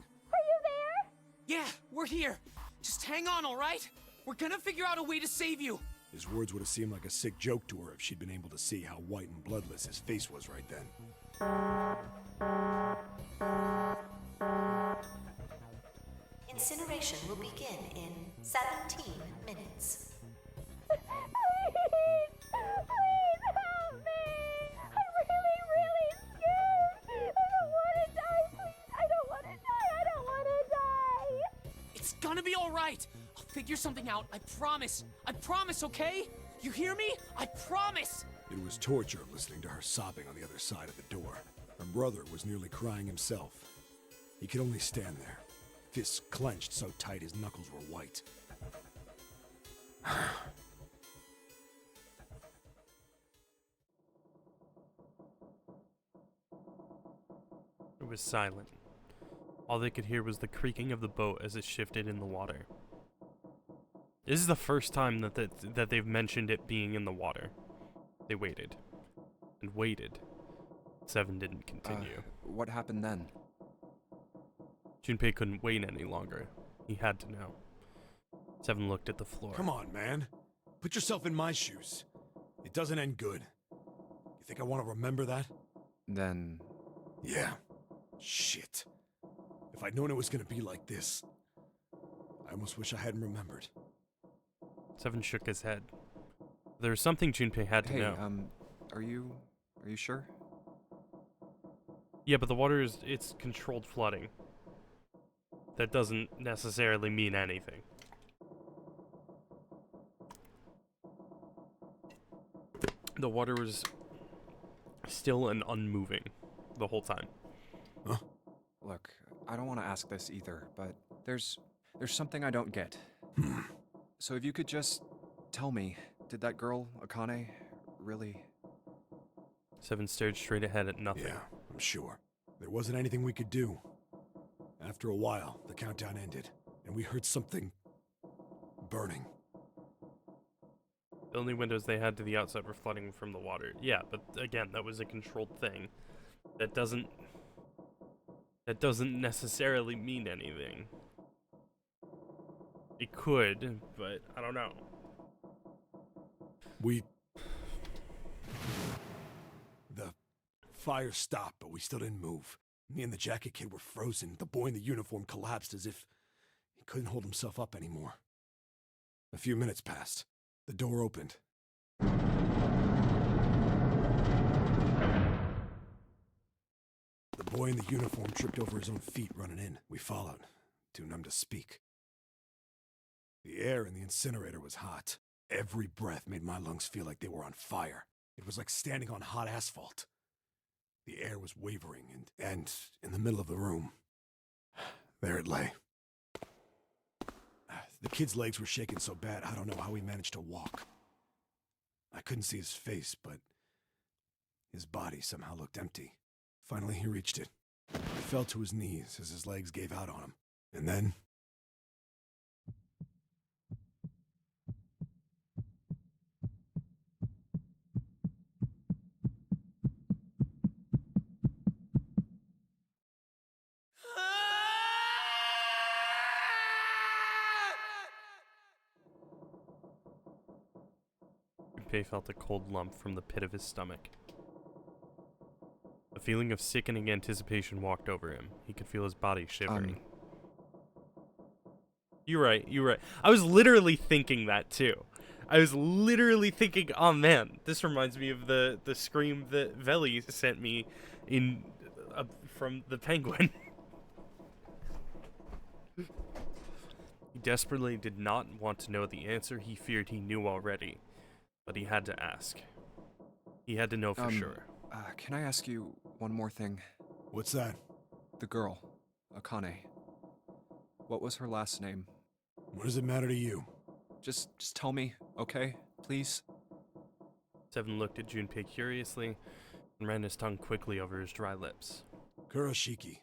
Yeah, we're here. Just hang on, all right? We're gonna figure out a way to save you. His words would have seemed like a sick joke to her if she'd been able to see how white and bloodless his face was right then. Incineration will begin in 17 minutes. Please help me! I'm really scared! I don't want to die, please! I don't want to die! It's gonna be all right. I'll figure something out. I promise. I promise, okay? You hear me? I promise. It was torture listening to her sobbing on the other side of the door. Her brother was nearly crying himself. He could only stand there, fists clenched so tight his knuckles were white. It was silent. All they could hear was the creaking of the boat as it shifted in the water. This is the first time that they've mentioned it being in the water. They waited. And waited. Seven didn't continue. What happened then? Junpei couldn't wait any longer. He had to know. Seven looked at the floor. Come on, man. Put yourself in my shoes. It doesn't end good. You think I want to remember that? Then... Yeah. Shit. If I'd known it was gonna be like this, I almost wish I hadn't remembered. Seven shook his head. There was something Junpei had to know. Are you sure? Yeah, but the water it's controlled flooding. That doesn't necessarily mean anything. The water was still and unmoving the whole time. Huh? Look, I don't want to ask this either, but there's something I don't get. So if you could just tell me, did that girl, Akane, really... Seven stared straight ahead at nothing. Yeah, I'm sure. There wasn't anything we could do. After a while, the countdown ended, and we heard something... burning. The only windows they had to the outside were flooding from the water. Yeah, but again, that was a controlled thing. That doesn't necessarily mean anything. It could, but I don't know. The fire stopped, but we still didn't move. Me and the jacket kid were frozen. The boy in the uniform collapsed as if he couldn't hold himself up anymore. A few minutes passed. The door opened. The boy in the uniform tripped over his own feet running in. We followed, too numb to speak. The air in the incinerator was hot. Every breath made my lungs feel like they were on fire. It was like standing on hot asphalt. The air was wavering, and in the middle of the room, there it lay. The kid's legs were shaking so bad, I don't know how he managed to walk. I couldn't see his face, but his body somehow looked empty. Finally, he reached it. He fell to his knees as his legs gave out on him. And then... Junpei felt a cold lump from the pit of his stomach. A feeling of sickening anticipation walked over him. He could feel his body shivering. You're right. I was literally thinking that too. I was literally thinking, oh man, this reminds me of the scream that Veli sent me in from the Penguin. He desperately did not want to know the answer he feared he knew already, but he had to ask. He had to know for sure. Can I ask you one more thing? What's that? The girl, Akane. What was her last name? What does it matter to you? Just tell me, okay? Please? Seven looked at Junpei curiously and ran his tongue quickly over his dry lips. Kurashiki.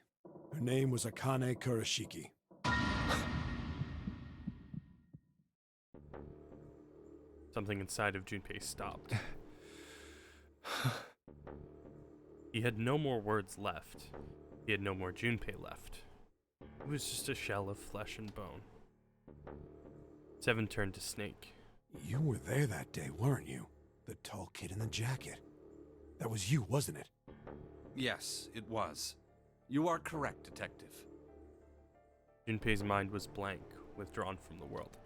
Her name was Akane Kurashiki. Something inside of Junpei stopped. He had no more words left. He had no more Junpei left. It was just a shell of flesh and bone. Seven turned to Snake. You were there that day, weren't you? The tall kid in the jacket. That was you, wasn't it? Yes, it was. You are correct, Detective. Junpei's mind was blank, withdrawn from the world.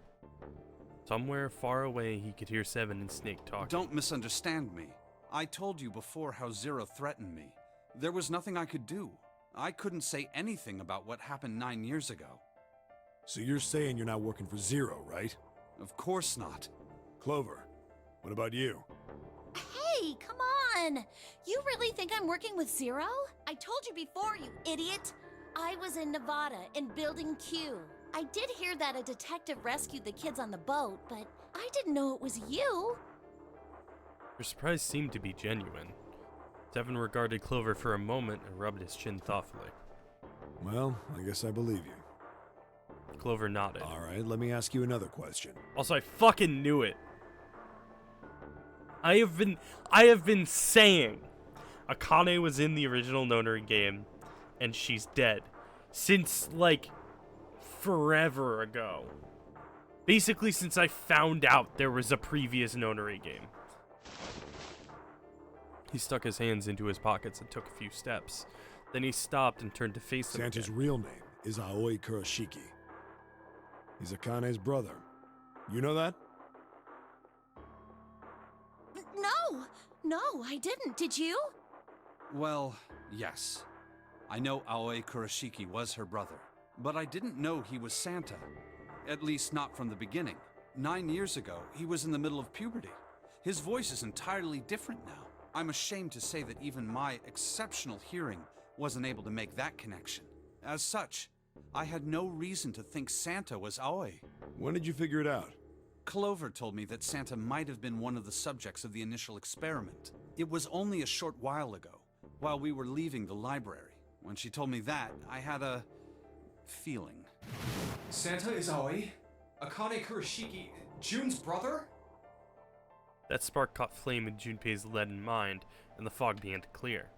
Somewhere far away, he could hear Seven and Snake talking. Don't misunderstand me. I told you before how Zero threatened me. There was nothing I could do. I couldn't say anything about what happened 9 years ago. So you're saying you're not working for Zero, right? Of course not. Clover, what about you? Hey, come on! You really think I'm working with Zero? I told you before, you idiot! I was in Nevada, in Building Q. I did hear that a detective rescued the kids on the boat, but I didn't know it was you. Her surprise seemed to be genuine. Seven regarded Clover for a moment and rubbed his chin thoughtfully. Well, I guess I believe you. Clover nodded. Alright, let me ask you another question. Also, I fucking knew it. I have been saying Akane was in the original Nonary game and she's dead since like forever ago. Basically since I found out there was a previous Nonary game. He stuck his hands into his pockets and took a few steps. Then he stopped and turned to face them Santa's again. real name is Aoi Kurashiki. He's Akane's brother. You know that? No, I didn't. Did you? Well, yes. I know Aoi Kurashiki was her brother, but I didn't know he was Santa. At least not from the beginning. 9 years ago, he was in the middle of puberty. His voice is entirely different now. I'm ashamed to say that even my exceptional hearing wasn't able to make that connection. As such, I had no reason to think Santa was Aoi. When did you figure it out? Clover told me that Santa might have been one of the subjects of the initial experiment. It was only a short while ago, while we were leaving the library. When she told me that, I had a feeling. Santa is Aoi? Akane Kurashiki, June's brother? That spark caught flame in Junpei's leaden mind, and the fog began to clear.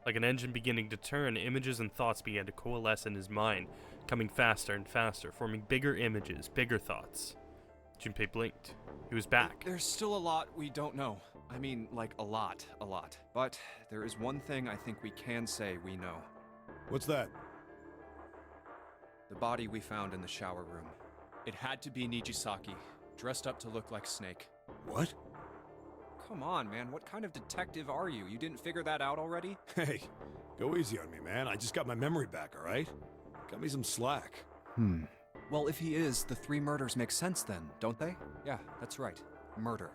Like an engine beginning to turn, images and thoughts began to coalesce in his mind, coming faster and faster, forming bigger images, bigger thoughts. Junpei blinked. He was back. There's still a lot we don't know. I mean, like a lot. But there is one thing I think we can say we know. What's that? The body we found in the shower room. It had to be Nijisaki, dressed up to look like Snake. What? Come on, man. What kind of detective are you? You didn't figure that out already? Hey, go easy on me, man. I just got my memory back, alright? Cut me some slack. Well, if he is, the 3 murders make sense then, don't they? Yeah, that's right. Murder.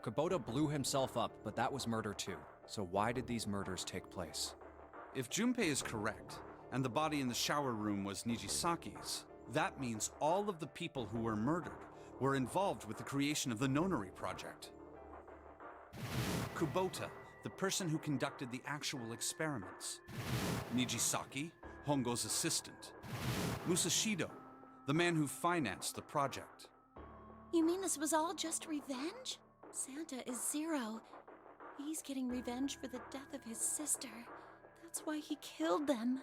Kubota blew himself up, but that was murder too. So why did these murders take place? If Junpei is correct, and the body in the shower room was Nijisaki's, that means all of the people who were murdered were involved with the creation of the Nonary project. Kubota, the person who conducted the actual experiments. Nijisaki, Hongo's assistant. Musashido, the man who financed the project. You mean this was all just revenge? Santa is Zero. He's getting revenge for the death of his sister. That's why he killed them.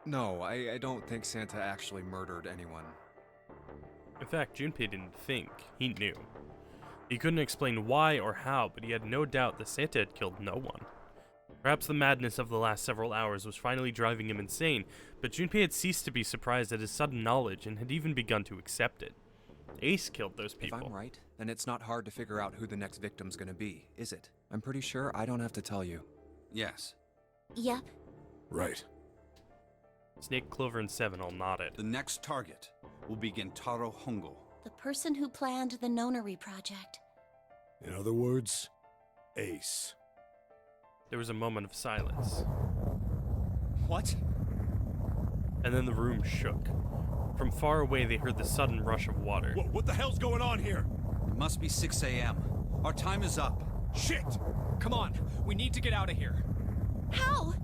No, I don't think Santa actually murdered anyone. In fact, Junpei didn't think. He knew. He couldn't explain why or how, but he had no doubt that Santa had killed no one. Perhaps the madness of the last several hours was finally driving him insane, but Junpei had ceased to be surprised at his sudden knowledge and had even begun to accept it. Ace killed those people. If I'm right, then it's not hard to figure out who the next victim's gonna be, is it? I'm pretty sure I don't have to tell you. Yes. Yep. Right. Snake, Clover, and Seven all nodded. The next target will be Gentaro Hongo. The person who planned the Nonary project. In other words, Ace. There was a moment of silence. What? And then the room shook. From far away, they heard the sudden rush of water. What the hell's going on here? It must be 6 a.m. Our time is up. Shit! Come on, we need to get out of here. How?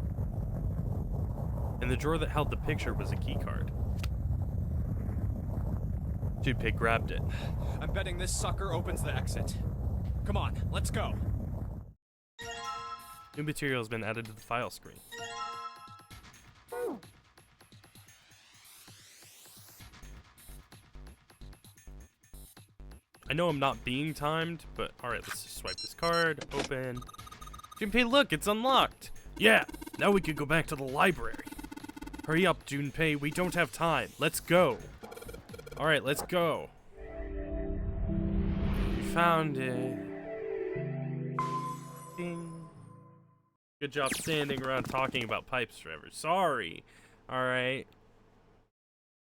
In the drawer that held the picture was a keycard. Junpei grabbed it. I'm betting this sucker opens the exit. Come on, let's go. New material has been added to the file screen. I know I'm not being timed, but alright, let's just swipe this card, open. Junpei, look, it's unlocked! Yeah, now we can go back to the library. Hurry up, Junpei, we don't have time. Let's go. Alright, let's go. We found it. Ding. Good job standing around talking about pipes forever. Sorry. Alright.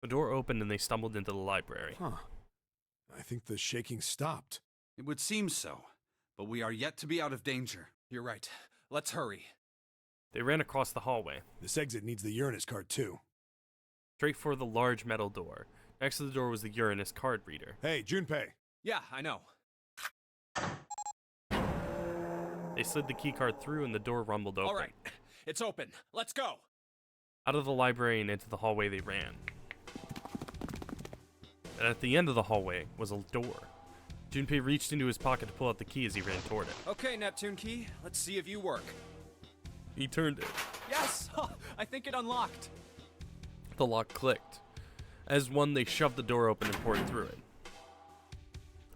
The door opened and they stumbled into the library. Huh. I think the shaking stopped. It would seem so, but we are yet to be out of danger. You're right. Let's hurry. They ran across the hallway. This exit needs the Uranus card too. Straight for the large metal door. Next to the door was the Uranus card reader. Hey, Junpei. Yeah, I know. They slid the keycard through and the door rumbled open. All right, it's open. Let's go. Out of the library and into the hallway they ran. And at the end of the hallway was a door. Junpei reached into his pocket to pull out the key as he ran toward it. Okay, Neptune Key, let's see if you work. He turned it. Yes! I think it unlocked. The lock clicked. As one, they shoved the door open and poured through it.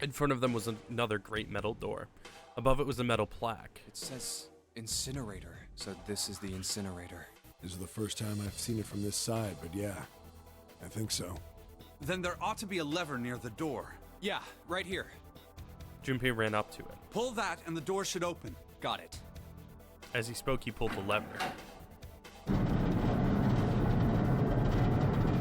In front of them was another great metal door. Above it was a metal plaque. It says incinerator, so this is the incinerator. This is the first time I've seen it from this side, but yeah, I think so. Then there ought to be a lever near the door. Yeah, right here. Junpei ran up to it. Pull that and the door should open. Got it. As he spoke, he pulled the lever.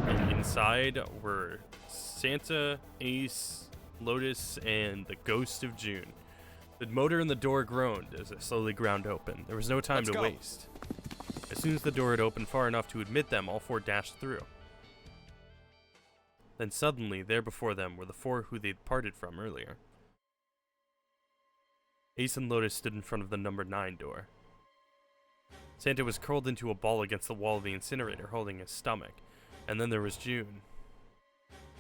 And inside were Santa, Ace, Lotus, and the ghost of June. The motor in the door groaned as it slowly ground open. There was no time to waste. As soon as the door had opened far enough to admit them, all four dashed through. Then suddenly, there before them were the four who they'd parted from earlier. Ace and Lotus stood in front of the number 9 door. Santa was curled into a ball against the wall of the incinerator, holding his stomach. And then there was June.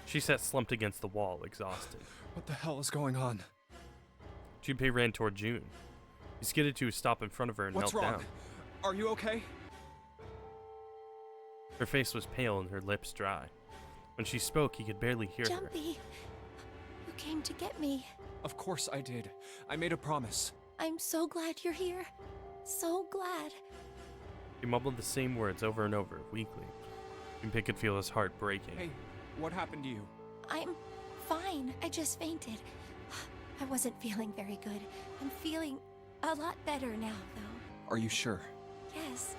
She sat slumped against the wall, exhausted. What the hell is going on? Junpei ran toward June. He skidded to a stop in front of her and What's knelt wrong? down. Are you okay? Her face was pale and her lips dry. When she spoke, he could barely hear her. Jumpy, you came to get me. Of course I did. I made a promise. I'm so glad you're here. So glad. He mumbled the same words over and over, weakly. Junpei could feel his heart breaking. Hey, what happened to you? I'm fine. I just fainted. I wasn't feeling very good. I'm feeling a lot better now, though. Are you sure? Yes.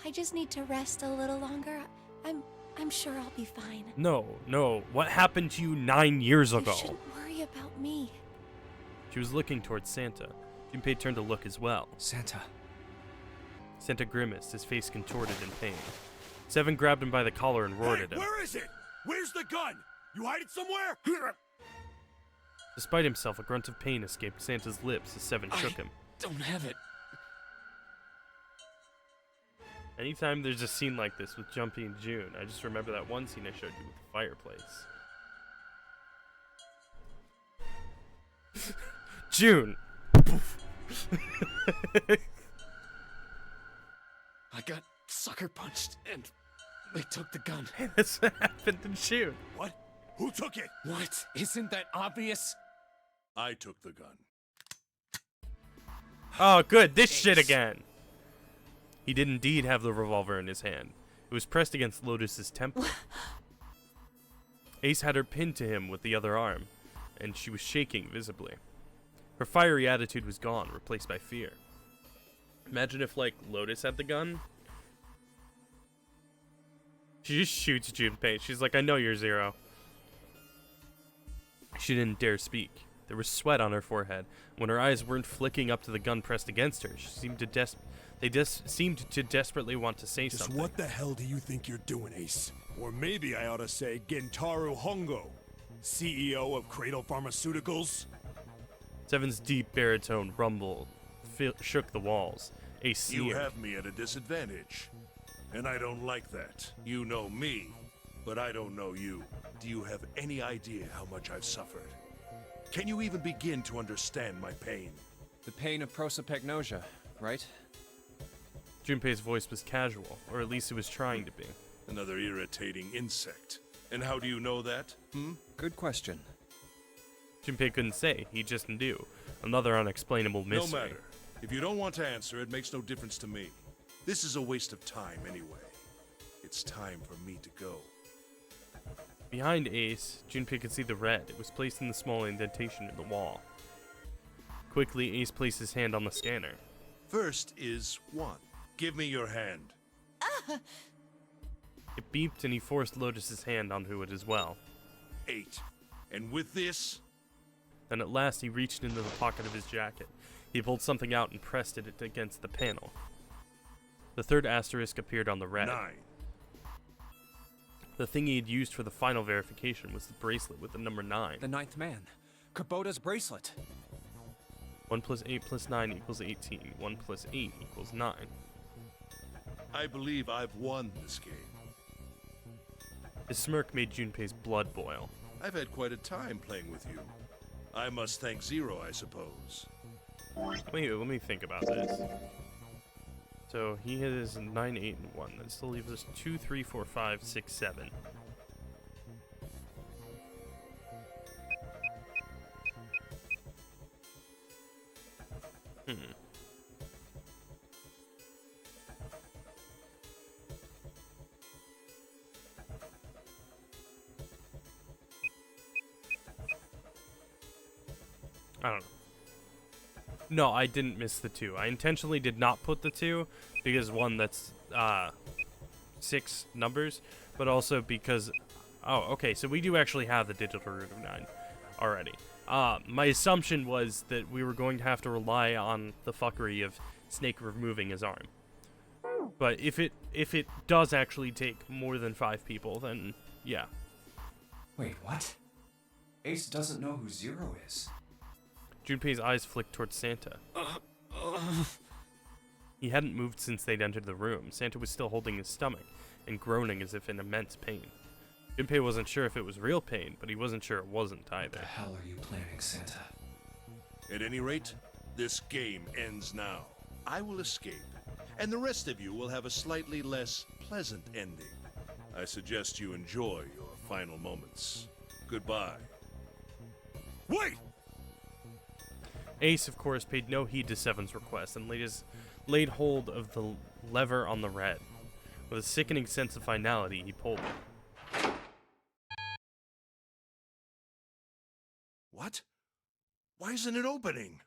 I just need to rest a little longer. I'm sure I'll be fine. No. What happened to you 9 years ago? You shouldn't worry about me. She was looking towards Santa. Junpei turned to look as well. Santa. Santa grimaced, his face contorted in pain. Seven grabbed him by the collar and roared at him. Where is it? Where's the gun? You hide it somewhere? Despite himself, a grunt of pain escaped Santa's lips as Seven shook him. Don't have it. Anytime there's a scene like this with Jumpy and June, I just remember that one scene I showed you with the fireplace. June! I got sucker punched and they took the gun. That's what happened to June. What? Who took it? What? Isn't that obvious? I took the gun. Oh, good. This shit again. He did indeed have the revolver in his hand. It was pressed against Lotus's temple. Ace had her pinned to him with the other arm, and she was shaking visibly. Her fiery attitude was gone, replaced by fear. Imagine if, like, Lotus had the gun. She just shoots Junpei. She's like, I know you're Zero. She didn't dare speak. There was sweat on her forehead. When her eyes weren't flicking up to the gun pressed against her, she seemed to seemed to desperately want to say Just something. what the hell do you think you're doing, Ace? Or maybe I ought to say Gentaro Hongo, CEO of Cradle Pharmaceuticals? Seven's deep baritone rumbled, shook the walls. Ace You sneered. have me at a disadvantage, and I don't like that. You know me, but I don't know you. Do you have any idea how much I've suffered? Can you even begin to understand my pain? The pain of prosopagnosia, right? Junpei's voice was casual, or at least it was trying to be. Another irritating insect. And how do you know that? Good question. Junpei couldn't say, he just knew. Another unexplainable mystery. No matter. If you don't want to answer, it makes no difference to me. This is a waste of time anyway. It's time for me to go. Behind Ace, Junpei could see the red. It was placed in the small indentation in the wall. Quickly, Ace placed his hand on the scanner. First is 1. Give me your hand. It beeped and he forced Lotus's hand onto it as well. 8. And with this... Then at last he reached into the pocket of his jacket. He pulled something out and pressed it against the panel. The third asterisk appeared on the red. 9. The thing he had used for the final verification was the bracelet with the number 9. The 9th man. Kubota's bracelet. 1 plus 8 plus 9 equals 18. 1 plus 8 equals 9. I believe I've won this game. His smirk made Junpei's blood boil. I've had quite a time playing with you. I must thank Zero, I suppose. Let me think about this. So he has 9, 8, and 1. That still leaves us 2, 3, 4, 5, 6, 7. I don't know. No, I didn't miss the 2. I intentionally did not put the 2 because, one, that's 6 numbers, but also because... Oh, okay, so we do actually have the digital root of 9 already. My assumption was that we were going to have to rely on the fuckery of Snake removing his arm. But if it does actually take more than 5 people, then yeah. Wait, what? Ace doesn't know who Zero is. Junpei's eyes flicked towards Santa. He hadn't moved since they'd entered the room. Santa was still holding his stomach and groaning as if in immense pain. Junpei wasn't sure if it was real pain, but he wasn't sure it wasn't either. What the hell are you planning, Santa? At any rate, this game ends now. I will escape, and the rest of you will have a slightly less pleasant ending. I suggest you enjoy your final moments. Goodbye. Wait! Ace, of course, paid no heed to Seven's request and laid hold of the lever on the red. With a sickening sense of finality, he pulled it. What? Why isn't it opening?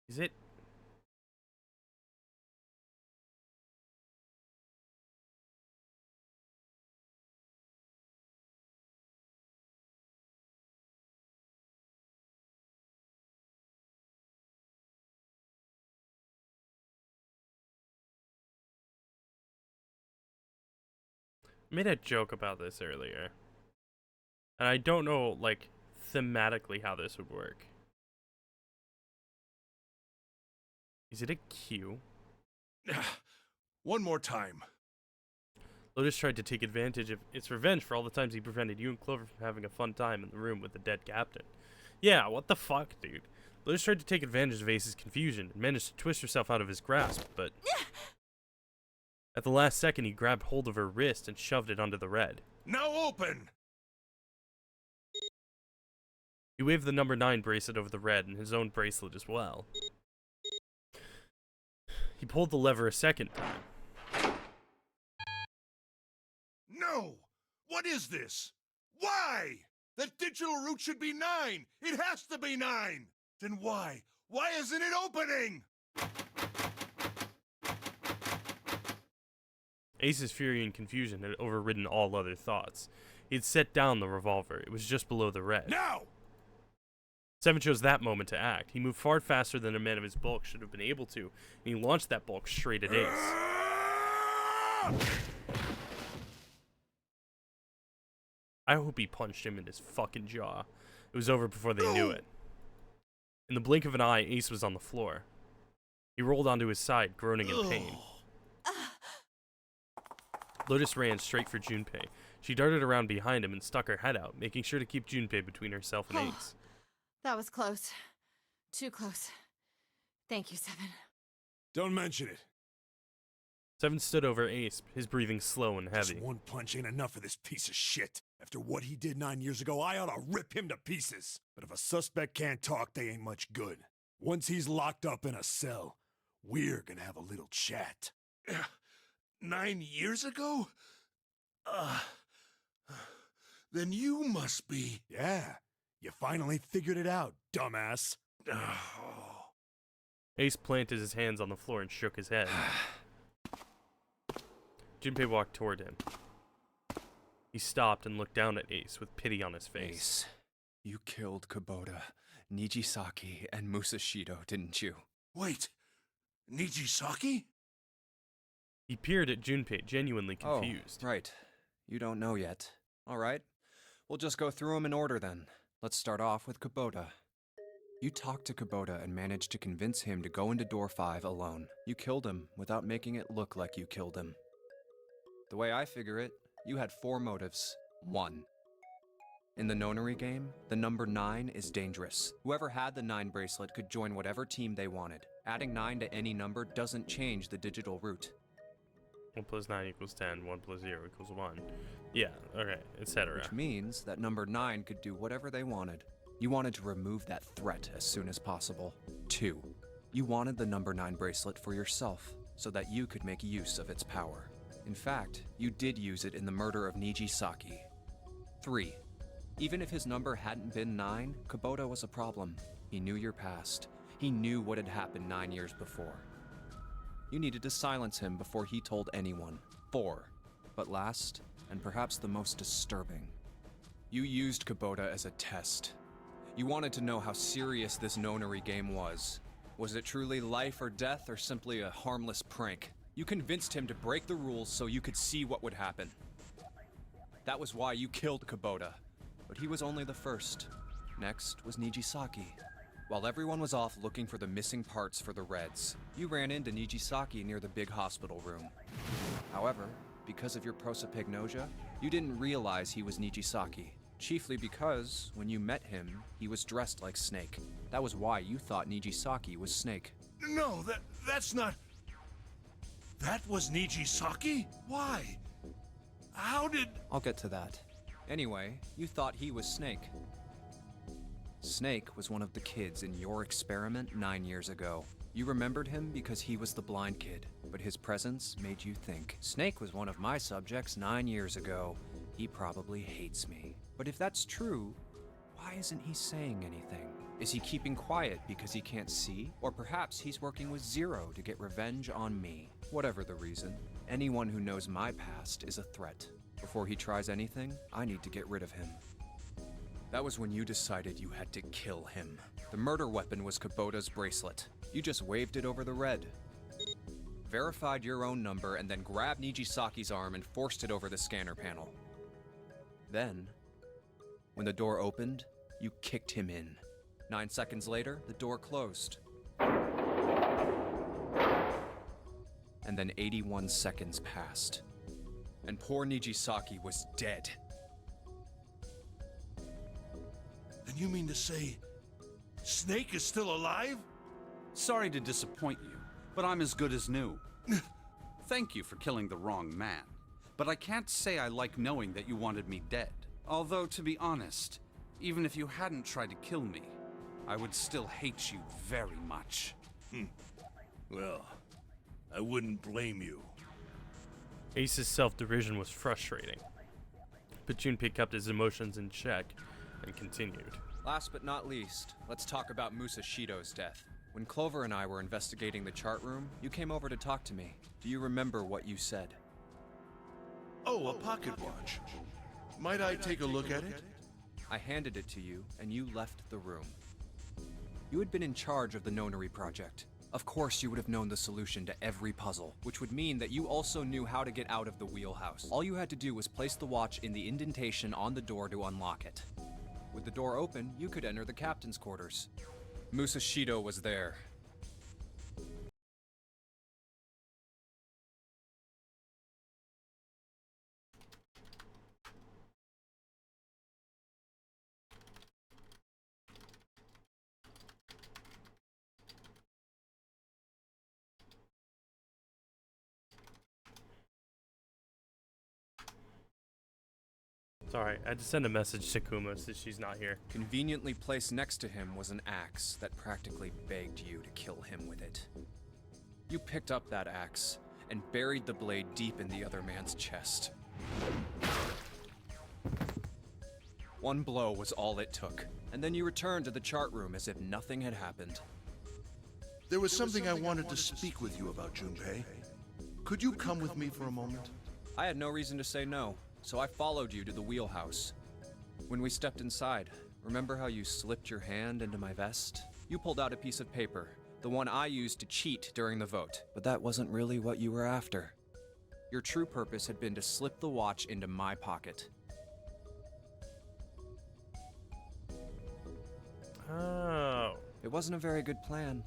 Is it? I made a joke about this earlier. And I don't know, like, thematically how this would work. Is it a Q? One more time. Lotus tried to take advantage of its revenge for all the times he prevented you and Clover from having a fun time in the room with the dead captain. Yeah, what the fuck, dude? Lotus tried to take advantage of Ace's confusion and managed to twist herself out of his grasp, but... At the last second, he grabbed hold of her wrist and shoved it onto the red. Now open! He waved the number 9 bracelet over the red and his own bracelet as well. He pulled the lever a second time. No! What is this? Why? That digital root should be 9! It has to be 9! Then why? Why isn't it opening? Ace's fury and confusion had overridden all other thoughts. He had set down the revolver. It was just below the red. Now! Seven chose that moment to act. He moved far faster than a man of his bulk should have been able to, and he launched that bulk straight at Ace. I hope he punched him in his fucking jaw. It was over before they knew it. In the blink of an eye, Ace was on the floor. He rolled onto his side, groaning in pain. Lotus ran straight for Junpei. She darted around behind him and stuck her head out, making sure to keep Junpei between herself and Ace. That was close. Too close. Thank you, Seven. Don't mention it. Seven stood over Ace, his breathing slow and heavy. Just one punch ain't enough for this piece of shit. After what he did 9 years ago, I ought to rip him to pieces. But if a suspect can't talk, they ain't much good. Once he's locked up in a cell, we're gonna have a little chat. 9 years ago? Then you must be... Yeah, you finally figured it out, dumbass. Ace planted his hands on the floor and shook his head. Junpei walked toward him. He stopped and looked down at Ace with pity on his face. Ace, you killed Kubota, Nijisaki, and Musashido, didn't you? Wait, Nijisaki? He peered at Junpei, genuinely confused. Oh, right. You don't know yet. All right. We'll just go through them in order then. Let's start off with Kubota. You talked to Kubota and managed to convince him to go into door 5 alone. You killed him without making it look like you killed him. The way I figure it, you had 4 motives. 1. In the nonary game, the number 9 is dangerous. Whoever had the 9 bracelet could join whatever team they wanted. Adding 9 to any number doesn't change the digital root. 1 + 9 = 10, 1 + 0 = 1. Yeah, okay, etc. Which means that number 9 could do whatever they wanted. You wanted to remove that threat as soon as possible. 2. You wanted the number 9 bracelet for yourself, so that you could make use of its power. In fact, you did use it in the murder of Nijisaki. 3. Even if his number hadn't been 9, Kubota was a problem. He knew your past. He knew what had happened 9 years before. You needed to silence him before he told anyone. 4. But last, and perhaps the most disturbing, you used Kubota as a test. You wanted to know how serious this nonary game was. Was it truly life or death, or simply a harmless prank? You convinced him to break the rules so you could see what would happen. That was why you killed Kubota. But he was only the first. Next was Nijisaki. While everyone was off looking for the missing parts for the Reds, you ran into Nijisaki near the big hospital room. However, because of your prosopagnosia, you didn't realize he was Nijisaki. Chiefly because, when you met him, he was dressed like Snake. That was why you thought Nijisaki was Snake. No, that's not... That was Nijisaki? Why? How did... I'll get to that. Anyway, you thought he was Snake. Snake was one of the kids in your experiment 9 years ago. You remembered him because he was the blind kid, but his presence made you think. Snake was one of my subjects 9 years ago. He probably hates me. But if that's true, why isn't he saying anything? Is he keeping quiet because he can't see? Or perhaps he's working with Zero to get revenge on me. Whatever the reason, anyone who knows my past is a threat. Before he tries anything, I need to get rid of him. That was when you decided you had to kill him. The murder weapon was Kubota's bracelet. You just waved it over the red. Verified your own number and then grabbed Nijisaki's arm and forced it over the scanner panel. Then, when the door opened, you kicked him in. 9 seconds later, the door closed. And then 81 seconds passed. And poor Nijisaki was dead. Then you mean to say Snake is still alive? Sorry to disappoint you, but I'm as good as new. Thank you for killing the wrong man. But I can't say I like knowing that you wanted me dead. Although, to be honest, even if you hadn't tried to kill me, I would still hate you very much. Well, I wouldn't blame you. Ace's self-derision was frustrating, but Junpei kept his emotions in check and continued. Last but not least, let's talk about Musashido's death. When Clover and I were investigating the chart room, you came over to talk to me. Do you remember what you said? Oh, a pocket watch. Might I take a look at it? I handed it to you, and you left the room. You had been in charge of the Nonary project. Of course you would have known the solution to every puzzle, which would mean that you also knew how to get out of the wheelhouse. All you had to do was place the watch in the indentation on the door to unlock it. With the door open, you could enter the captain's quarters. Musashido was there. Sorry, I had to send a message to Kuma since she's not here. Conveniently placed next to him was an axe that practically begged you to kill him with it. You picked up that axe and buried the blade deep in the other man's chest. One blow was all it took, and then you returned to the chart room as if nothing had happened. There was something I wanted to speak with you about, Junpei. Could you come with me for a moment? I had no reason to say no, so I followed you to the wheelhouse. When we stepped inside, remember how you slipped your hand into my vest? You pulled out a piece of paper, the one I used to cheat during the vote, but that wasn't really what you were after. Your true purpose had been to slip the watch into my pocket. Oh. It wasn't a very good plan.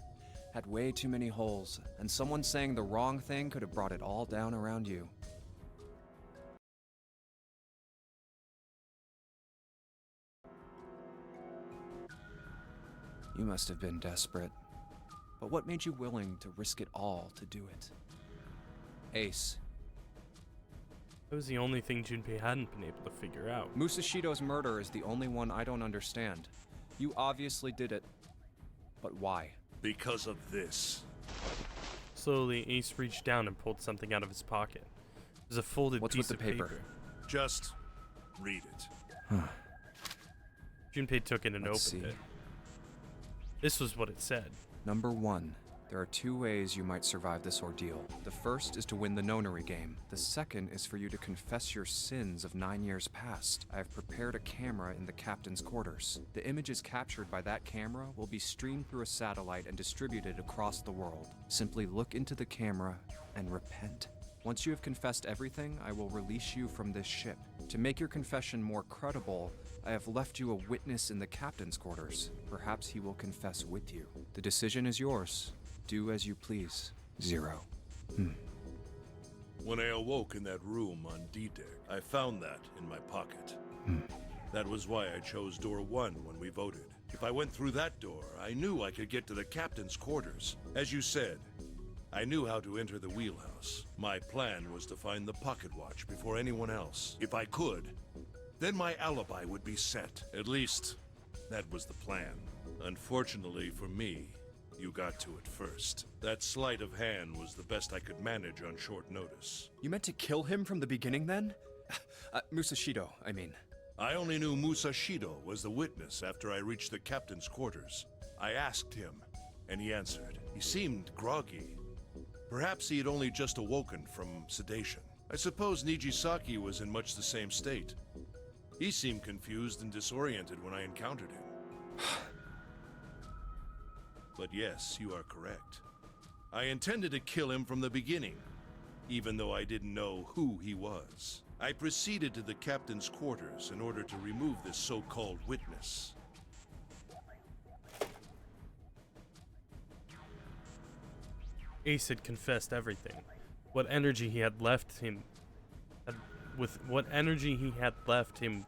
Had way too many holes, and someone saying the wrong thing could have brought it all down around you. You must have been desperate. But what made you willing to risk it all to do it? Ace. That was the only thing Junpei hadn't been able to figure out. Musashido's murder is the only one I don't understand. You obviously did it. But why? Because of this. Slowly, Ace reached down and pulled something out of his pocket. It was a folded What's piece with the of paper? Just read it. Junpei took it and Let's opened see. it. This was what it said. Number 1. There are 2 ways you might survive this ordeal. The first is to win the nonary game. The second is for you to confess your sins of 9 years past. I have prepared a camera in the captain's quarters. The images captured by that camera will be streamed through a satellite and distributed across the world. Simply look into the camera and repent. Once you have confessed everything, I will release you from this ship. To make your confession more credible, I have left you a witness in the captain's quarters. Perhaps he will confess with you. The decision is yours. Do as you please. Zero. When I awoke in that room on D-Deck, I found that in my pocket. That was why I chose door 1 when we voted. If I went through that door, I knew I could get to the captain's quarters. As you said, I knew how to enter the wheelhouse. My plan was to find the pocket watch before anyone else. If I could, then my alibi would be set. At least, that was the plan. Unfortunately for me, you got to it first. That sleight of hand was the best I could manage on short notice. You meant to kill him from the beginning then? Musashido, I mean. I only knew Musashido was the witness after I reached the captain's quarters. I asked him, and he answered. He seemed groggy. Perhaps he had only just awoken from sedation. I suppose Nijisaki was in much the same state. He seemed confused and disoriented when I encountered him. But yes, you are correct. I intended to kill him from the beginning, even though I didn't know who he was. I proceeded to the captain's quarters in order to remove this so-called witness. Ace had confessed everything. What energy he had left him. With what energy he had left him.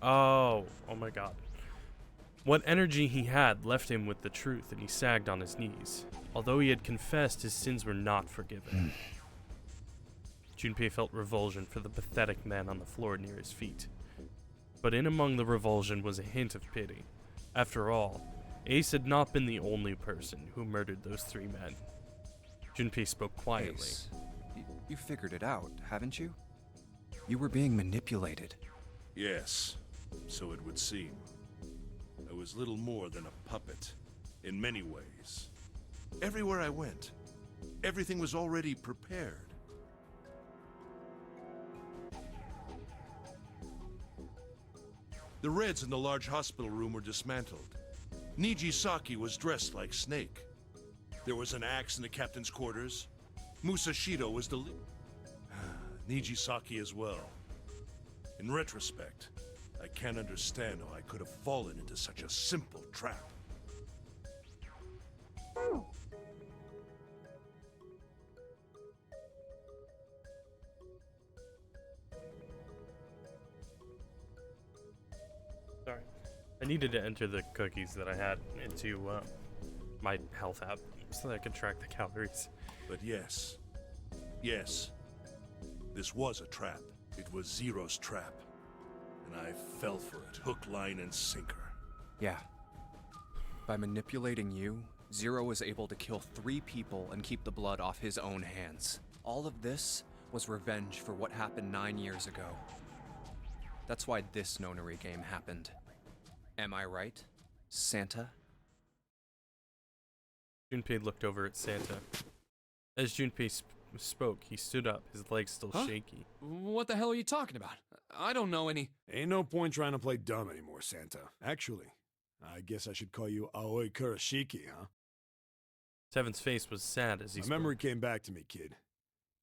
Oh my god. What energy he had left him with the truth, and he sagged on his knees. Although he had confessed, his sins were not forgiven. Junpei felt revulsion for the pathetic man on the floor near his feet. But in among the revulsion was a hint of pity. After all, Ace had not been the only person who murdered those 3 men. Junpei spoke quietly. Ace, you figured it out, haven't you? You were being manipulated. Yes, so it would seem. I was little more than a puppet, in many ways. Everywhere I went, everything was already prepared. The Reds in the large hospital room were dismantled. Nijisaki was dressed like Snake. There was an axe in the captain's quarters. Musashido was Nijisaki as well. In retrospect, I I can't understand how I could have fallen into such a simple trap. Sorry. I needed to enter the cookies that I had into my health app so that I could track the calories. But yes, this was a trap. It was Zero's trap. And I fell for it, hook, line, and sinker. Yeah. By manipulating you, Zero was able to kill 3 people and keep the blood off his own hands. All of this was revenge for what happened 9 years ago. That's why this nonary game happened. Am I right, Santa? Junpei looked over at Santa. As Junpei spoke, he stood up, his legs still shaky. What the hell are you talking about? I don't know any... Ain't no point trying to play dumb anymore, Santa. Actually, I guess I should call you Aoi Kurashiki, huh? Seven's face was sad as he spoke. My memory came back to me, kid.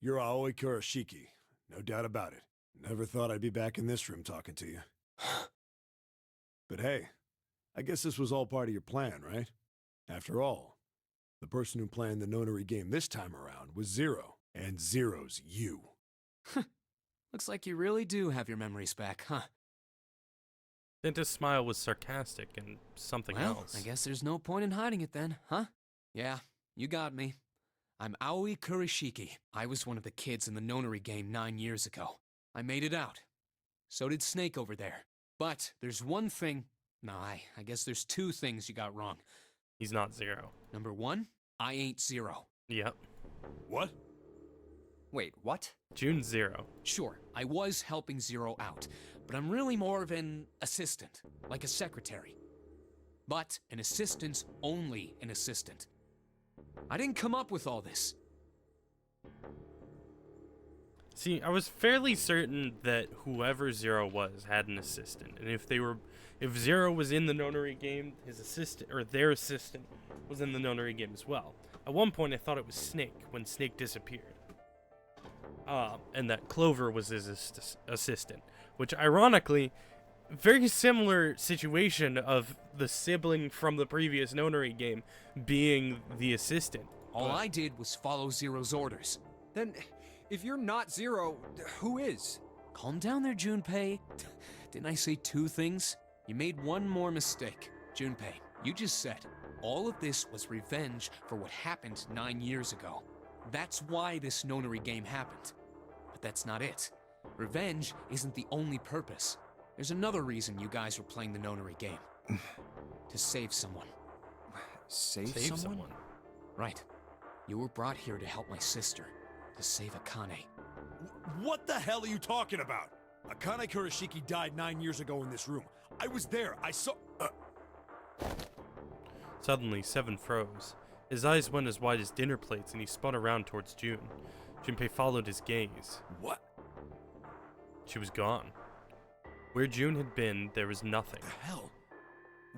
You're Aoi Kurashiki, no doubt about it. Never thought I'd be back in this room talking to you. But hey, I guess this was all part of your plan, right? After all, the person who planned the nonary game this time around was Zero, and Zero's you. Looks like you really do have your memories back, huh? Santa's smile was sarcastic and something else. I guess there's no point in hiding it then, huh? Yeah, you got me. I'm Aoi Kurashiki. I was one of the kids in the nonary game 9 years ago. I made it out. So did Snake over there. But there's one thing... No, I guess there's 2 things you got wrong. He's not Zero. Number 1, I ain't Zero. Yep. What? Wait, what? June's Zero. Sure, I was helping Zero out, but I'm really more of an assistant, like a secretary. But an assistant's only an assistant. I didn't come up with all this. See, I was fairly certain that whoever Zero was had an assistant, and if Zero was in the nonary game, his assistant or their assistant was in the nonary game as well. At one point, I thought it was Snake when Snake disappeared, and that Clover was his assistant, which ironically, very similar situation of the sibling from the previous nonary game being the assistant. All I did was follow Zero's orders. Then, if you're not Zero, who is? Calm down there, Junpei. Didn't I say 2 things? You made one more mistake. Junpei, you just said, all of this was revenge for what happened 9 years ago. That's why this nonary game happened. But that's not it. Revenge isn't the only purpose. There's another reason you guys were playing the nonary game. To save someone. Save someone? Right. You were brought here to help my sister. To save Akane. What the hell are you talking about? Akane Kurashiki died 9 years ago in this room. I was there. I saw... Suddenly, Seven froze. His eyes went as wide as dinner plates, and he spun around towards June. Junpei followed his gaze. What? She was gone. Where June had been, there was nothing. The hell?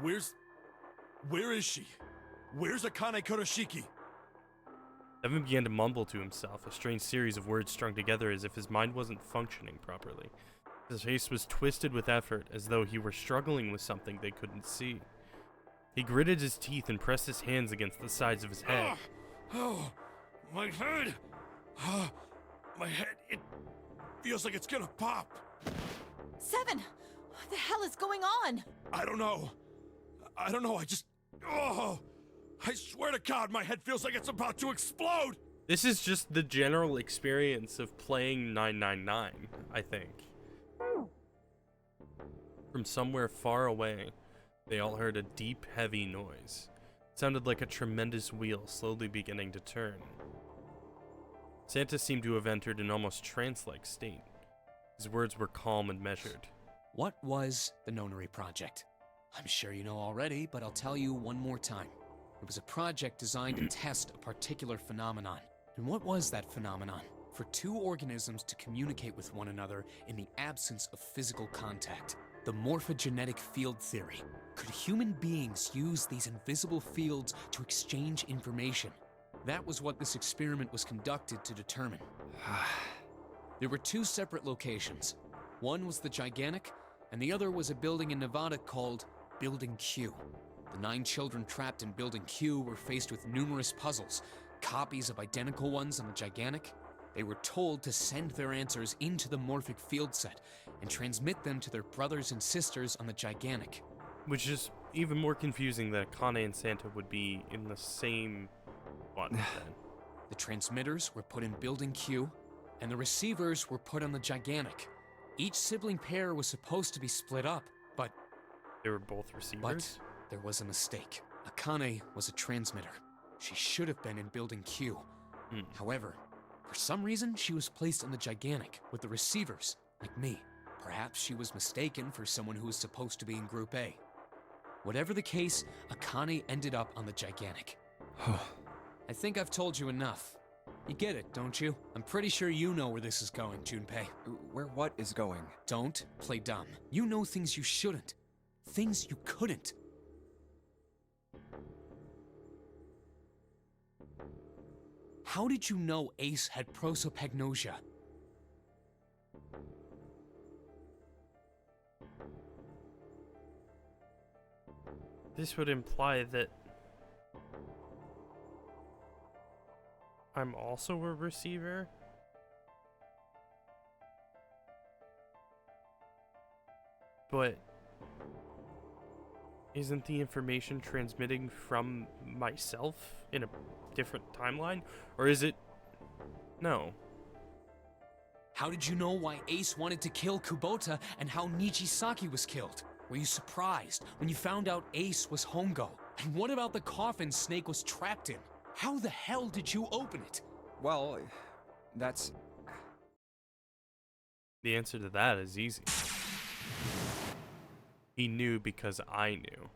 Where is she? Where's Akane Kurashiki? Seven began to mumble to himself, a strange series of words strung together as if his mind wasn't functioning properly. His face was twisted with effort, as though he were struggling with something they couldn't see. He gritted his teeth and pressed his hands against the sides of his head. Oh, my head! My head, it feels like it's gonna pop. Seven! What the hell is going on? I don't know. I just... Oh! I swear to God, my head feels like it's about to explode! This is just the general experience of playing 999, I think. From somewhere far away, they all heard a deep, heavy noise. It sounded like a tremendous wheel slowly beginning to turn. Santa seemed to have entered an almost trance-like state. His words were calm and measured. What was the Nonary Project? I'm sure you know already, but I'll tell you one more time. It was a project designed to test a particular phenomenon. And what was that phenomenon? For 2 organisms to communicate with one another in the absence of physical contact. The morphogenetic field theory. Could human beings use these invisible fields to exchange information? That was what this experiment was conducted to determine. There were 2 separate locations. One was the gigantic, and the other was a building in Nevada called Building Q. The 9 children trapped in Building Q were faced with numerous puzzles, copies of identical ones on the Gigantic. They were told to send their answers into the Morphic field set and transmit them to their brothers and sisters on the Gigantic. Which is even more confusing that Akane and Santa would be in the same one. Then. The transmitters were put in Building Q, and the receivers were put on the Gigantic. Each sibling pair was supposed to be split up, but they were both receivers? But there was a mistake. Akane was a transmitter. She should have been in Building Q. However, for some reason, she was placed on the Gigantic with the receivers, like me. Perhaps she was mistaken for someone who was supposed to be in Group A. Whatever the case, Akane ended up on the Gigantic. I think I've told you enough. You get it, don't you? I'm pretty sure you know where this is going, Junpei. Where what is going? Don't play dumb. You know things you shouldn't. Things you couldn't. How did you know Ace had prosopagnosia? This would imply that I'm also a receiver? But isn't the information transmitting from myself in a different timeline? Or is it... No. How did you know why Ace wanted to kill Kubota and how Nijisaki was killed? Were you surprised when you found out Ace was Hongo? And what about the coffin Snake was trapped in? How the hell did you open it? Well, that's... The answer to that is easy. He knew because I knew.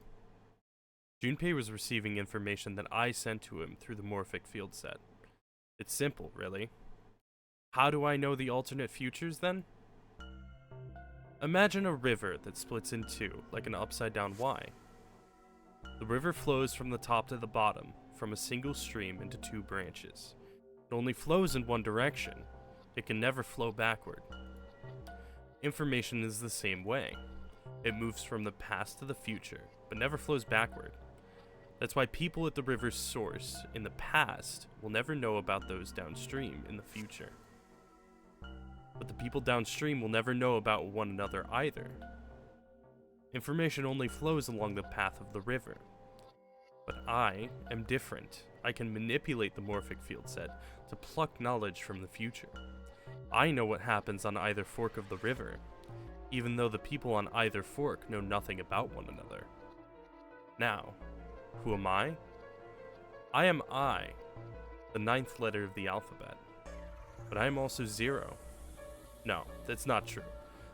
Junpei was receiving information that I sent to him through the Morphic field set. It's simple, really. How do I know the alternate futures, then? Imagine a river that splits in two, like an upside-down Y. The river flows from the top to the bottom, from a single stream into 2 branches. It only flows in one direction. It can never flow backward. Information is the same way. It moves from the past to the future, but never flows backward. That's why people at the river's source in the past will never know about those downstream in the future. But the people downstream will never know about one another either. Information only flows along the path of the river. But I am different. I can manipulate the Morphic field set to pluck knowledge from the future. I know what happens on either fork of the river, even though the people on either fork know nothing about one another. Now, who am I? I am I, the 9th letter of the alphabet. But I am also 0. No, that's not true.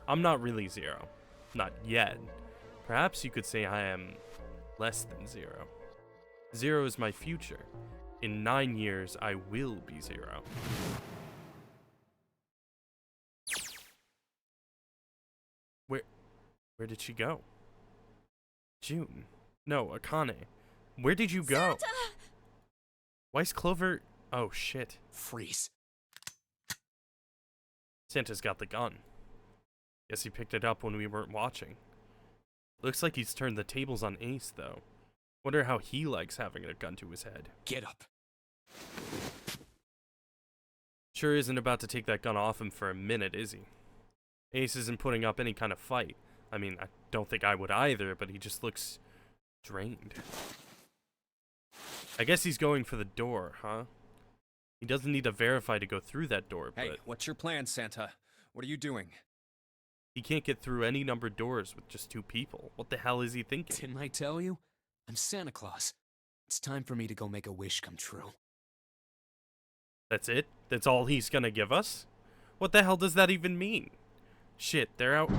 I'm not really 0. Not yet. Perhaps you could say I am less than 0. 0 is my future. In 9 years, I will be 0. Where did she go? June. No, Akane. Where did you go? Santa! Why's Clover... Oh, shit. Freeze. Santa's got the gun. Guess he picked it up when we weren't watching. Looks like he's turned the tables on Ace, though. Wonder how he likes having a gun to his head. Get up. Sure isn't about to take that gun off him for a minute, is he? Ace isn't putting up any kind of fight. I mean, I don't think I would either, but he just looks drained. I guess he's going for the door, huh? He doesn't need to verify to go through that door, Hey, but what's your plan, Santa? What are you doing? he can't get through any numbered doors with just 2 people. What the hell is he thinking? Didn't I tell you? I'm Santa Claus. It's time for me to go make a wish come true. That's it? That's all he's gonna give us? What the hell does that even mean? Shit, they're out...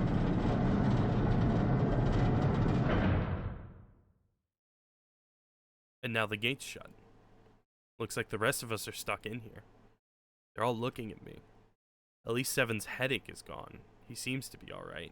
And now the gate's shut. Looks like the rest of us are stuck in here. They're all looking at me. At least Seven's headache is gone. He seems to be alright.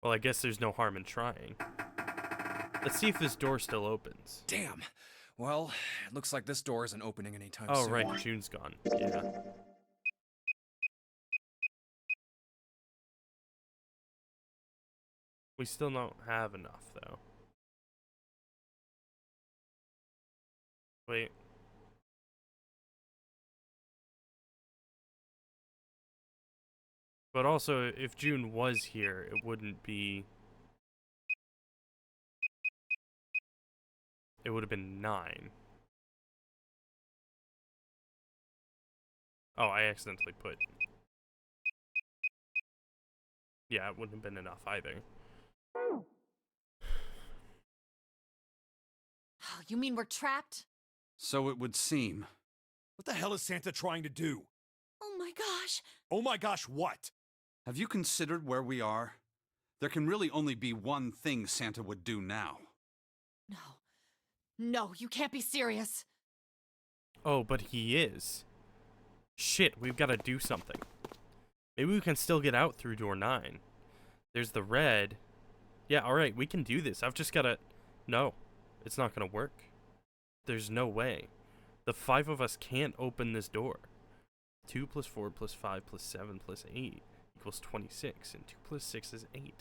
Well, I guess there's no harm in trying. Let's see if this door still opens. Damn. Well, it looks like this door isn't opening anytime Oh, soon. right, June's gone. Yeah. We still don't have enough, though. Wait. But also, if June was here, it wouldn't be... It would have been 9. Oh, I accidentally put... Yeah, it wouldn't have been enough either. Oh, you mean we're trapped? So it would seem. What the hell is Santa trying to do? Oh my gosh. Oh my gosh, what? Have you considered where we are? There can really only be one thing Santa would do now. No. No, you can't be serious. Oh, but he is. Shit, we've got to do something. Maybe we can still get out through door 9. There's the red. Yeah, alright, we can do this. I've just got to... No, it's not going to work. There's no way. The 5 of us can't open this door. 2 plus 4 plus 5 plus 7 plus 8 equals 26, and 2 plus 6 is 8.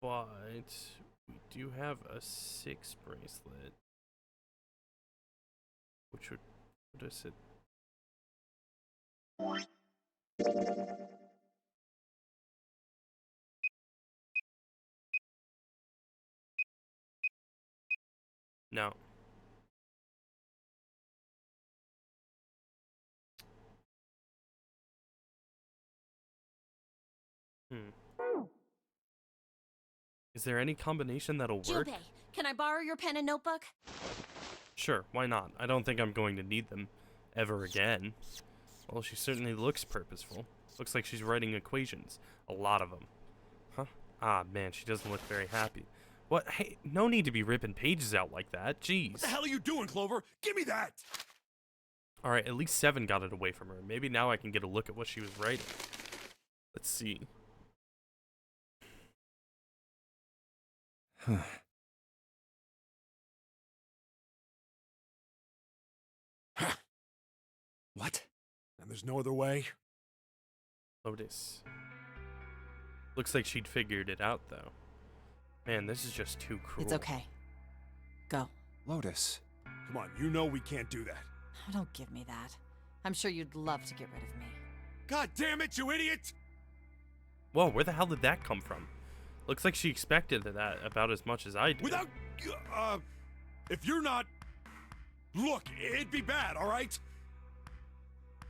But we do have a 6 bracelet, which would put us at... No. Is there any combination that'll work? Junpei, can I borrow your pen and notebook? Sure, why not? I don't think I'm going to need them ever again. Well, she certainly looks purposeful. Looks like she's writing equations. A lot of them. Huh? Ah, man, she doesn't look very happy. What? Hey, no need to be ripping pages out like that. Jeez. What the hell are you doing, Clover? Give me that! Alright, at least 7 got it away from her. Maybe now I can get a look at what she was writing. Let's see. What? And there's no other way? Lotus. Looks like she'd figured it out, though. Man, this is just too cruel. It's okay. Go. Lotus. Come on, you know we can't do that. Oh, don't give me that. I'm sure you'd love to get rid of me. God damn it, you idiot! Whoa, where the hell did that come from? Looks like she expected that about as much as I did. Without... if you're not... Look, it'd be bad, alright?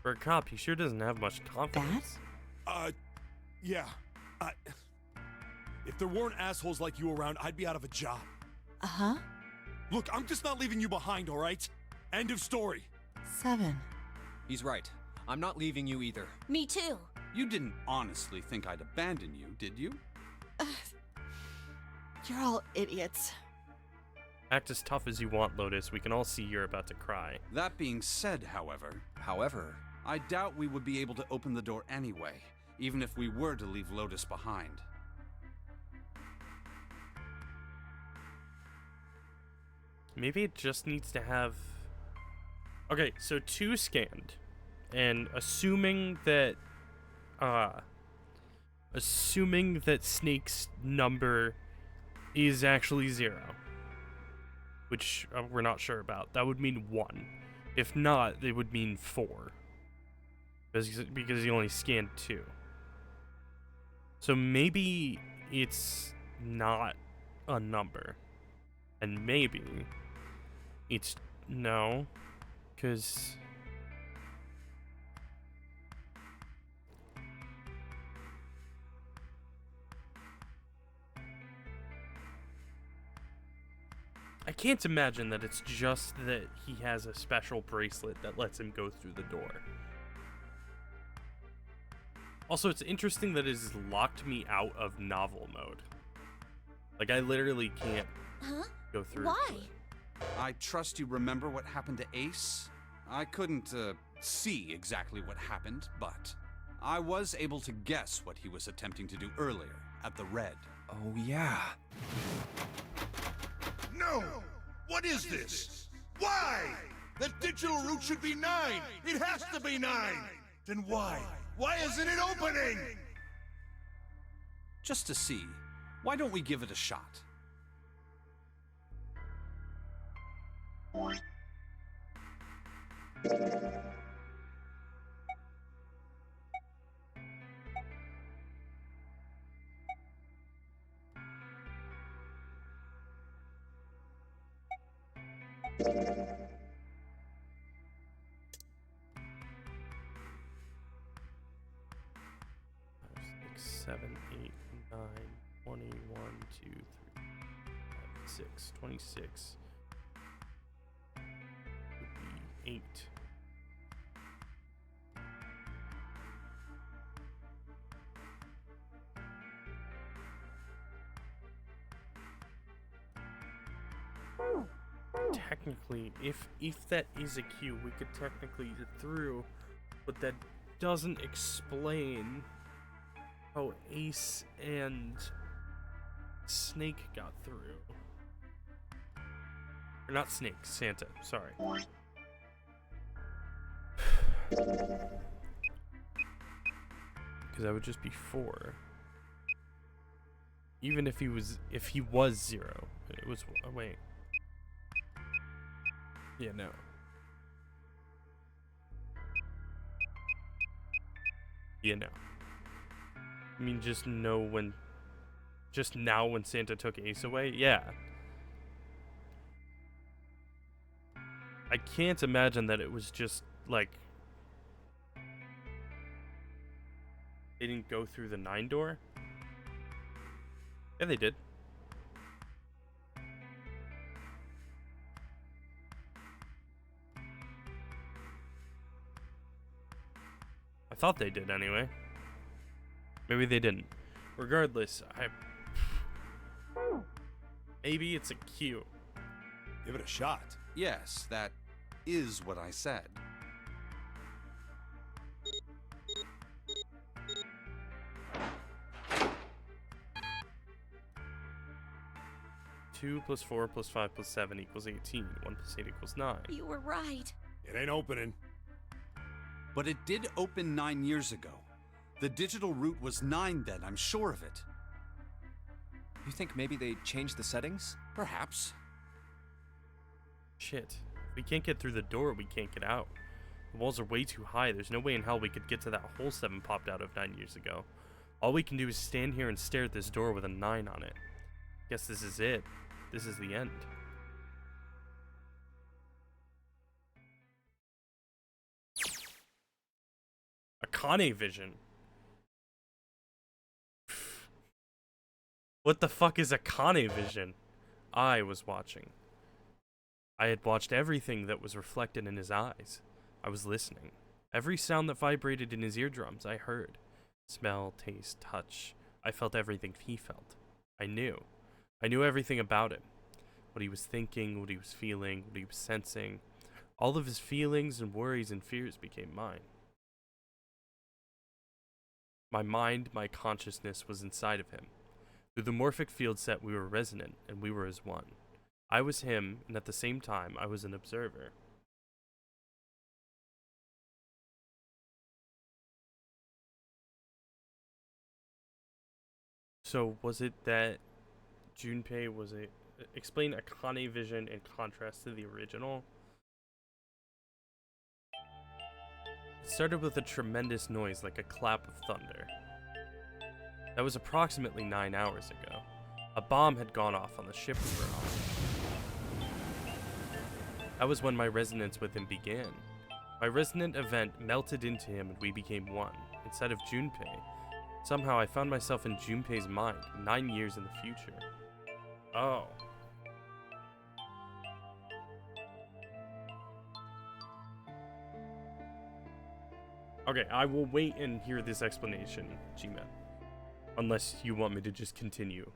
For a cop, he sure doesn't have much confidence. Yeah. If there weren't assholes like you around, I'd be out of a job. Uh-huh. Look, I'm just not leaving you behind, alright? End of story. 7. He's right. I'm not leaving you either. Me too. You didn't honestly think I'd abandon you, did you? You're all idiots. Act as tough as you want, Lotus. We can all see you're about to cry. That being said, however, I doubt we would be able to open the door anyway, even if we were to leave Lotus behind. Maybe it just needs to have... Okay, so 2 scanned. And assuming that Snake's number is actually 0, which we're not sure about, that would mean 1. If not, it would mean 4. Because he only scanned 2. So maybe it's not a number. And maybe it's... No. Because... I can't imagine that it's just that he has a special bracelet that lets him go through the door. Also, it's interesting that it has locked me out of novel mode. Like, I literally can't go through. Why? I trust you remember what happened to Ace? I couldn't, see exactly what happened, but I was able to guess what he was attempting to do earlier at the red. Oh, yeah. No! What is this? Why? The digital route should be 9! It has to be 9! Then why? Why isn't it opening? Just to see, why don't we give it a shot? Seven, 8, 9, 21, 2, 3, 5, 6, 26. Would be 8. Technically, if that is a Q, we could technically get through, but that doesn't explain how Ace and Snake got through. Or not Snake, Santa, sorry. Because that would just be 4. Even if he was 0. It was, oh, wait. Yeah, no. Yeah, no. I mean, just now when Santa took Ace away? Yeah. I can't imagine that it was just, like, they didn't go through the 9 door? Yeah, they did. I thought they did anyway. Maybe they didn't. Regardless, maybe it's a Q. Give it a shot. Yes, that is what I said. Two plus 4 plus 5 plus 7 equals 18. 1 plus 8 equals 9. You were right. It ain't opening. But it did open 9 years ago. The digital route was 9 then, I'm sure of it. You think maybe they changed the settings? Perhaps. Shit. If we can't get through the door, we can't get out. The walls are way too high. There's no way in hell we could get to that hole 7 popped out of 9 years ago. All we can do is stand here and stare at this door with a 9 on it. Guess this is it. This is the end. Akane vision. What the fuck is Akane vision? I was watching. I had watched everything that was reflected in his eyes. I was listening. Every sound that vibrated in his eardrums, I heard. Smell, taste, touch. I felt everything he felt. I knew. I knew everything about him. What he was thinking, what he was feeling, what he was sensing. All of his feelings and worries and fears became mine. My mind, my consciousness was inside of him. Through the morphic field set, we were resonant, and we were as one. I was him, and at the same time, I was an observer. So, was it that Junpei was a... Explain Akane vision in contrast to the original? It started with a tremendous noise like a clap of thunder. That was approximately 9 hours ago. A bomb had gone off on the ship we were on. That was when my resonance with him began. My resonant event melted into him and we became one, instead of Junpei. Somehow I found myself in Junpei's mind, 9 years in the future. Oh. Okay, I will wait and hear this explanation, G-Man. Unless you want me to just continue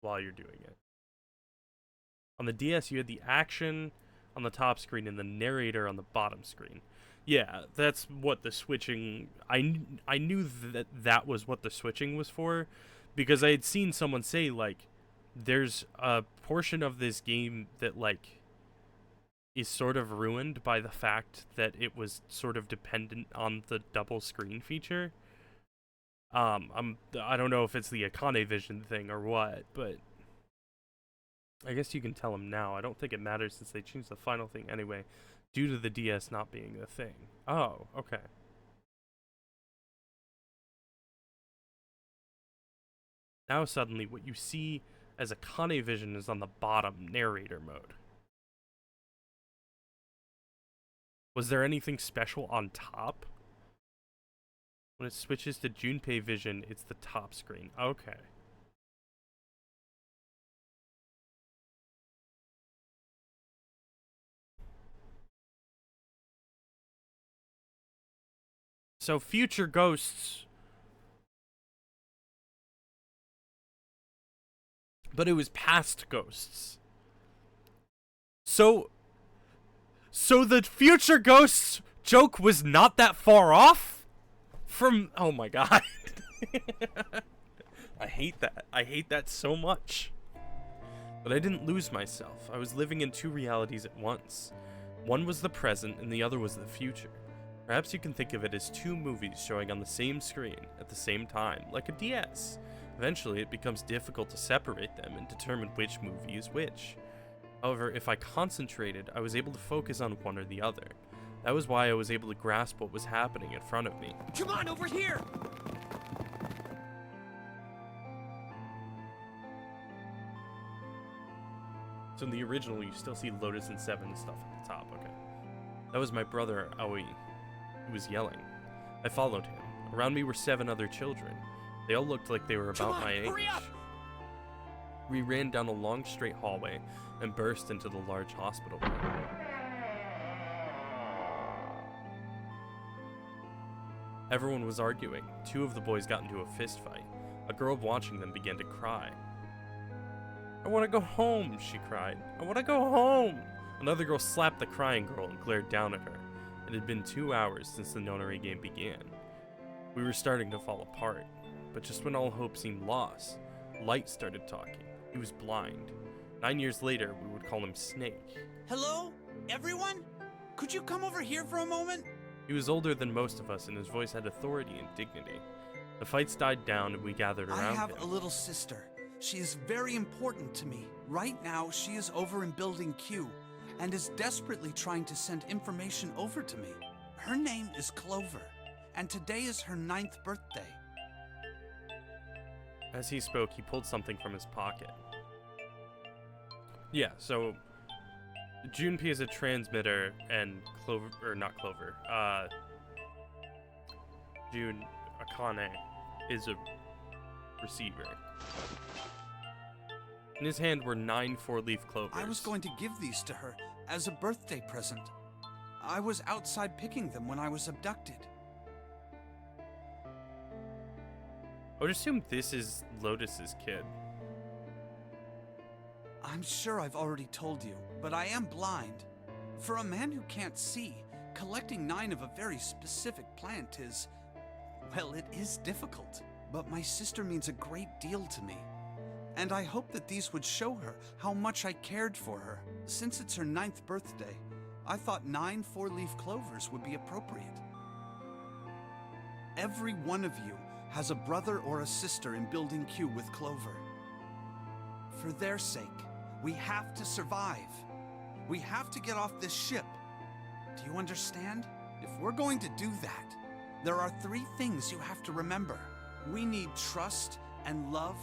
while you're doing it. On the DS, you had the action on the top screen and the narrator on the bottom screen. Yeah, that's what the switching... I knew that was what the switching was for, because I had seen someone say, like, there's a portion of this game that, like, is sort of ruined by the fact that it was sort of dependent on the double screen feature. I don't know if it's the Akane Vision thing or what, but I guess you can tell them now. I don't think it matters since they changed the final thing anyway, due to the DS not being a thing. Oh, okay. Now suddenly what you see as Akane Vision is on the bottom, narrator mode. Was there anything special on top? When it switches to Junpei Vision, it's the top screen. Okay. So future ghosts. But it was past ghosts. So the future ghosts joke was not that far off from... Oh my god. I hate that. I hate that so much. But I didn't lose myself. I was living in two realities at once. One was the present and the other was the future. Perhaps you can think of it as two movies showing on the same screen at the same time, like a DS. Eventually, it becomes difficult to separate them and determine which movie is which. However, if I concentrated, I was able to focus on one or the other. That was why I was able to grasp what was happening in front of me. Come on, over here! So in the original, you still see Lotus and Seven and stuff at the top, okay. That was my brother, Aoi. He was yelling. I followed him. Around me were 7 other children. They all looked like they were about my age. Hurry up! We ran down a long straight hallway and burst into the large hospital room. Everyone was arguing. 2 of the boys got into a fist fight. A girl watching them began to cry. I want to go home, she cried. I want to go home. Another girl slapped the crying girl and glared down at her. It had been 2 hours since the Nonary game began. We were starting to fall apart, but just when all hope seemed lost, Light started talking. He was blind. 9 years later, we would call him Snake. Hello? Everyone? Could you come over here for a moment? He was older than most of us, and his voice had authority and dignity. The fights died down, and we gathered around him. I have a little sister. She is very important to me. Right now, she is over in Building Q, and is desperately trying to send information over to me. Her name is Clover, and today is her 9th birthday. As he spoke, he pulled something from his pocket. Yeah, so Junpei is a transmitter, and Clover, or not Clover, June Akane is a receiver. In his hand were 9 4-leaf clovers. I was going to give these to her as a birthday present. I was outside picking them when I was abducted. I would assume this is Lotus's kid. I'm sure I've already told you, but I am blind. For a man who can't see, collecting 9 of a very specific plant is... well, it is difficult. But my sister means a great deal to me. And I hope that these would show her how much I cared for her. Since it's her 9th birthday, I thought 9 4-leaf clovers would be appropriate. Every one of you has a brother or a sister in Building Q with Clover. For their sake, we have to survive. We have to get off this ship. Do you understand? If we're going to do that, there are 3 things you have to remember. We need trust and love,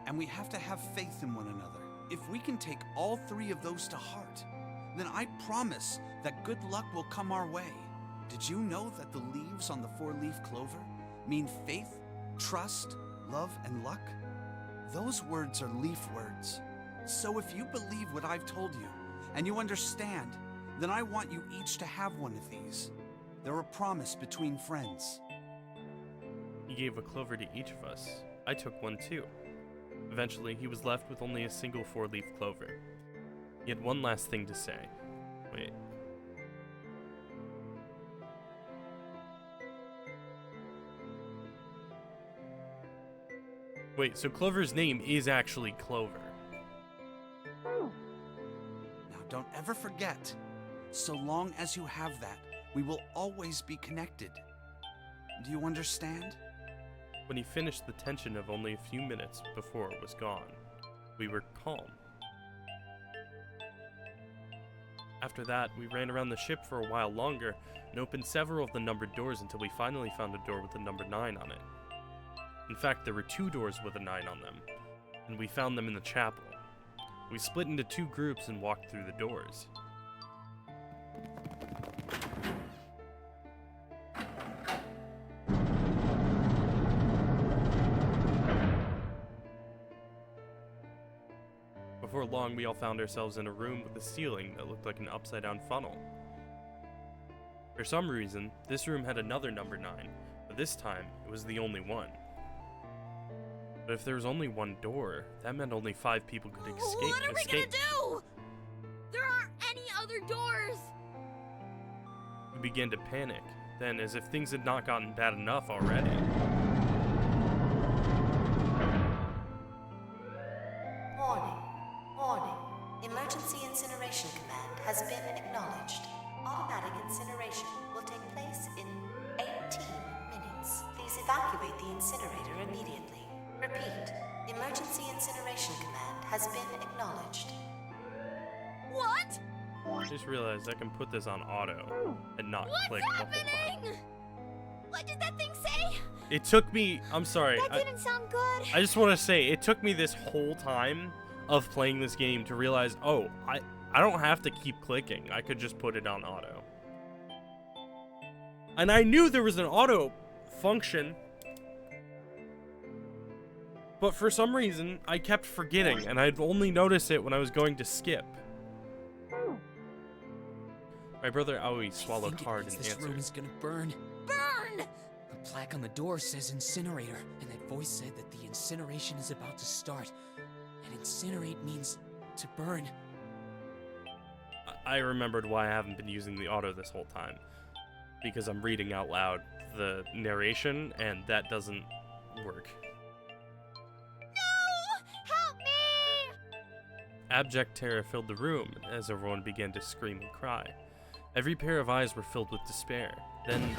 and we have to have faith in one another. If we can take all 3 of those to heart, then I promise that good luck will come our way. Did you know that the leaves on the 4-leaf clover mean faith, trust, love, and luck? Those words are leaf words. So if you believe what I've told you, and you understand, then I want you each to have one of these. They're a promise between friends. He gave a clover to each of us. I took one too. Eventually, he was left with only a single 4-leaf clover. He had one last thing to say. Wait. Wait, so Clover's name is actually Clover. Now, don't ever forget, so long as you have that, we will always be connected. Do you understand? When he finished, the tension of only a few minutes before was gone. We were calm. After that, we ran around the ship for a while longer and opened several of the numbered doors until we finally found a door with the number 9 on it. In fact, there were 2 doors with a 9 on them, and we found them in the chapel. We split into 2 groups and walked through the doors. Before long, we all found ourselves in a room with a ceiling that looked like an upside-down funnel. For some reason, this room had another number 9, but this time, it was the only one. But if there was only one door, that meant only 5 people could escape. What are we gonna do? There aren't any other doors! We began to panic, then as if things had not gotten bad enough already. Warning. Warning. Emergency Incineration Command has been acknowledged. Automatic incineration will take place in 18 minutes. Please evacuate the incinerator immediately. Repeat. Emergency Incineration Command has been acknowledged. What? I just realized I can put this on auto and not click the whole time. What did that thing say? It took me, I'm sorry. That didn't sound good. I just want to say, it took me this whole time of playing this game to realize, oh, I don't have to keep clicking. I could just put it on auto. And I knew there was an auto function, but for some reason, I kept forgetting, and I'd only notice it when I was going to skip. My brother Aoi swallowed hard and This answered. room is gonna burn. Burn! The plaque on the door says incinerator, and that voice said that the incineration is about to start. And incinerate means to burn. I remembered why I haven't been using the auto this whole time. Because I'm reading out loud the narration, and that doesn't work. Help me! Abject terror filled the room as everyone began to scream and cry. Every pair of eyes were filled with despair. Then,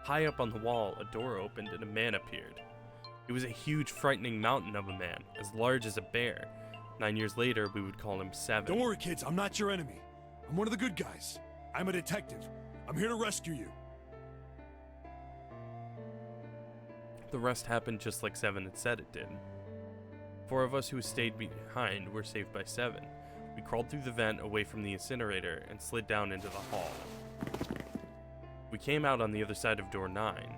high up on the wall, a door opened and a man appeared. He was a huge, frightening mountain of a man, as large as a bear. 9 years later, we would call him 7. Don't worry, kids. I'm not your enemy. I'm one of the good guys. I'm a detective. I'm here to rescue you. The rest happened just like 7 had said it did. 4 of us who stayed behind were saved by 7. We crawled through the vent away from the incinerator and slid down into the hall. We came out on the other side of door 9.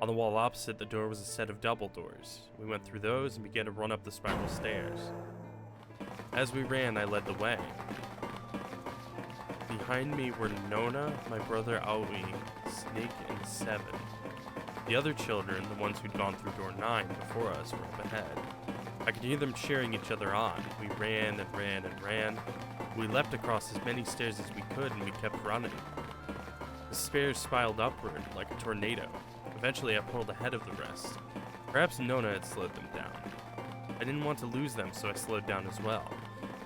On the wall opposite the door was a set of double doors. We went through those and began to run up the spiral stairs. As we ran, I led the way. Behind me were Nona, my brother Aoi, Snake, and 7. The other children, the ones who'd gone through door 9 before us, were up ahead. I could hear them cheering each other on. We ran and ran and ran. We leapt across as many stairs as we could, and we kept running. The stairs spiraled upward like a tornado. Eventually, I pulled ahead of the rest. Perhaps Nona had slowed them down. I didn't want to lose them, so I slowed down as well.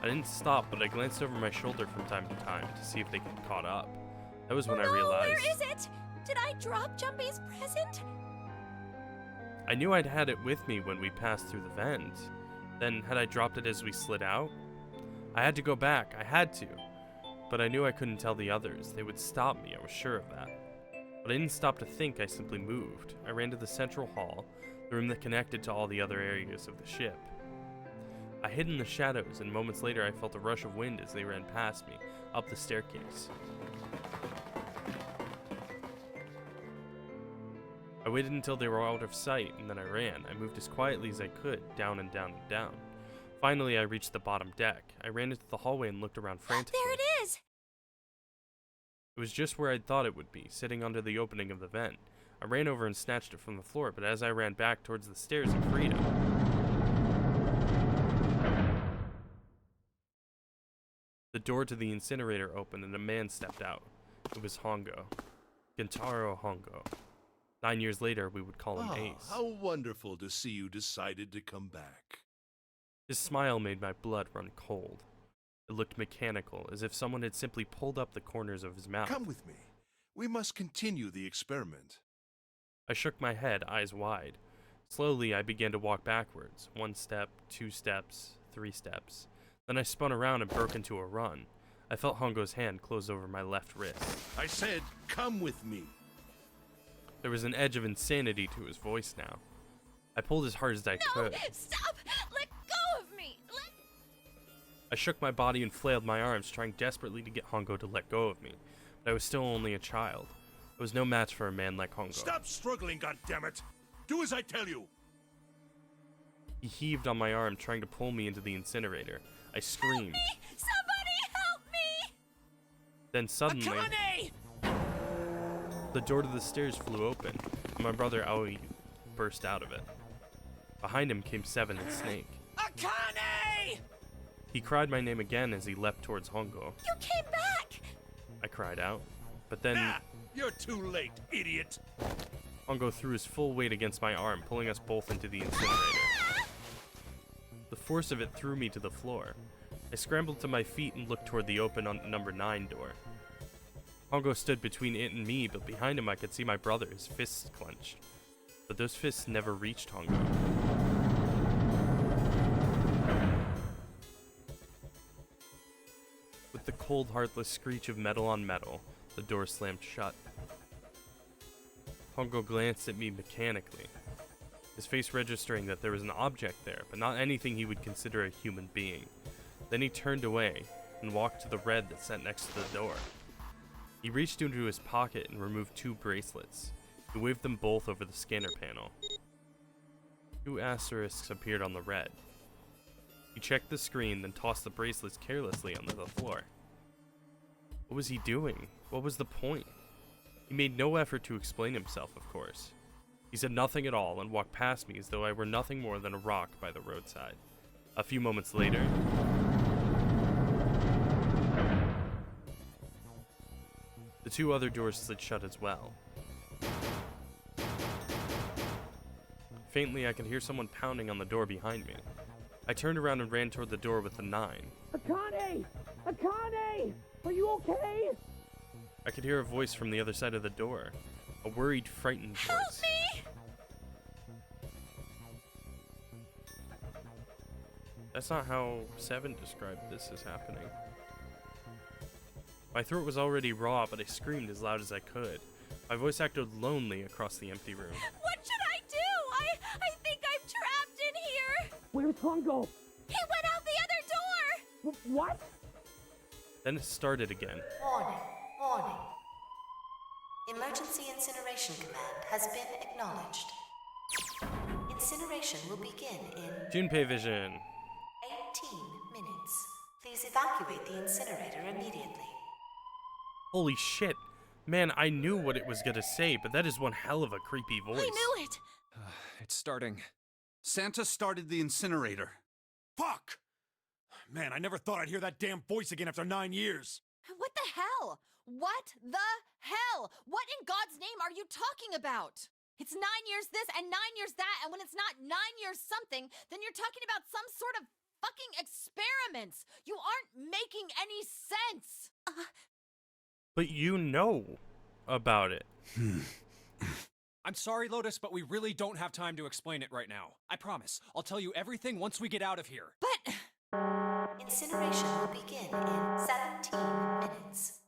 I didn't stop, but I glanced over my shoulder from time to time to see if they had caught up. That was when I realized... Where is it? Did I drop Jumpy's present? I knew I'd had it with me when we passed through the vent. Then, had I dropped it as we slid out? I had to go back, I had to. But I knew I couldn't tell the others. They would stop me, I was sure of that. But I didn't stop to think, I simply moved. I ran to the central hall, the room that connected to all the other areas of the ship. I hid in the shadows, and moments later I felt a rush of wind as they ran past me, up the staircase. I waited until they were out of sight, and then I ran. I moved as quietly as I could, down and down and down. Finally, I reached the bottom deck. I ran into the hallway and looked around frantically. There it is! It was just where I'd thought it would be, sitting under the opening of the vent. I ran over and snatched it from the floor, but as I ran back towards the stairs of freedom... The door to the incinerator opened and a man stepped out. It was Hongo. Gentaro Hongo. 9 years later, we would call him Ace. How wonderful to see you decided to come back. His smile made my blood run cold. It looked mechanical, as if someone had simply pulled up the corners of his mouth. Come with me. We must continue the experiment. I shook my head, eyes wide. Slowly, I began to walk backwards. 1 step, 2 steps, 3 steps. Then I spun around and broke into a run. I felt Hongo's hand close over my left wrist. I said, come with me. There was an edge of insanity to his voice now. I pulled as hard as I could. Stop! Let go of me! I shook my body and flailed my arms, trying desperately to get Hongo to let go of me. But I was still only a child. I was no match for a man like Hongo. Stop struggling, goddammit! Do as I tell you! He heaved on my arm, trying to pull me into the incinerator. I screamed. Help me! Somebody help me! Then suddenly, Akane! the door to the stairs flew open, and my brother Aoi burst out of it. Behind him came Seven and Snake. Akane! He cried my name again as he leapt towards Hongo. You came back! I cried out, but then You're too late, idiot! Hongo threw his full weight against my arm, pulling us both into the incinerator. The force of it threw me to the floor. I scrambled to my feet and looked toward the open number 9 door. Hongo stood between it and me, but behind him I could see my brother, his fists clenched. But those fists never reached Hongo. With the cold, heartless screech of metal on metal, the door slammed shut. Hongo glanced at me mechanically, his face registering that there was an object there, but not anything he would consider a human being. Then he turned away and walked to the red that sat next to the door. He reached into his pocket and removed 2 bracelets. He waved them both over the scanner panel. 2 asterisks appeared on the red. He checked the screen, then tossed the bracelets carelessly onto the floor. What was he doing? What was the point? He made no effort to explain himself, of course. He said nothing at all and walked past me as though I were nothing more than a rock by the roadside. A few moments later, the 2 other doors slid shut as well. Faintly, I could hear someone pounding on the door behind me. I turned around and ran toward the door with the 9. Akane! Akane! Are you okay? I could hear a voice from the other side of the door. A worried, frightened voice. Help me! That's not how Seven described this as happening. My throat was already raw, but I screamed as loud as I could. My voice echoed lonely across the empty room. What should I do? I think I'm trapped in here! Where's Hongo? He went out the other door! What? Then it started again. Warning. Warning. Emergency Incineration Command has been acknowledged. Incineration will begin in Junpei Vision. 18 minutes. Please evacuate the incinerator immediately. Holy shit. Man, I knew what it was gonna say, but that is one hell of a creepy voice. I knew it! It's starting. Santa started the incinerator. Fuck! Man, I never thought I'd hear that damn voice again after 9 years. What the hell? What the hell? What in God's name are you talking about? It's 9 years this and 9 years that, and when it's not 9 years something, then you're talking about some sort of fucking experiments. You aren't making any sense. But you know about it. I'm sorry, Lotus, but we really don't have time to explain it right now. I promise. I'll tell you everything once we get out of here. But Incineration will begin in 17 minutes.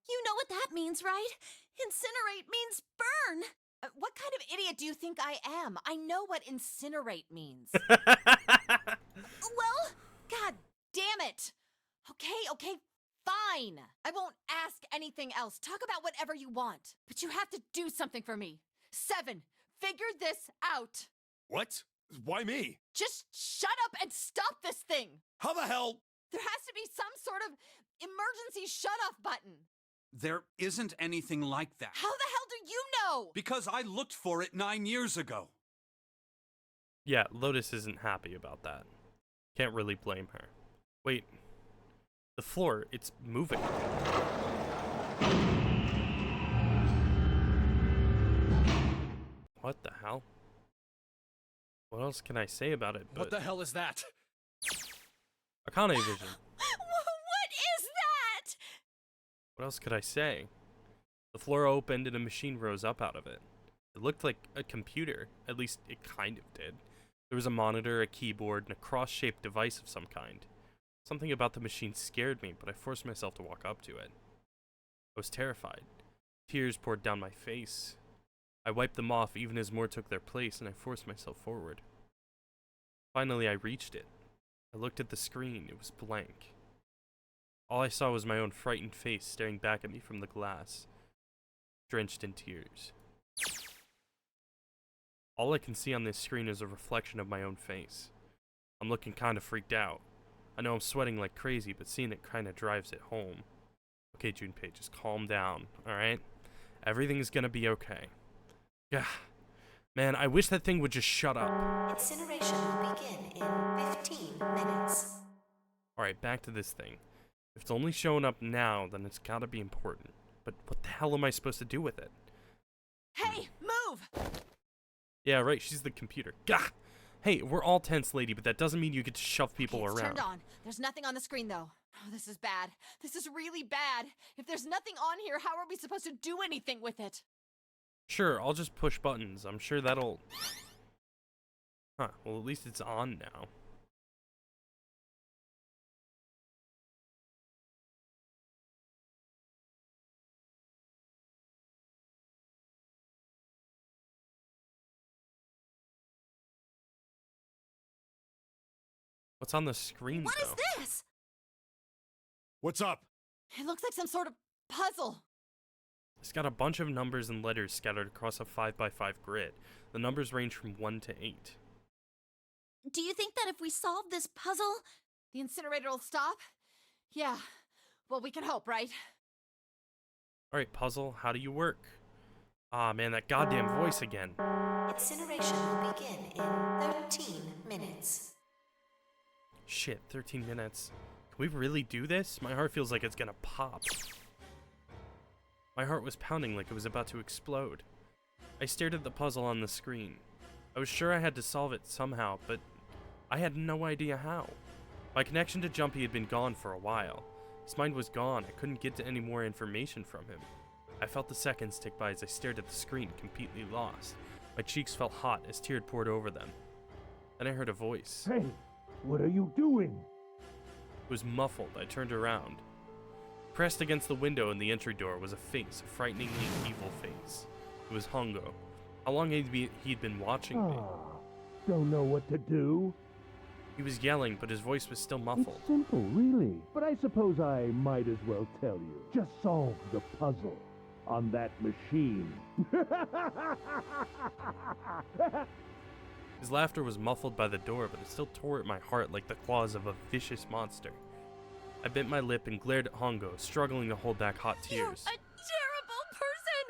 You know what that means, right? Incinerate means burn! what kind of idiot do you think I am? I know what incinerate means. Well, God damn it! Okay, fine. I won't ask anything else. Talk about whatever you want. But you have to do something for me. 7, figure this out. What? Why me? Just shut up and stop this thing. How the hell? There has to be some sort of emergency shut-off button. There isn't anything like that. How the hell do you know? Because I looked for it 9 years ago. Yeah, Lotus isn't happy about that. Can't really blame her. Wait. The floor, it's moving. What the hell? What else can I say about it? What the hell is that? Akane vision. What is that? What else could I say? The floor opened and a machine rose up out of it. It looked like a computer. At least it kind of did. There was a monitor, a keyboard, and a cross-shaped device of some kind. Something about the machine scared me, but I forced myself to walk up to it. I was terrified. Tears poured down my face. I wiped them off even as more took their place, and I forced myself forward. Finally, I reached it. I looked at the screen. It was blank. All I saw was my own frightened face staring back at me from the glass, drenched in tears. All I can see on this screen is a reflection of my own face. I'm looking kind of freaked out. I know I'm sweating like crazy, but seeing it kind of drives it home. Okay, Junpei, just calm down, alright? Everything's gonna be okay. Yeah. Man, I wish that thing would just shut up. Incineration will begin in 15 minutes. Alright, back to this thing. If it's only showing up now, then it's gotta be important. But what the hell am I supposed to do with it? Hey, move! Yeah, right, she's the computer. Gah! Hey, we're all tense, lady, but that doesn't mean you get to shove people It's around. turned on. There's nothing on the screen, though. Oh, this is bad. This is really bad. If there's nothing on here, how are we supposed to do anything with it? Sure, I'll just push buttons. I'm sure that'll... Huh, well at least it's on now. What's on the screen, What though? is this? What's up? It looks like some sort of puzzle. It's got a bunch of numbers and letters scattered across a 5x5 grid. The numbers range from 1 to 8. Do you think that if we solve this puzzle, the incinerator will stop? Yeah. Well, we can hope, right? Alright, puzzle, how do you work? Ah, man, that goddamn voice again. Incineration will begin in 13 minutes. Shit, 13 minutes. Can we really do this? My heart feels like it's gonna pop. My heart was pounding like it was about to explode. I stared at the puzzle on the screen. I was sure I had to solve it somehow, but I had no idea how. My connection to Jumpy had been gone for a while. His mind was gone. I couldn't get to any more information from him. I felt the seconds tick by as I stared at the screen, completely lost. My cheeks felt hot as tears poured over them. Then I heard a voice. Hey, what are you doing? It was muffled. I turned around. Pressed against the window in the entry door was a face, a frighteningly evil face. It was Hongo. How long he'd been watching me. Don't know what to do? He was yelling, but his voice was still muffled. It's simple, really. But I suppose I might as well tell you. Just solve the puzzle on that machine. His laughter was muffled by the door, but it still tore at my heart like the claws of a vicious monster. I bit my lip and glared at Hongo, struggling to hold back hot tears. you're a terrible person!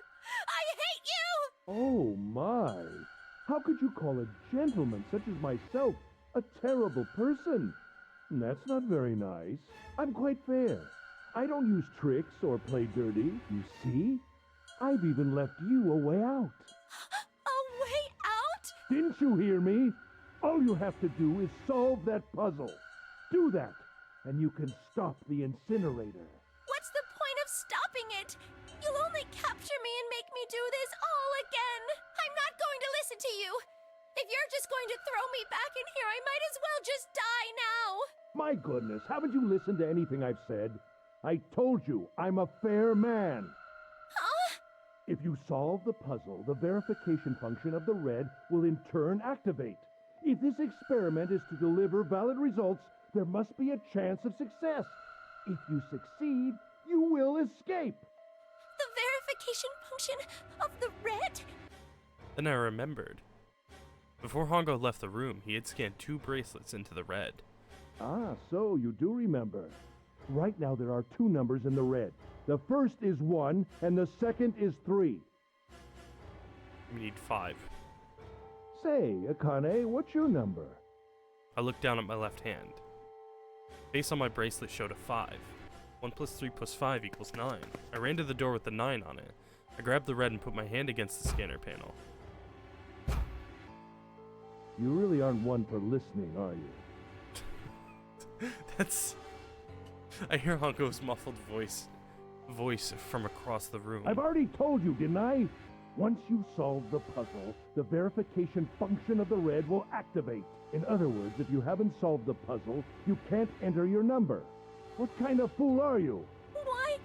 I hate you! Oh my! How could you call a gentleman such as myself a terrible person? That's not very nice. I'm quite fair. I don't use tricks or play dirty, you see? I've even left you a way out. A way out? Didn't you hear me? All you have to do is solve that puzzle. Do that, and you can stop the incinerator. What's the point of stopping it? You'll only capture me and make me do this all again. I'm not going to listen to you. If you're just going to throw me back in here, I might as well just die now. My goodness, haven't you listened to anything I've said? I told you, I'm a fair man. Huh? If you solve the puzzle, the verification function of the red will in turn activate. If this experiment is to deliver valid results, there must be a chance of success. If you succeed, you will escape. The verification function of the red? Then I remembered. Before Hongo left the room, he had scanned 2 bracelets into the red. Ah, so you do remember. Right now there are 2 numbers in the red. The first is 1, and the second is 3. We need 5. Say, Akane, what's your number? I looked down at my left hand. Face on my bracelet showed a 5. 1 plus 3 plus 5 equals 9. I ran to the door with the 9 on it. I grabbed the red and put my hand against the scanner panel. You really aren't one for listening, are you? That's... I hear Honko's muffled voice from across the room. I've already told you, didn't I? Once you solve the puzzle, the verification function of the red will activate. In other words, if you haven't solved the puzzle, you can't enter your number. What kind of fool are you? Why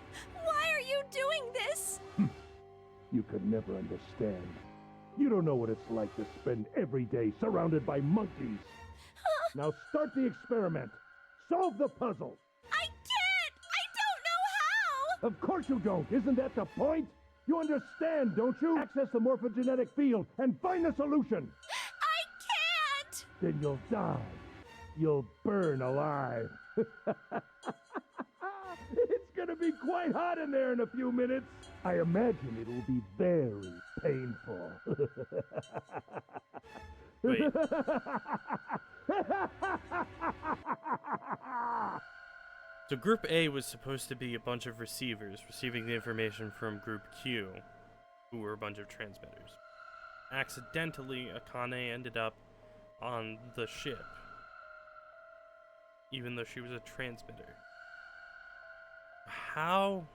are you doing this? You could never understand. You don't know what it's like to spend every day surrounded by monkeys. Now start the experiment. Solve the puzzle. I can't! I don't know how! Of course you don't. Isn't that the point? You understand, don't you? Access the morphogenetic field and find the solution. I can't! Then you'll die. You'll burn alive. It's gonna be quite hot in there in a few minutes. I imagine it'll be very painful. Wait. So Group A was supposed to be a bunch of receivers receiving the information from Group Q, who were a bunch of transmitters. Accidentally, Akane ended up on the ship, even though she was a transmitter. How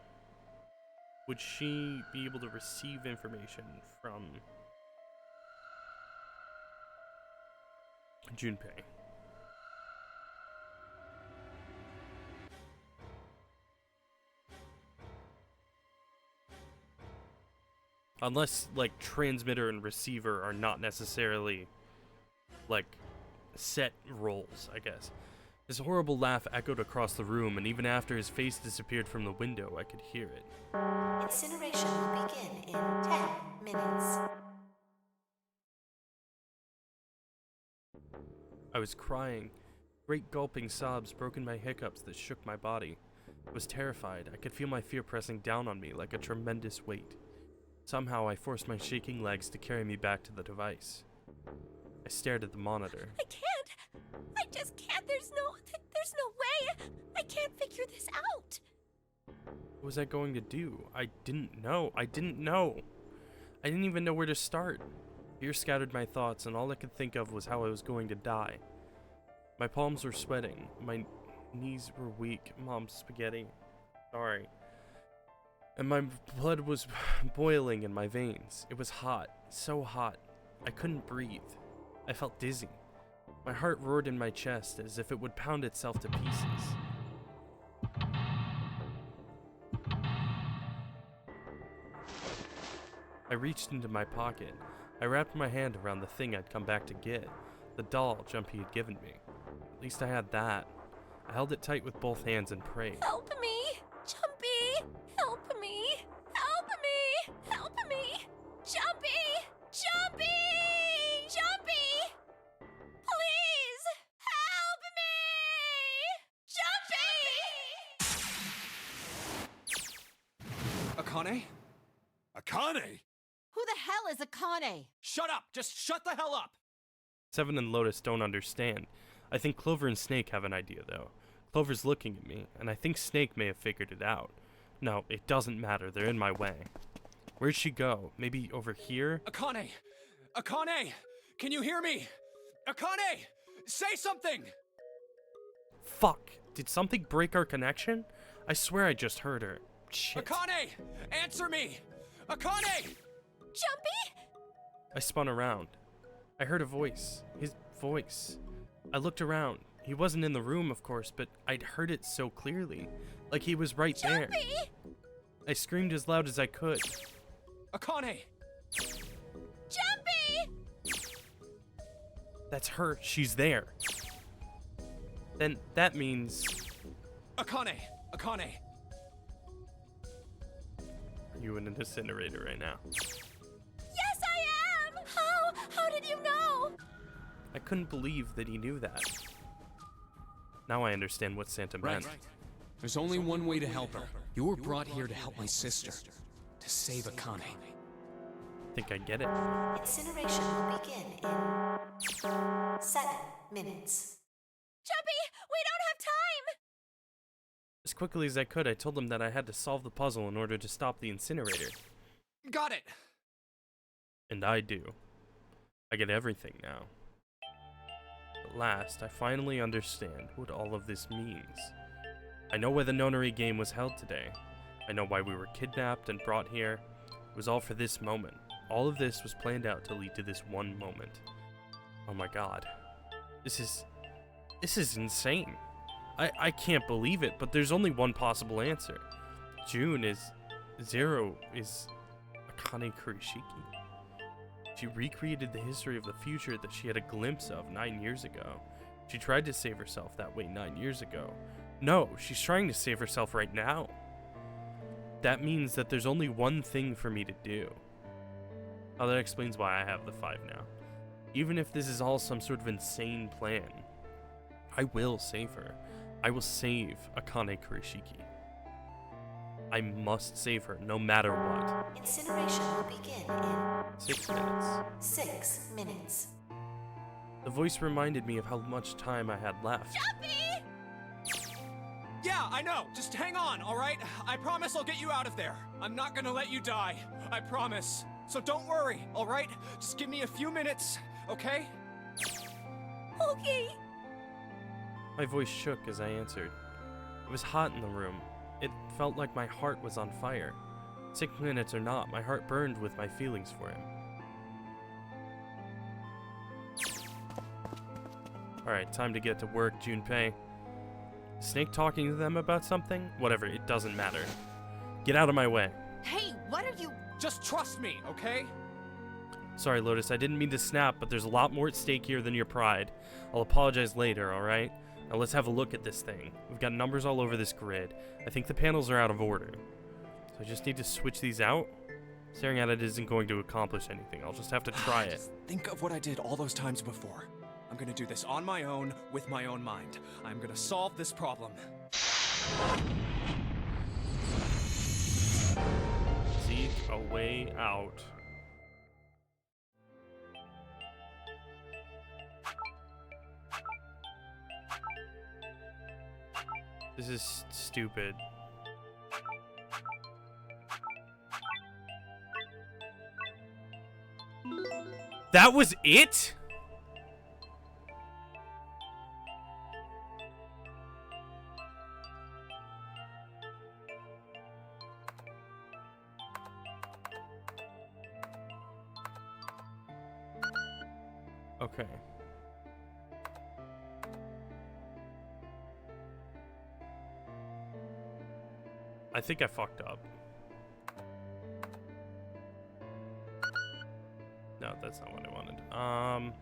would she be able to receive information from Junpei? Unless, like, transmitter and receiver are not necessarily, like, set roles, I guess. His horrible laugh echoed across the room, and even after his face disappeared from the window, I could hear it. Incineration will begin in 10 minutes. I was crying. Great gulping sobs broke in my hiccups that shook my body. I was terrified. I could feel my fear pressing down on me like a tremendous weight. Somehow I forced my shaking legs to carry me back to the device. I stared at the monitor. I can't! I just can't! There's no way! I can't figure this out! What was I going to do? I didn't know. I didn't even know where to start. Fear scattered my thoughts, and all I could think of was how I was going to die. My palms were sweating. My knees were weak. Mom's spaghetti. Sorry. And my blood was boiling in my veins. It was hot. So hot. I couldn't breathe. I felt dizzy. My heart roared in my chest as if it would pound itself to pieces. I reached into my pocket. I wrapped my hand around the thing I'd come back to get, the doll Jumpy had given me. At least I had that. I held it tight with both hands and prayed. Help me! Jumpy! Help me! Help me! Help me! Jumpy! Jumpy! Jumpy! Please! Help me! Jumpy! Akane? Akane? Who the hell is Akane? Shut up! Just shut the hell up! Seven and Lotus don't understand. I think Clover and Snake have an idea, though. Clover's looking at me, and I think Snake may have figured it out. No, it doesn't matter. They're in my way. Where'd she go? Maybe over here? Akane! Akane! Can you hear me? Akane! Say something! Fuck. Did something break our connection? I swear I just heard her. Shit. Akane! Answer me! Akane! Jumpy? I spun around. I heard a voice. His voice. I looked around. He wasn't in the room, of course, but I'd heard it so clearly. Like he was right there. I screamed as loud as I could. Akane! Jumpy! That's her. She's there. Then that means... Akane! Akane! Are you in an incinerator right now? Yes, I am! How did you know? I couldn't believe that he knew that. Now I understand what Santa meant. There's only one way to help her. You were brought here to help my sister. To save Akane. I think I get it. Incineration will begin in 7 minutes. Jumpy, we don't have time! As quickly as I could, I told him that I had to solve the puzzle in order to stop the incinerator. Got it! And I do. I get everything now. At last, I finally understand what all of this means. I know why the Nonary game was held today. I know why we were kidnapped and brought here. It was all for this moment. All of this was planned out to lead to this one moment. Oh my god. This is insane. I can't believe it, but there's only one possible answer. Zero is Akane Kurishiki. She recreated the history of the future that she had a glimpse of 9 years ago. She tried to save herself that way 9 years ago. No, she's trying to save herself right now. That means that there's only one thing for me to do. Oh, that explains why I have the 5 now. Even if this is all some sort of insane plan, I will save her. I will save Akane Kurishiki. I must save her, no matter what. Incineration will begin in 6 minutes. 6 minutes. The voice reminded me of how much time I had left. Yeah, I know. Just hang on, all right? I promise I'll get you out of there. I'm not gonna let you die. I promise. So don't worry, all right? Just give me a few minutes, okay? Okay. My voice shook as I answered. It was hot in the room. It felt like my heart was on fire. 6 minutes or not, my heart burned with my feelings for him. Alright, time to get to work, Junpei. Snake talking to them about something? Whatever, it doesn't matter. Get out of my way. Hey, what are you... Just trust me, okay? Sorry, Lotus, I didn't mean to snap, but there's a lot more at stake here than your pride. I'll apologize later, alright? Now let's have a look at this thing. We've got numbers all over this grid. I think the panels are out of order. So I just need to switch these out? Staring at it isn't going to accomplish anything. I'll just have to try it. Think of what I did all those times before. I'm gonna do this on my own, with my own mind. I'm gonna solve this problem. Seek a way out. This is stupid. That was it? Okay. I think I fucked up. No, that's not what I wanted.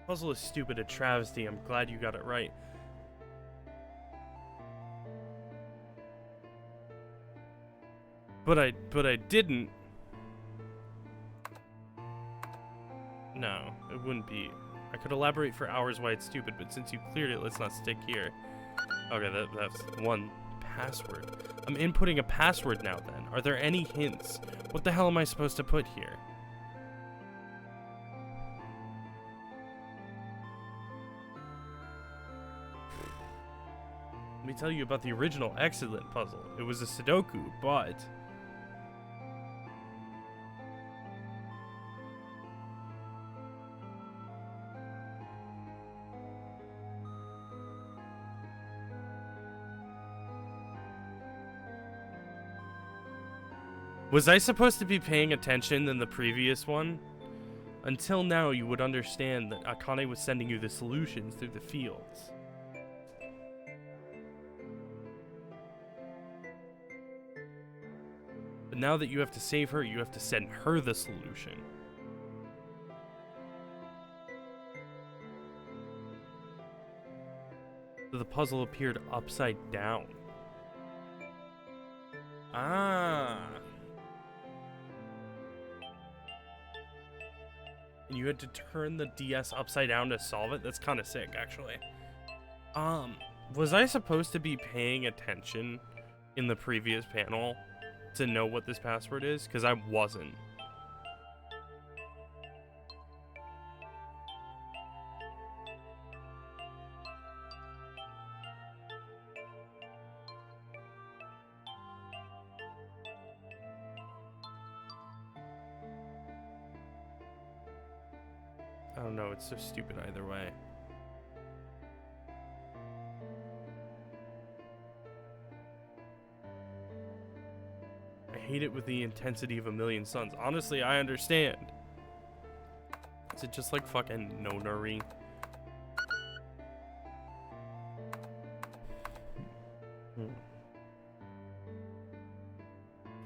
Puzzle is stupid, a travesty. I'm glad you got it right. But I didn't. No, it wouldn't be. I could elaborate for hours why it's stupid, but since you cleared it, let's not stick here. Okay, that's one password. I'm inputting a password now then. Are there any hints? What the hell am I supposed to put here? Let me tell you about the original Excellent puzzle. It was a Sudoku, but... Was I supposed to be paying attention in the previous one? Until now, you would understand that Akane was sending you the solutions through the fields. But now that you have to save her, you have to send her the solution. So the puzzle appeared upside down. Ah. And you had to turn the DS upside down to solve it? That's kind of sick, actually. Was I supposed to be paying attention in the previous panel to know what this password is? Because I wasn't. I don't know, it's so stupid either way. hate it with the intensity of a million suns. Honestly, I understand. Is it just like fucking Nonary?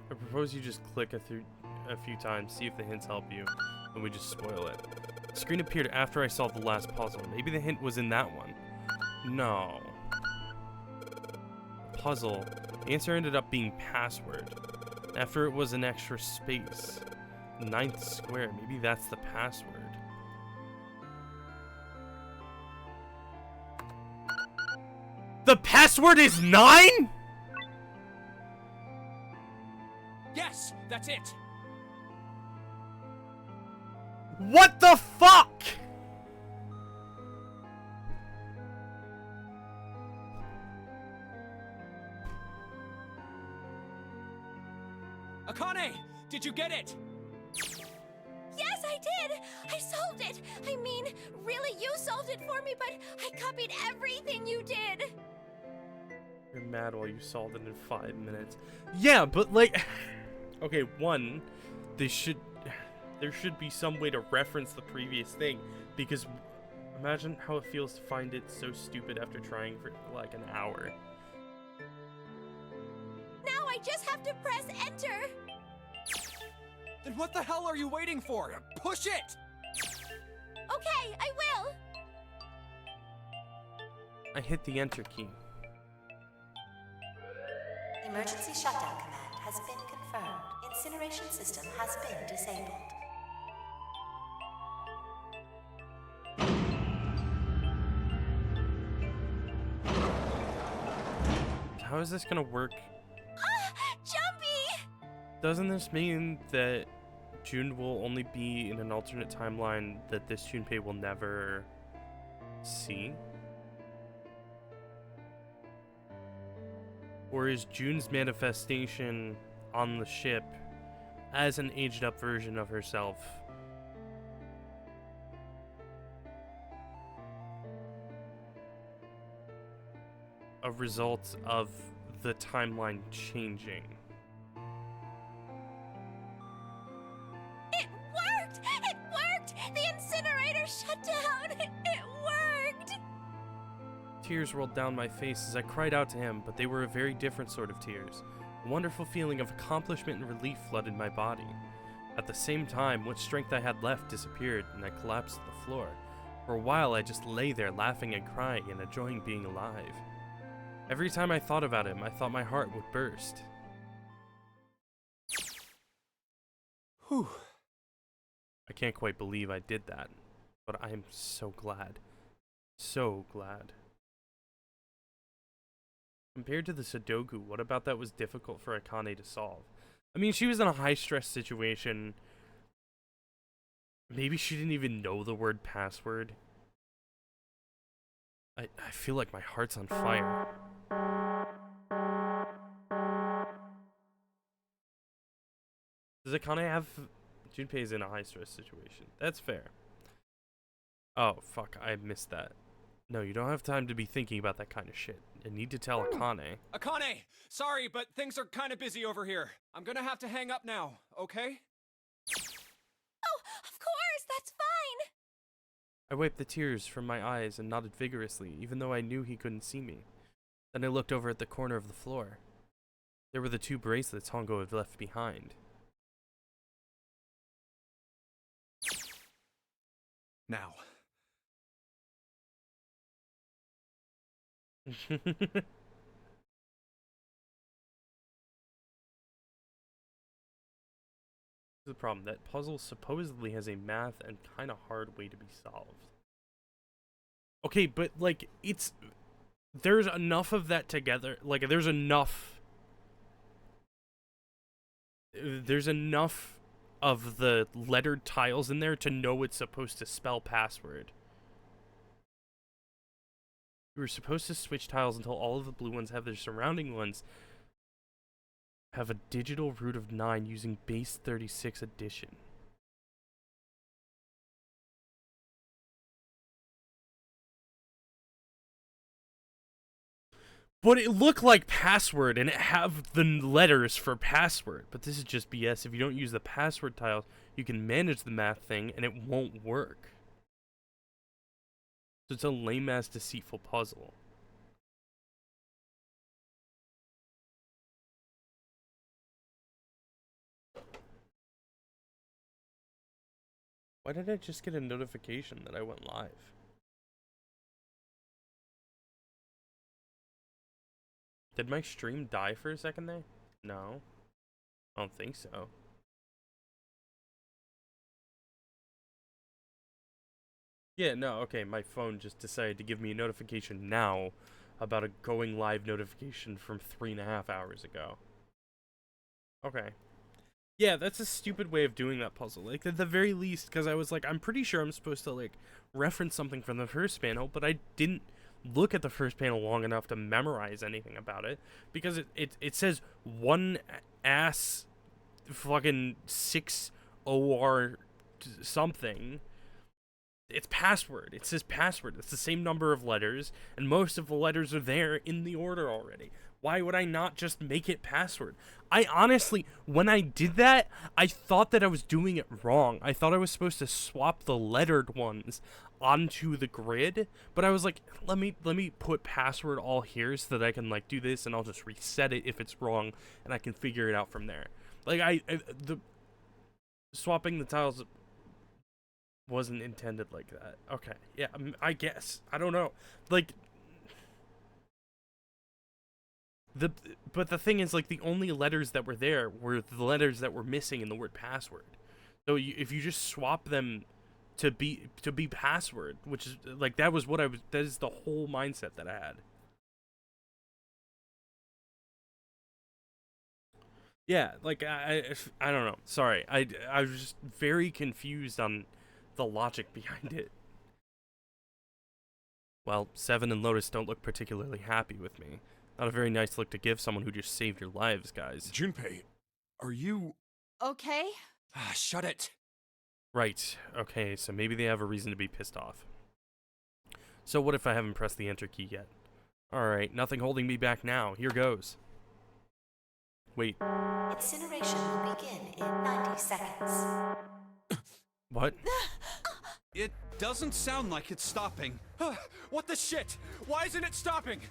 I propose you just click a few times, see if the hints help you, and we just spoil it. The screen appeared after I solved the last puzzle. Maybe the hint was in that one. No. Puzzle. The answer ended up being password. After it was an extra space. Ninth square. Maybe that's the password. The password is 9? Yes, that's it. What the fuck? Akane, did you get it? Yes, I did! I solved it! I mean, really, you solved it for me, but I copied everything you did! You're mad while you solved it in 5 minutes. Yeah, but like... Okay, one, there should be some way to reference the previous thing, because imagine how it feels to find it so stupid after trying for like an hour. Now I just have to press enter! Then what the hell are you waiting for? Push it! Okay, I will! I hit the enter key. Emergency shutdown command has been confirmed. Incineration system has been disabled. How is this gonna work? Jumpy! Doesn't this mean that June will only be in an alternate timeline that this Junpei will never see? Or is June's manifestation on the ship as an aged up version of herself a result of the timeline changing? It worked! It worked! The incinerator shut down! It worked! Tears rolled down my face as I cried out to him, but they were a very different sort of tears. A wonderful feeling of accomplishment and relief flooded my body. At the same time, what strength I had left disappeared, and I collapsed to the floor. For a while, I just lay there laughing and crying and enjoying being alive. Every time I thought about him, I thought my heart would burst. Whew. I can't quite believe I did that, but I am so glad. So glad. Compared to the Sudoku, what about that was difficult for Akane to solve? I mean, she was in a high-stress situation. Maybe she didn't even know the word password. I feel like my heart's on fire. Does Akane have... Junpei's in a high-stress situation. That's fair. Oh, fuck, I missed that. No, you don't have time to be thinking about that kind of shit. I need to tell Akane. Akane! Sorry, but things are kind of busy over here. I'm gonna have to hang up now, okay? Oh, of course! That's fine! I wiped the tears from my eyes and nodded vigorously, even though I knew he couldn't see me. Then I looked over at the corner of the floor. There were the 2 bracelets Hongo had left behind. Now. The problem, that puzzle supposedly has a math and kind of hard way to be solved. Okay, but like there's enough of that together. Like there's enough of the lettered tiles in there to know it's supposed to spell password. You were supposed to switch tiles until all of the blue ones have their surrounding ones have a digital root of 9 using base 36 addition. But it looked like password, and it have the letters for password. But this is just BS. If you don't use the password tiles, you can manage the math thing, and it won't work. So it's a lame-ass, deceitful puzzle. Why did I just get a notification that I went live? Did my stream die for a second there? No. I don't think so. Yeah, no, okay, my phone just decided to give me a notification now about a going live notification from 3.5 hours ago. Okay. Yeah, that's a stupid way of doing that puzzle. Like, at the very least, because I was like, I'm pretty sure I'm supposed to, like, reference something from the first panel, but I didn't look at the first panel long enough to memorize anything about it, because it says one ass fucking 6 OR something. It's password. It says password. It's the same number of letters, and most of the letters are there in the order already. Why would I not just make it password? I honestly, when I did that, I thought that I was doing it wrong. I thought I was supposed to swap the lettered ones onto the grid, but I was like, let me put password all here so that I can like do this, and I'll just reset it if it's wrong, and I can figure it out from there. Like the swapping the tiles wasn't intended like that. Okay, yeah, I guess. I don't know. Like, but the thing is, like, the only letters that were there were the letters that were missing in the word password. So if you just swap them to be password, which is like, that is the whole mindset that I had. Yeah, like I don't know. Sorry, I was just very confused on the logic behind it. Well, Seven and Lotus don't look particularly happy with me. Not a very nice look to give someone who just saved your lives, guys. Junpei, are you... Okay? Ah, shut it. Right, okay, so maybe they have a reason to be pissed off. So what if I haven't pressed the enter key yet? Alright, nothing holding me back now. Here goes. Wait. Incineration will begin in 90 seconds. What? It doesn't sound like it's stopping. What the shit? Why isn't it stopping?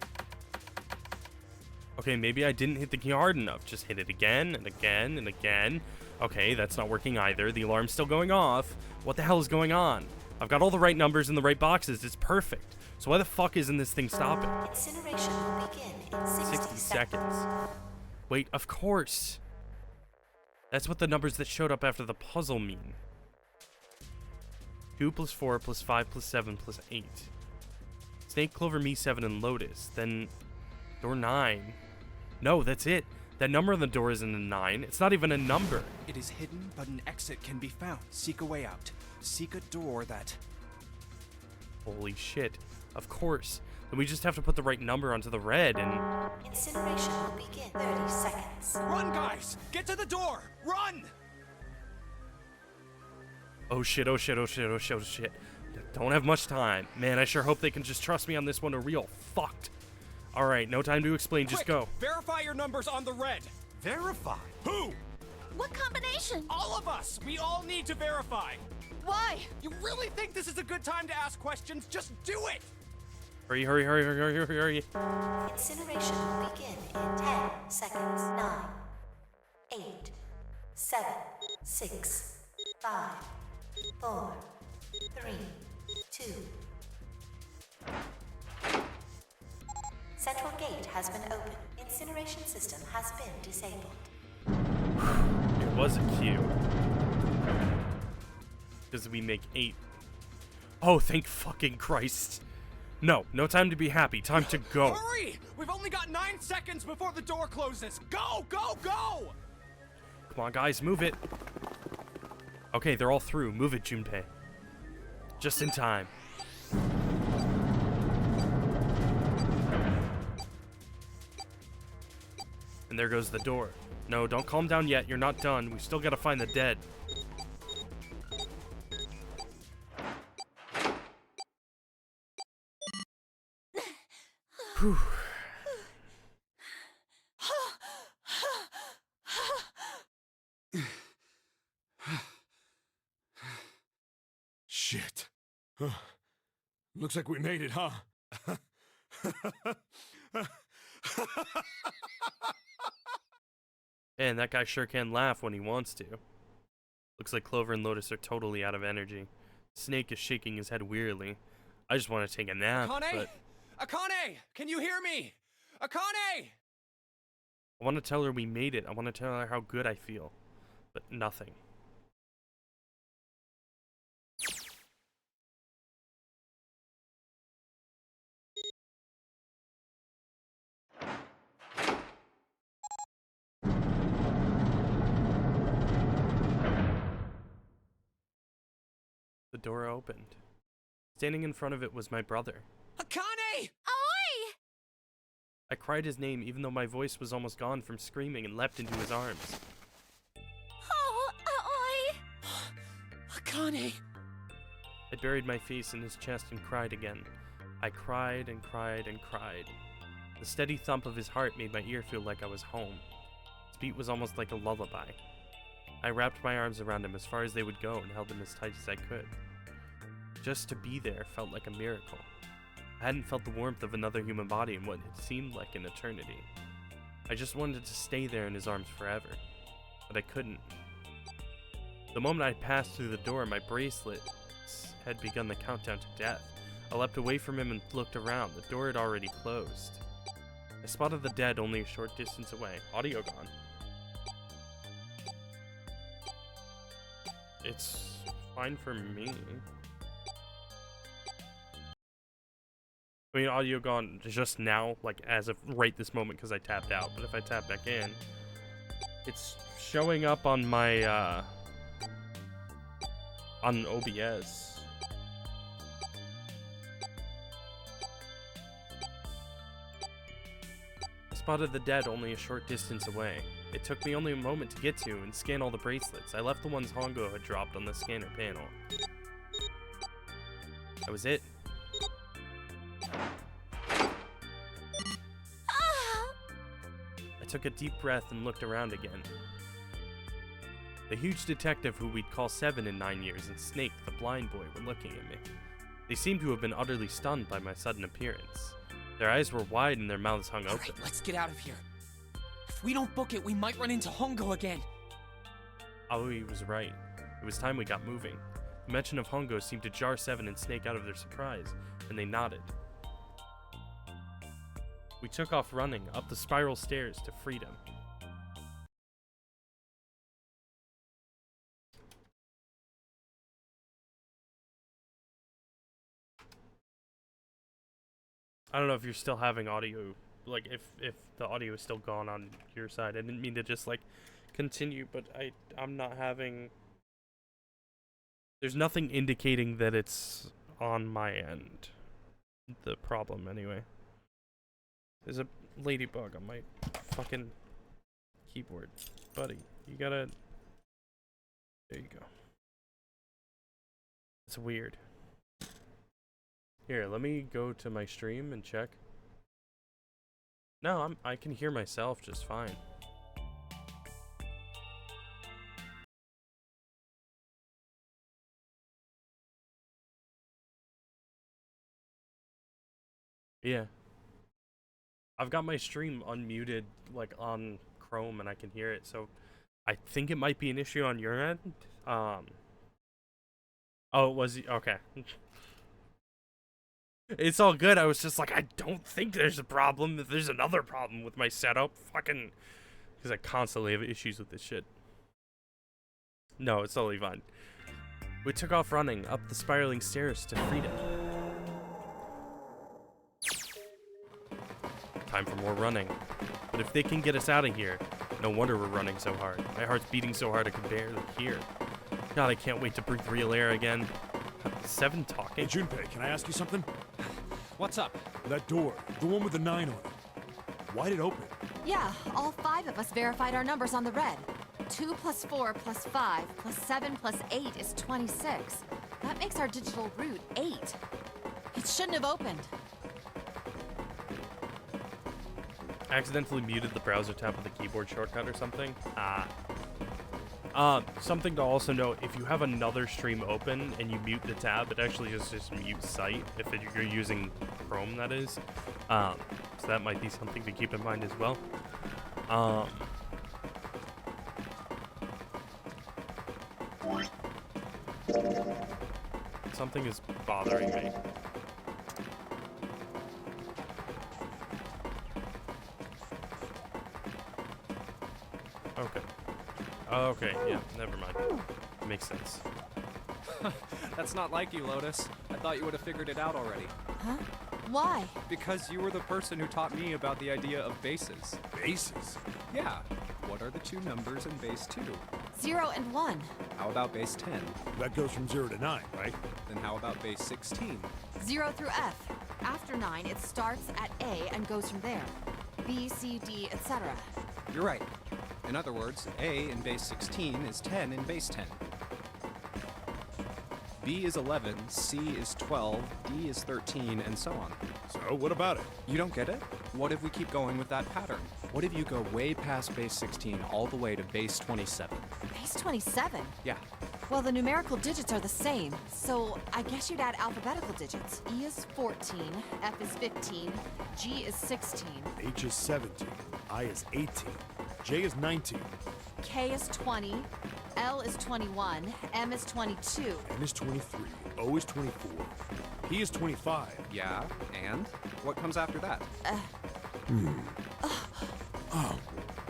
Okay, maybe I didn't hit the key hard enough. Just hit it again and again and again. Okay, that's not working either. The alarm's still going off. What the hell is going on? I've got all the right numbers in the right boxes. It's perfect. So why the fuck isn't this thing stopping? Incineration will begin in 60 seconds. Wait, of course. That's what the numbers that showed up after the puzzle mean. 2 + 4 + 5 + 7 + 8. Snake, Clover, me, 7, and Lotus. Then door 9. No, that's it. That number on the door isn't a 9. It's not even a number. It is hidden, but an exit can be found. Seek a way out. Seek a door that... Holy shit. Of course. Then we just have to put the right number onto the red and... Incineration will begin 30 seconds. Run, guys! Get to the door! Run! Oh shit, oh shit, oh shit, oh shit, oh shit. Don't have much time. Man, I sure hope they can just trust me on this one or real fucked. Alright, no time to explain, just go. Verify your numbers on the red. Verify? Who? What combination? All of us! We all need to verify! Why? You really think this is a good time to ask questions? Just do it! Hurry, hurry, hurry, hurry, hurry, hurry. Incineration will begin in 10 seconds. 9, 8, 7, 6, 5, 4, 3, 2. Central gate has been opened. Incineration system has been disabled. It was a Q. Because we make 8. Oh, thank fucking Christ. No, no time to be happy. Time to go. Hurry! We've only got 9 seconds before the door closes. Go, go, go! Come on, guys, move it. Okay, they're all through. Move it, Junpei. Just in time. And there goes the door. No, don't calm down yet. You're not done. We still gotta find the dead. Whew. Looks like we made it, huh? And that guy sure can laugh when he wants to. Looks like Clover and Lotus are totally out of energy. Snake is shaking his head wearily. I just want to take a nap, Akane? but Akane! Can you hear me? Akane! I want to tell her we made it. I want to tell her how good I feel. But nothing. The door opened. Standing in front of it was my brother. Akane! Oi! I cried his name even though my voice was almost gone from screaming and leapt into his arms. Oh, oi! Akane! I buried my face in his chest and cried again. I cried and cried and cried. The steady thump of his heart made my ear feel like I was home. His beat was almost like a lullaby. I wrapped my arms around him as far as they would go and held him as tight as I could. Just to be there felt like a miracle. I hadn't felt the warmth of another human body in what had seemed like an eternity. I just wanted to stay there in his arms forever, but I couldn't. The moment I passed through the door, my bracelets had begun the countdown to death. I leapt away from him and looked around. The door had already closed. I spotted the dead only a short distance away. Audio gone. It's fine for me. I mean, audio gone just now, like as of right this moment because I tapped out. But if I tap back in, it's showing up on my, on OBS. I spotted the dead only a short distance away. It took me only a moment to get to and scan all the bracelets. I left the ones Hongo had dropped on the scanner panel. That was it. I took a deep breath and looked around again. The huge detective who we'd call 7 in 9 years and Snake, the blind boy, were looking at me. They seemed to have been utterly stunned by my sudden appearance. Their eyes were wide and their mouths hung open. Alright, let's get out of here. If we don't book it, we might run into Hongo again. Aoi was right. It was time we got moving. The mention of Hongo seemed to jar 7 and Snake out of their surprise, and they nodded. We took off running up the spiral stairs to freedom. I don't know if you're still having audio, like if the audio is still gone on your side. I didn't mean to just like continue, but I'm not having. There's nothing indicating that it's on my end. The problem anyway. There's a ladybug on my fucking keyboard. Buddy, you gotta. There you go. It's weird. Here, let me go to my stream and check. No, I can hear myself just fine. Yeah. I've got my stream unmuted, like, on Chrome, and I can hear it, so I think it might be an issue on your end. Oh, it was... Okay. It's all good. I was just like, I don't think there's a problem. If there's another problem with my setup, fucking... Because I constantly have issues with this shit. No, it's totally fine. We took off running up the spiraling stairs to freedom. Time for more running. But if they can get us out of here, no wonder we're running so hard. My heart's beating so hard I can barely hear. God, I can't wait to breathe real air again. 7 talking? Hey, Junpei, can I ask you something? What's up? That door, the one with the 9 on it. Why'd it open? Yeah, all 5 of us verified our numbers on the red. 2 plus 4 plus 5 plus 7 plus 8 is 26. That makes our digital route 8. It shouldn't have opened. I accidentally muted the browser tab with the keyboard shortcut or something. Something to also note, if you have another stream open and you mute the tab, it actually just mute site, if you're using Chrome, that is. So that might be something to keep in mind as well. Something is bothering me. Okay. Okay, yeah, never mind. Makes sense. That's not like you, Lotus. I thought you would have figured it out already. Huh? Why? Because you were the person who taught me about the idea of bases. Bases? Yeah. What are the two numbers in base 2? 0 and 1. How about base 10? That goes from 0 to 9, right? Then how about base 16? 0 through F. After 9, it starts at A and goes from there. B, C, D, etc. You're right. In other words, A in base 16 is 10 in base 10. B is 11, C is 12, D is 13, and so on. So, what about it? You don't get it? What if we keep going with that pattern? What if you go way past base 16 all the way to base 27? Base 27? Yeah. Well, the numerical digits are the same, so I guess you'd add alphabetical digits. E is 14, F is 15, G is 16, H is 17, I is 18, J is 19, K is 20, L is 21, M is 22. N is 23, O is 24, P is 25. Yeah, and? What comes after that? Oh,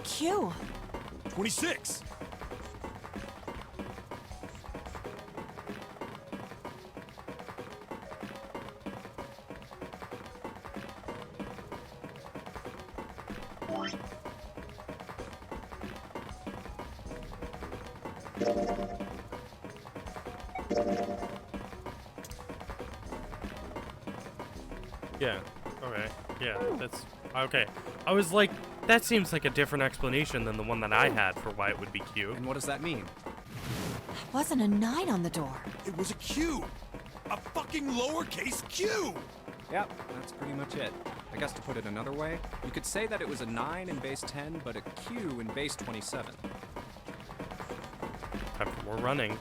Q. 26! Yeah, okay, yeah, that's... Okay, I was like, that seems like a different explanation than the one that I had for why it would be Q. And what does that mean? Wasn't a 9 on the door. It was a Q! A fucking lowercase Q! Yep, that's pretty much it. I guess to put it another way, you could say that it was a 9 in base 10, but a Q in base 27. Time for more running.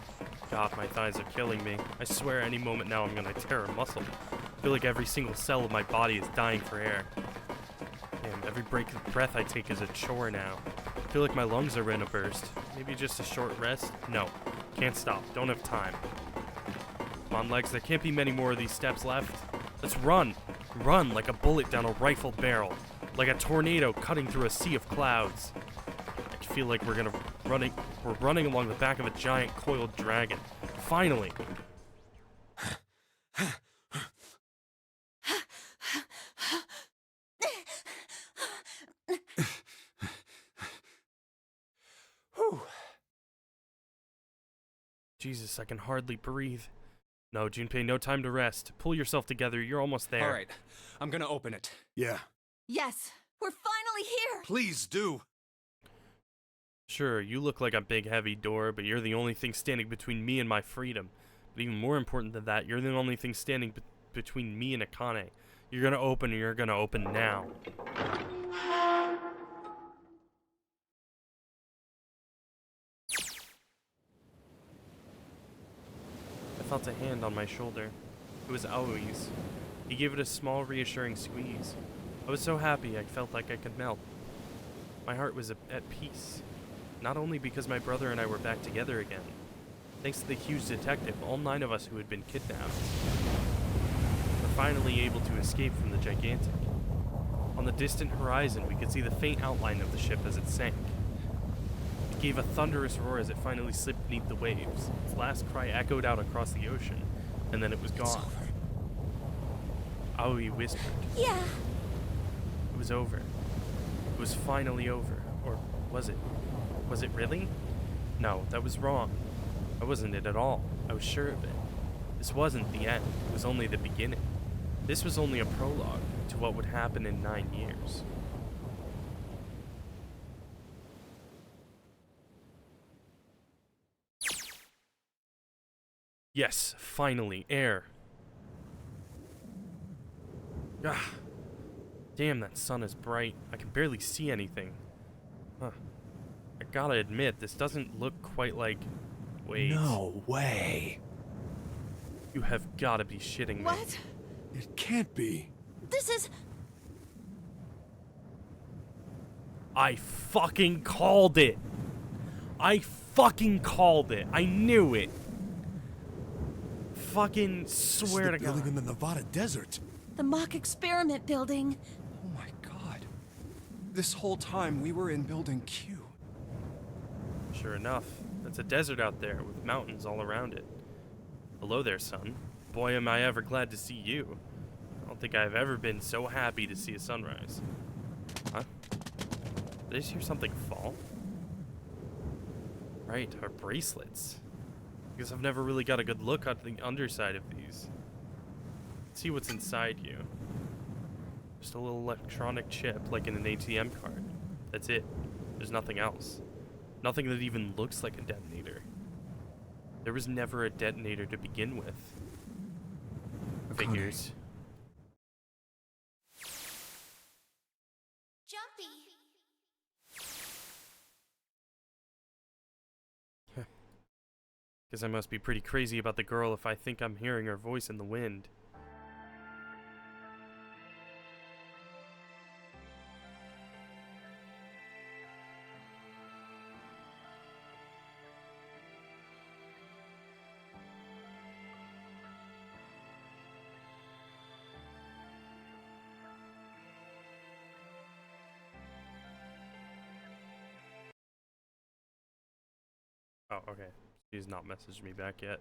God, my thighs are killing me. I swear any moment now I'm gonna tear a muscle. I feel like every single cell of my body is dying for air. Damn, every breath I take is a chore now. I feel like my lungs are in a burst. Maybe just a short rest? No. Can't stop. Don't have time. Come on, legs. There can't be many more of these steps left. Let's run. Run like a bullet down a rifle barrel. Like a tornado cutting through a sea of clouds. I feel like we're running along the back of a giant coiled dragon. Finally. Jesus, I can hardly breathe. No, Junpei, no time to rest. Pull yourself together, you're almost there. Alright, I'm gonna open it. Yeah. Yes, we're finally here! Please do. Sure, you look like a big heavy door, but you're the only thing standing between me and my freedom. But even more important than that, you're the only thing standing between me and Akane. You're gonna open and you're gonna open now. I felt a hand on my shoulder. It was Aoi's. He gave it a small, reassuring squeeze. I was so happy I felt like I could melt. My heart was at peace. Not only because my brother and I were back together again. Thanks to the huge detective, all 9 of us who had been kidnapped were finally able to escape from the Gigantic. On the distant horizon, we could see the faint outline of the ship as it sank. It gave a thunderous roar as it finally slipped beneath the waves. Its last cry echoed out across the ocean, and then it was gone. Aoi whispered. Yeah. It was over. It was finally over. Or was it? Was it really? No, that was wrong. That wasn't it at all. I was sure of it. This wasn't the end. It was only the beginning. This was only a prologue to what would happen in 9 years. Yes, finally, air. Ah, damn, that sun is bright. I can barely see anything. Huh. I gotta admit, this doesn't look quite like... Wait. No way. You have gotta be shitting me. What? It can't be. This is... I fucking called it. I fucking called it. I knew it. Fucking swear to God. Building in the Nevada desert. the mock experiment building. Oh my god. This whole time we were in Building Q. Sure enough, it's a desert out there with mountains all around it. Hello there, son. Boy, am I ever glad to see you. I don't think I've ever been so happy to see a sunrise. Huh? Did I just hear something fall? Right, our bracelets. Guess I've never really got a good look at the underside of these. Let's see what's inside you. Just a little electronic chip, like in an ATM card. That's it. There's nothing else. Nothing that even looks like a detonator. There was never a detonator to begin with. Figures. Jumpy. Guess I must be pretty crazy about the girl if I think I'm hearing her voice in the wind. Oh, okay. She's not messaged me back yet.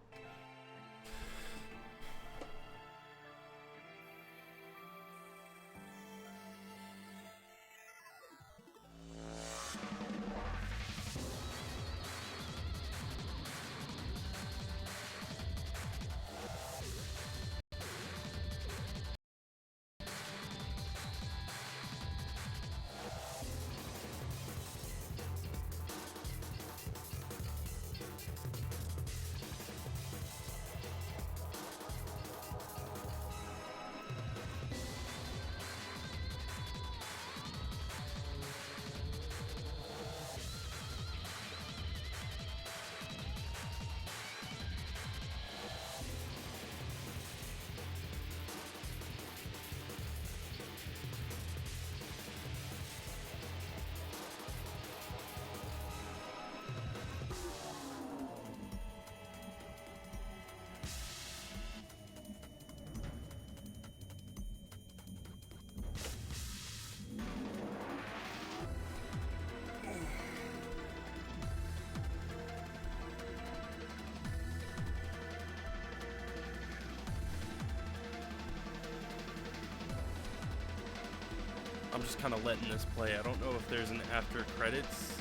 I'm just kind of letting this play. I don't know if there's an after credits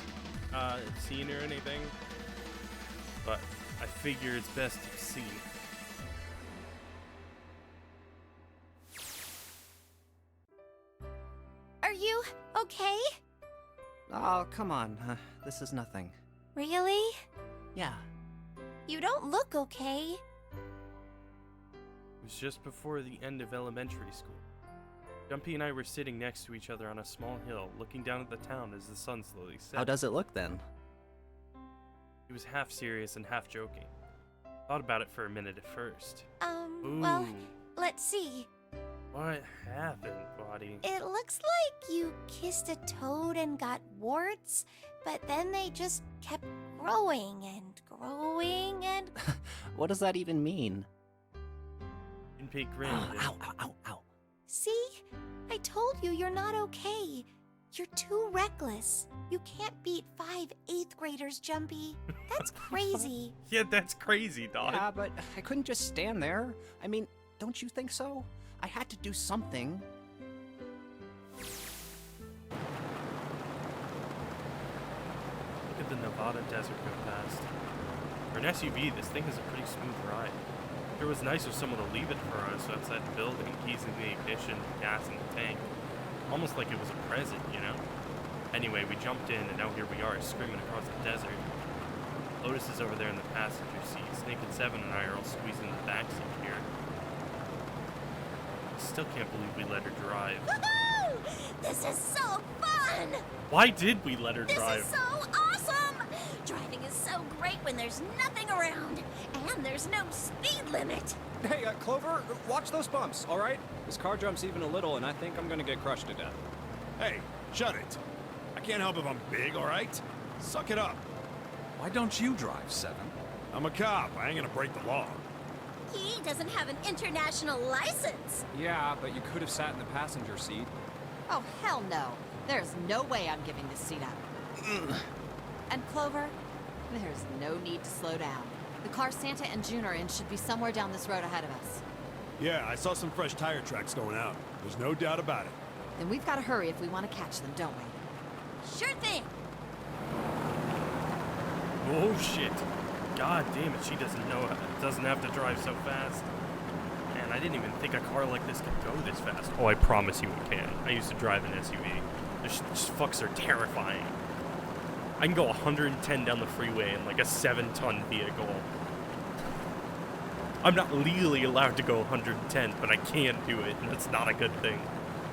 scene or anything, but I figure it's best to see. Are you okay? Oh, come on. This is nothing. Really? Yeah. You don't look okay. It was just before the end of elementary school. Jumpy and I were sitting next to each other on a small hill, looking down at the town as the sun slowly set. How does it look then? He was half serious and half joking. Thought about it for a minute at first. Well, let's see. What happened, buddy? It looks like you kissed a toad and got warts, but then they just kept growing and growing and... What does that even mean? Ginpei grinned. Ow, ow, ow, ow. See? I told you you're not okay. You're too reckless. You can't beat 5 8th graders, Jumpy. That's crazy. Yeah, that's crazy, dog. Yeah, but I couldn't just stand there. I mean, don't you think so? I had to do something. Look at the Nevada desert go past. For an SUV, this thing is a pretty smooth ride. It was nice of someone to leave it for us outside the building, keys in the ignition, gas in the tank. Almost like it was a present, you know? Anyway, we jumped in, and now here we are, screaming across the desert. Lotus is over there in the passenger seat. Snake and Seven and I are all squeezed in the backseat here. Still can't believe we let her drive. Woohoo! This is so fun! Why did we let her drive? This is so awesome! Driving is so great when there's nothing around, and there's no speed limit. Hey, Clover, watch those bumps, all right? This car jumps even a little, and I think I'm gonna get crushed to death. Hey, shut it. I can't help if I'm big, all right? Suck it up. Why don't you drive, Seven? I'm a cop. I ain't gonna break the law. He doesn't have an international license. Yeah, but you could have sat in the passenger seat. Oh, hell no. There's no way I'm giving this seat up. And Clover, there's no need to slow down. The car Santa and June are in should be somewhere down this road ahead of us. Yeah, I saw some fresh tire tracks going out. There's no doubt about it. Then we've got to hurry if we want to catch them, don't we? Sure thing. Oh shit. God damn it, she doesn't have to drive so fast. Man, I didn't even think a car like this could go this fast. Oh, I promise you it can. I used to drive an SUV. These fucks are terrifying. I can go 110 down the freeway in like a 7-ton vehicle. I'm not legally allowed to go 110, but I can do it, and that's not a good thing.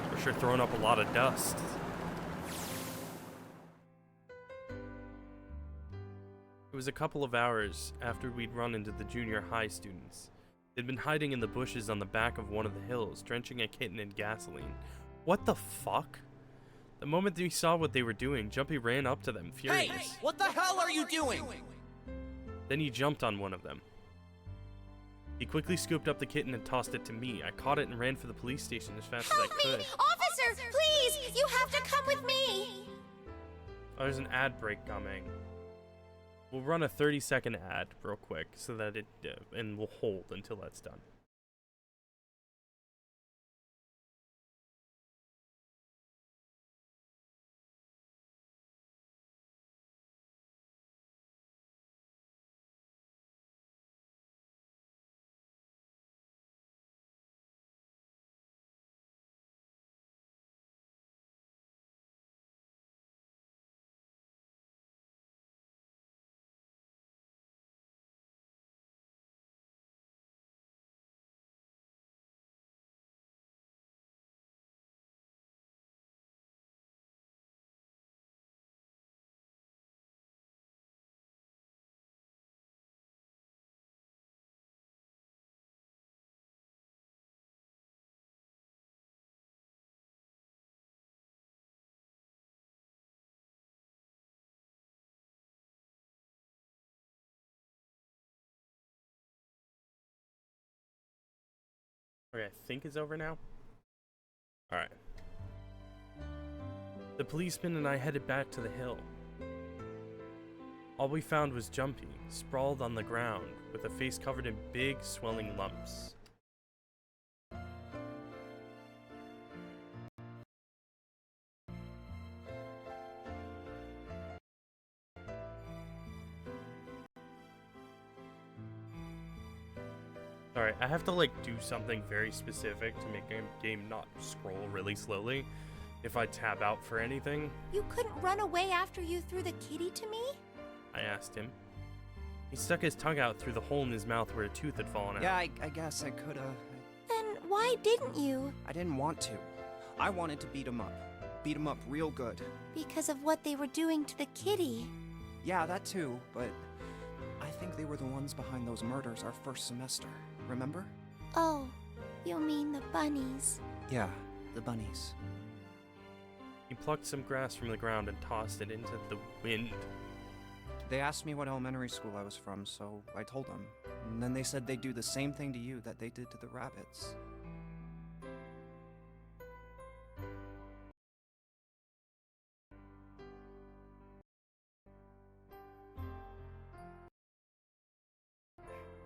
For sure throwing up a lot of dust. It was a couple of hours after we'd run into the junior high students. They'd been hiding in the bushes on the back of one of the hills, drenching a kitten in gasoline. What the fuck? The moment we saw what they were doing, Jumpy ran up to them, furious. Hey, what the hell are you doing? Then he jumped on one of them. He quickly scooped up the kitten and tossed it to me. I caught it and ran for the police station as fast as I could. Officer, please! You have to come with me! Oh, there's an ad break coming. We'll run a 30-second ad real quick so that it, and we'll hold until that's done. Okay, I think it's over now. Alright. The policeman and I headed back to the hill. All we found was Jumpy, sprawled on the ground, with a face covered in big, swelling lumps. Alright, I have to like do something very specific to make a game not scroll really slowly if I tab out for anything. You couldn't run away after you threw the kitty to me? I asked him. He stuck his tongue out through the hole in his mouth where a tooth had fallen out. Yeah, I guess I could've. Then why didn't you? I didn't want to. I wanted to beat him up. Beat him up real good. Because of what they were doing to the kitty. Yeah, that too, but I think they were the ones behind those murders our first semester. Remember? Oh, you mean the bunnies? Yeah, the bunnies. He plucked some grass from the ground and tossed it into the wind. They asked me what elementary school I was from, so I told them. And then they said they'd do the same thing to you that they did to the rabbits.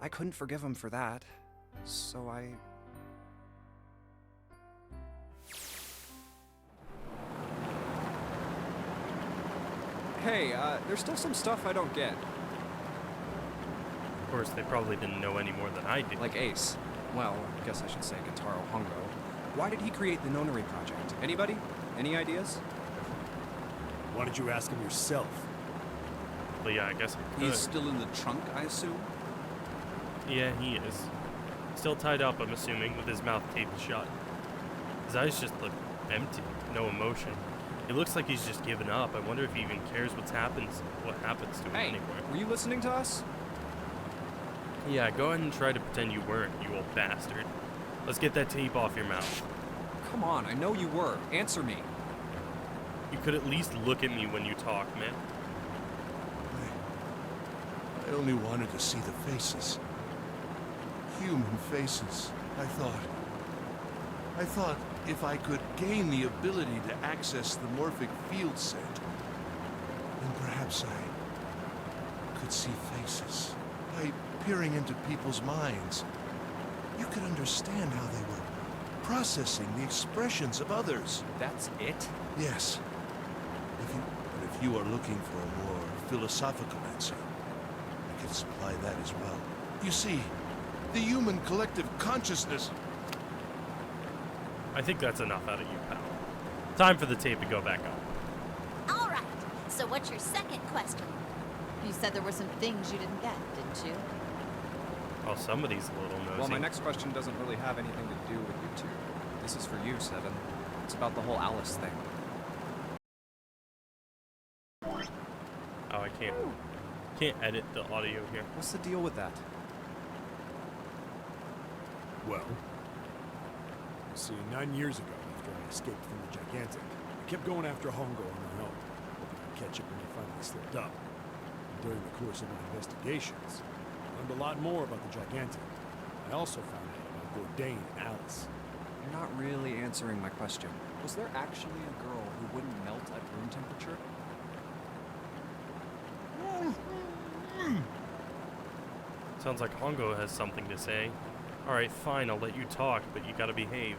I couldn't forgive him for that, so I... Hey, there's still some stuff I don't get. Of course, they probably didn't know any more than I did. Like Ace. Well, I guess I should say Gentaro Hongo. Why did he create the Nonary Project? Anybody? Any ideas? Why don't you ask him yourself? Well, yeah, I guess I could. He's still in the trunk, I assume? Yeah, he is. Still tied up, I'm assuming, with his mouth taped shut. His eyes just look empty, no emotion. He looks like he's just given up. I wonder if he even cares what happens to him Hey, anymore. were you listening to us? Yeah, go ahead and try to pretend you weren't, you old bastard. Let's get that tape off your mouth. Come on, I know you were. Answer me. You could at least look at me when you talk, man. I only wanted to see the faces. Human faces, I thought if I could gain the ability to access the morphic field set, then perhaps I could see faces. By peering into people's minds, you could understand how they were processing the expressions of others. That's it? Yes. But if you are looking for a more philosophical answer, I can supply that as well. You see, the human collective consciousness... I think that's enough out of you, pal. Time for the tape to go back up. All right. So what's your second question? You said there were some things you didn't get, didn't you? Oh, somebody's a little nosy. Well, my next question doesn't really have anything to do with you two. This is for you, Seven. It's about the whole Alice thing. Oh, I can't edit the audio here. What's the deal with that? Well, you see, 9 years ago, after I escaped from the Gigantic, I kept going after Hongo on my own, hoping I'd catch up when he finally slipped up. And during the course of my investigations, I learned a lot more about the Gigantic. I also found out about Bourdain and Alice. You're not really answering my question. Was there actually a girl who wouldn't melt at room temperature? Sounds like Hongo has something to say. Alright, fine, I'll let you talk, but you gotta behave.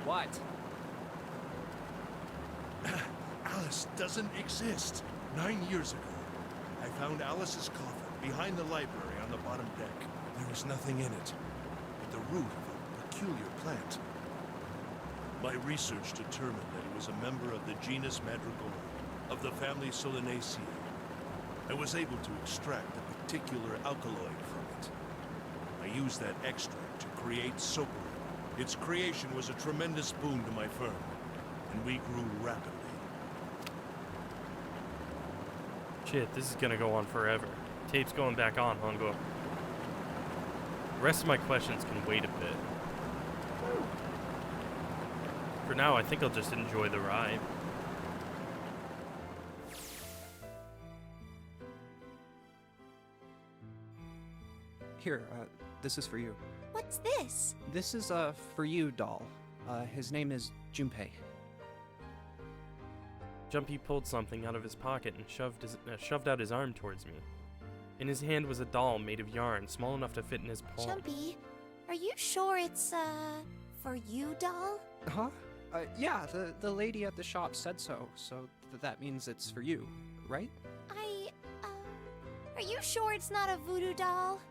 What? Alice doesn't exist. 9 years ago, I found Alice's coffin behind the library on the bottom deck. There was nothing in it but the root of a peculiar plant. My research determined that it was a member of the genus Madrigorum, of the family Solanaceae. I was able to extract a particular alkaloid from it. I used that extract to create Socorro. Its creation was a tremendous boon to my firm, and we grew rapidly. Shit, this is gonna go on forever. Tape's going back on, Hongo. The rest of my questions can wait a bit. For now, I think I'll just enjoy the ride. Here, this is for you. What's this? This is a for you doll. His name is Junpei. Jumpy pulled something out of his pocket and shoved out his arm towards me. In his hand was a doll made of yarn, small enough to fit in his palm. Jumpy, are you sure it's, for you, doll? Huh? Yeah, the lady at the shop said so, that means it's for you, right? Are you sure it's not a voodoo doll?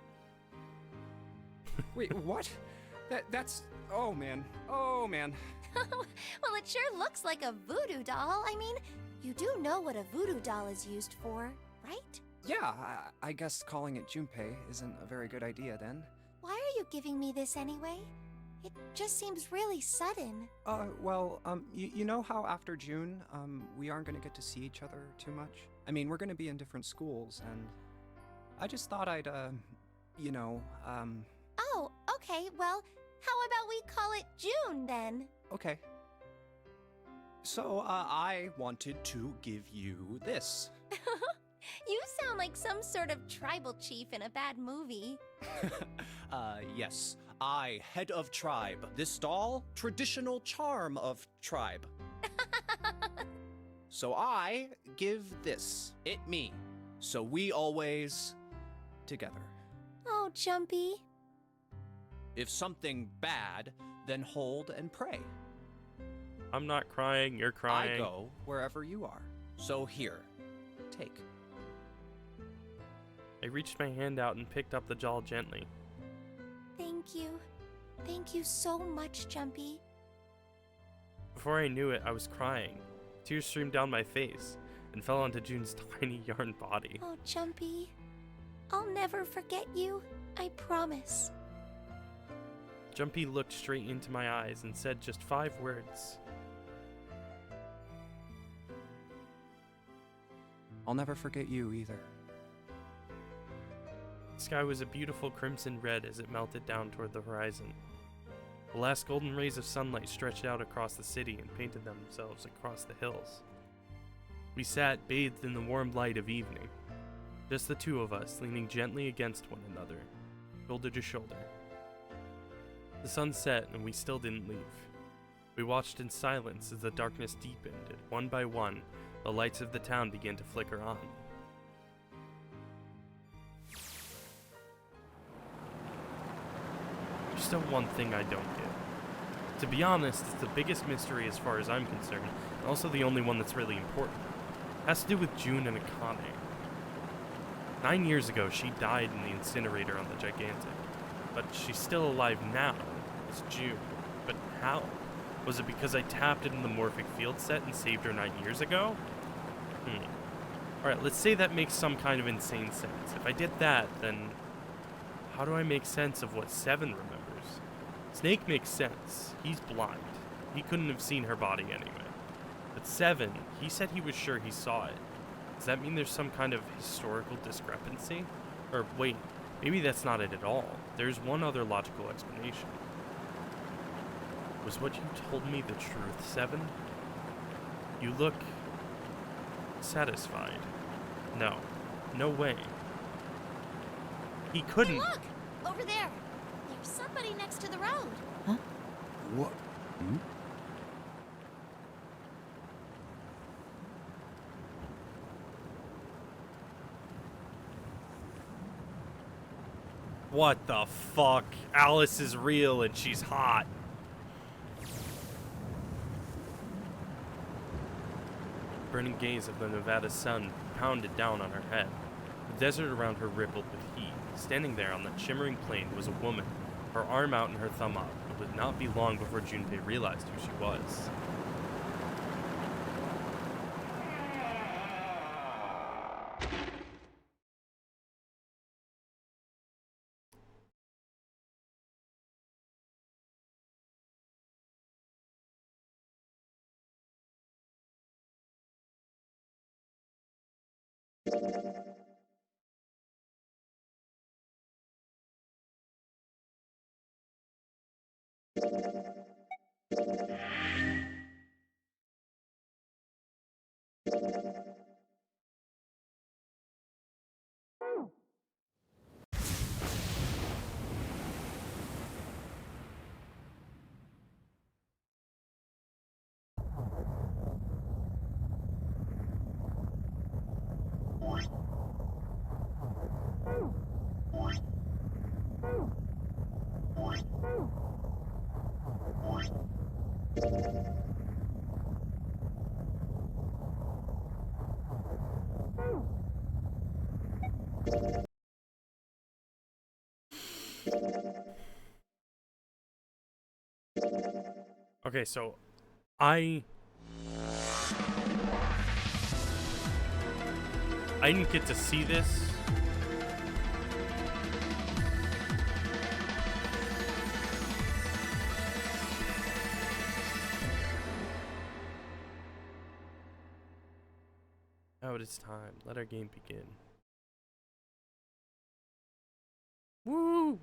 Wait, what? That's... Oh, man. Oh, man. Well, it sure looks like a voodoo doll. I mean, you do know what a voodoo doll is used for, right? Yeah, I guess calling it Junpei isn't a very good idea then. Why are you giving me this anyway? It just seems really sudden. Well, you know how after June, we aren't gonna get to see each other too much? I mean, we're gonna be in different schools, and I just thought I'd, you know, Oh, okay, well, how about we call it June then? Okay. So, I wanted to give you this. You sound like some sort of tribal chief in a bad movie. Yes. I, head of tribe. This doll, traditional charm of tribe. So I give this. It me. So we always together. Oh, Jumpy. If something bad, then hold and pray. I'm not crying, you're crying. I go wherever you are. So here, take. I reached my hand out and picked up the doll gently. Thank you. Thank you so much, Jumpy. Before I knew it, I was crying. Tears streamed down my face and fell onto June's tiny yarn body. Oh, Jumpy. I'll never forget you. I promise. Jumpy looked straight into my eyes and said just 5 words. I'll never forget you either. The sky was a beautiful crimson red as it melted down toward the horizon. The last golden rays of sunlight stretched out across the city and painted themselves across the hills. We sat bathed in the warm light of evening, just the two of us leaning gently against one another, shoulder to shoulder. The sun set and we still didn't leave. We watched in silence as the darkness deepened and one by one, the lights of the town began to flicker on. There's still one thing I don't get. To be honest, it's the biggest mystery as far as I'm concerned, and also the only one that's really important. It has to do with June and Akane. 9 years ago, she died in the incinerator on the Gigantic. But she's still alive now. It's June. But how? Was it because I tapped into the Morphic Field set and saved her 9 years ago? Alright, let's say that makes some kind of insane sense. If I did that, then how do I make sense of what Seven remembers? Snake makes sense. He's blind. He couldn't have seen her body anyway. But Seven, he said he was sure he saw it. Does that mean there's some kind of historical discrepancy? Or wait, maybe that's not it at all. There's one other logical explanation. Was what you told me the truth, Seven? You look satisfied. No. No way. He couldn't. Hey, look! Over there! There's somebody next to the road. Huh? What? Hmm? What the fuck? Alice is real and she's hot. The burning gaze of the Nevada sun pounded down on her head. The desert around her rippled with heat. Standing there on that shimmering plain was a woman, her arm out and her thumb up. It would not be long before Junpei realized who she was. Okay, so I didn't get to see this. Now it is time. Let our game begin. Woo!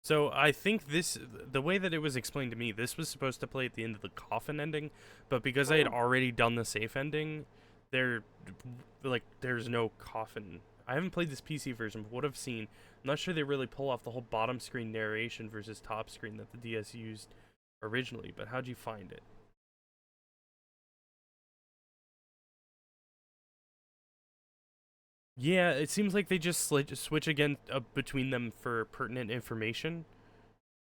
So I think this, the way that it was explained to me, this was supposed to play at the end of the coffin ending, but because I had already done the safe ending, there's no coffin. I haven't played this PC version, but what I've seen, I'm not sure they really pull off the whole bottom screen narration versus top screen that the DS used originally, but how'd you find it? Yeah, it seems like they just switch again between them for pertinent information.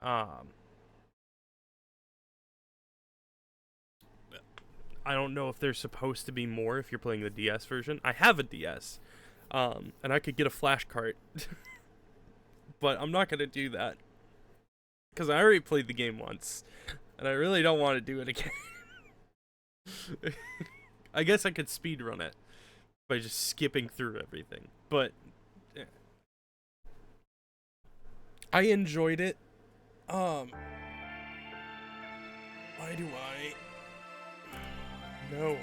I don't know if there's supposed to be more if you're playing the DS version. I have a DS, and I could get a flash cart, but I'm not gonna do that because I already played the game once, and I really don't want to do it again. I guess I could speedrun it by just skipping through everything, but yeah. I enjoyed it. Why do I? No.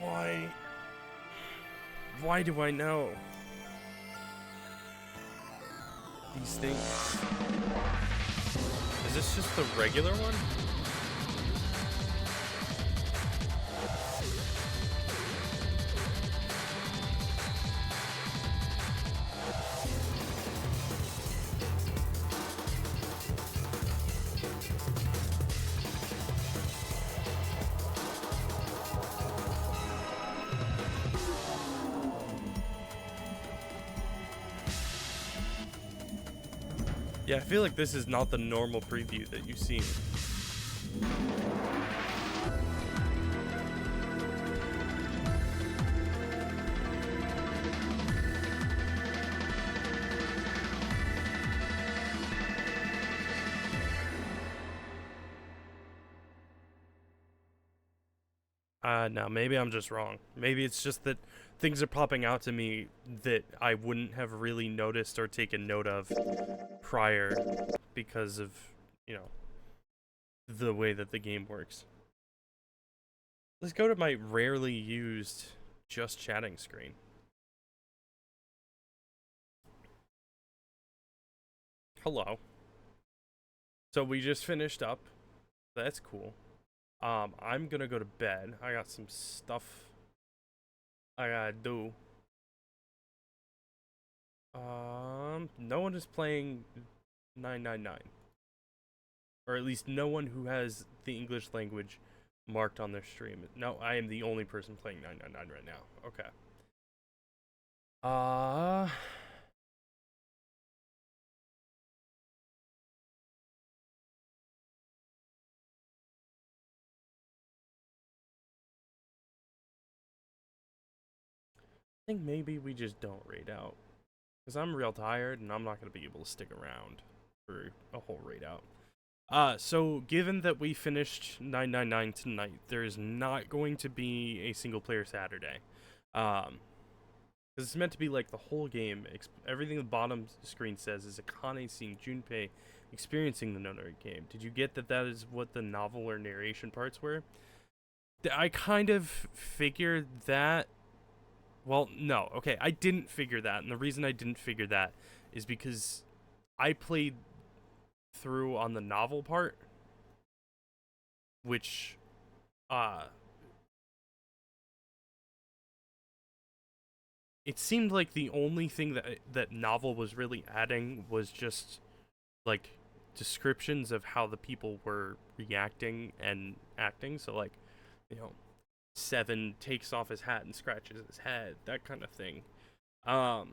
Why? Why do I know these things? Is this just the regular one? Yeah, I feel like this is not the normal preview that you've seen. No, maybe I'm just wrong. Maybe it's just that things are popping out to me that I wouldn't have really noticed or taken note of prior because of, you know, the way that the game works. Let's go to my rarely used just chatting screen. Hello. So we just finished up. That's cool. I'm gonna go to bed. I got some stuff I gotta do. No one is playing 999. Or at least no one who has the English language marked on their stream. No, I am the only person playing 999 right now. Okay. I think maybe we just don't raid out. Because I'm real tired and I'm not going to be able to stick around for a whole raid out. So given that we finished 999 tonight, there is not going to be a single player Saturday. Because it's meant to be like the whole game. Everything the bottom screen says is Akane seeing Junpei experiencing the Nonary game. Did you get that is what the novel or narration parts were? I kind of figured that. Well, no. Okay, I didn't figure that. And the reason I didn't figure that is because I played through on the novel part, which it seemed like the only thing that novel was really adding was just like descriptions of how the people were reacting and acting. So like, you know, Seven takes off his hat and scratches his head, that kind of thing. I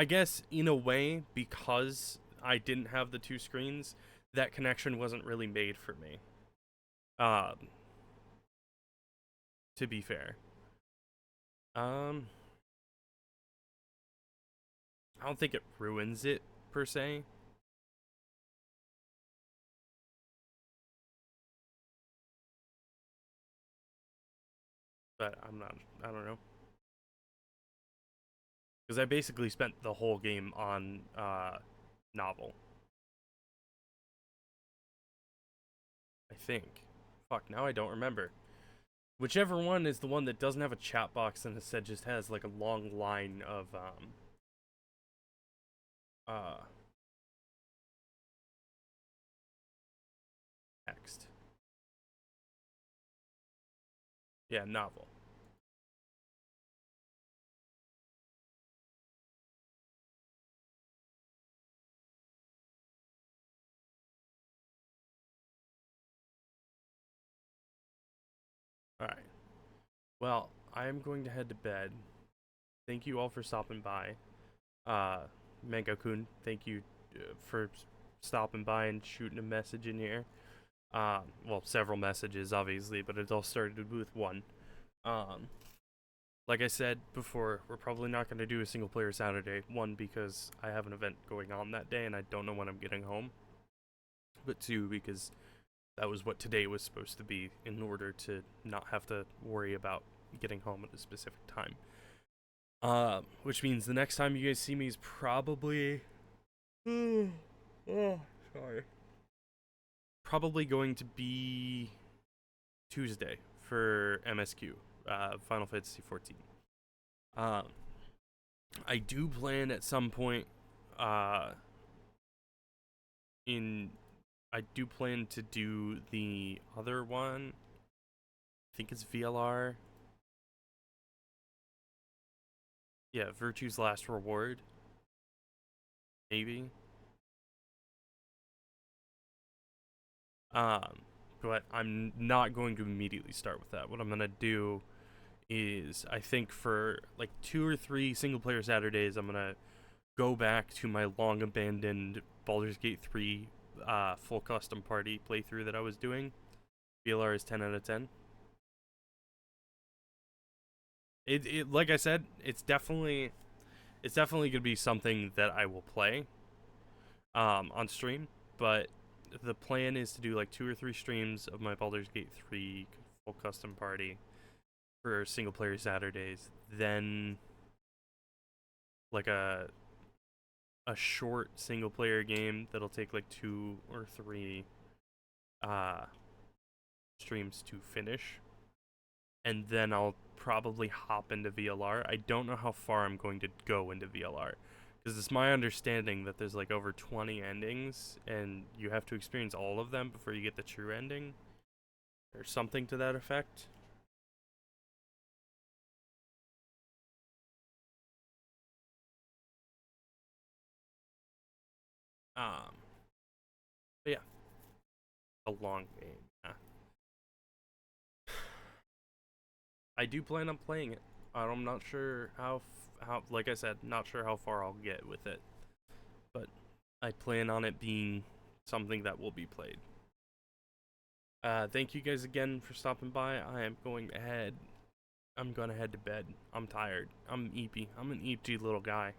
guess in a way, because I didn't have the two screens, that connection wasn't really made for me. To be fair. I don't think it ruins it per se. But I don't know. Because I basically spent the whole game on novel. I think. Fuck, now I don't remember. Whichever one is the one that doesn't have a chat box and instead just has like a long line of text. Yeah, novel. Alright. Well, I'm going to head to bed. Thank you all for stopping by. Mango-kun, thank you for stopping by and shooting a message in here. Well, several messages, obviously, but it all started with one. Like I said before, we're probably not going to do a single player Saturday. One, because I have an event going on that day and I don't know when I'm getting home. But two, because that was what today was supposed to be in order to not have to worry about getting home at a specific time. Which means the next time you guys see me is probably probably going to be Tuesday for MSQ, Final Fantasy 14. I do plan at some point I do plan to do the other one. I think it's VLR. Yeah, Virtue's Last Reward. Maybe. But I'm not going to immediately start with that. What I'm gonna do is, I think for like 2 or 3 single player Saturdays, I'm gonna go back to my long abandoned Baldur's Gate 3 full custom party playthrough that I was doing. VLR is 10 out of 10. It like I said, it's definitely gonna be something that I will play on stream, but the plan is to do like 2 or 3 streams of my Baldur's Gate 3 full custom party for single player Saturdays, then like a short single player game that'll take like 2 or 3 streams to finish, and then I'll probably hop into VLR. I don't know how far I'm going to go into VLR, because it's my understanding that there's like over 20 endings and you have to experience all of them before you get the true ending, or something to that effect. But yeah, a long game. Yeah. I do plan on playing it. I'm not sure how, like I said, not sure how far I'll get with it, but I plan on it being something that will be played. Thank you guys again for stopping by. I'm gonna head to bed. I'm tired. I'm eepy. I'm an eepy little guy.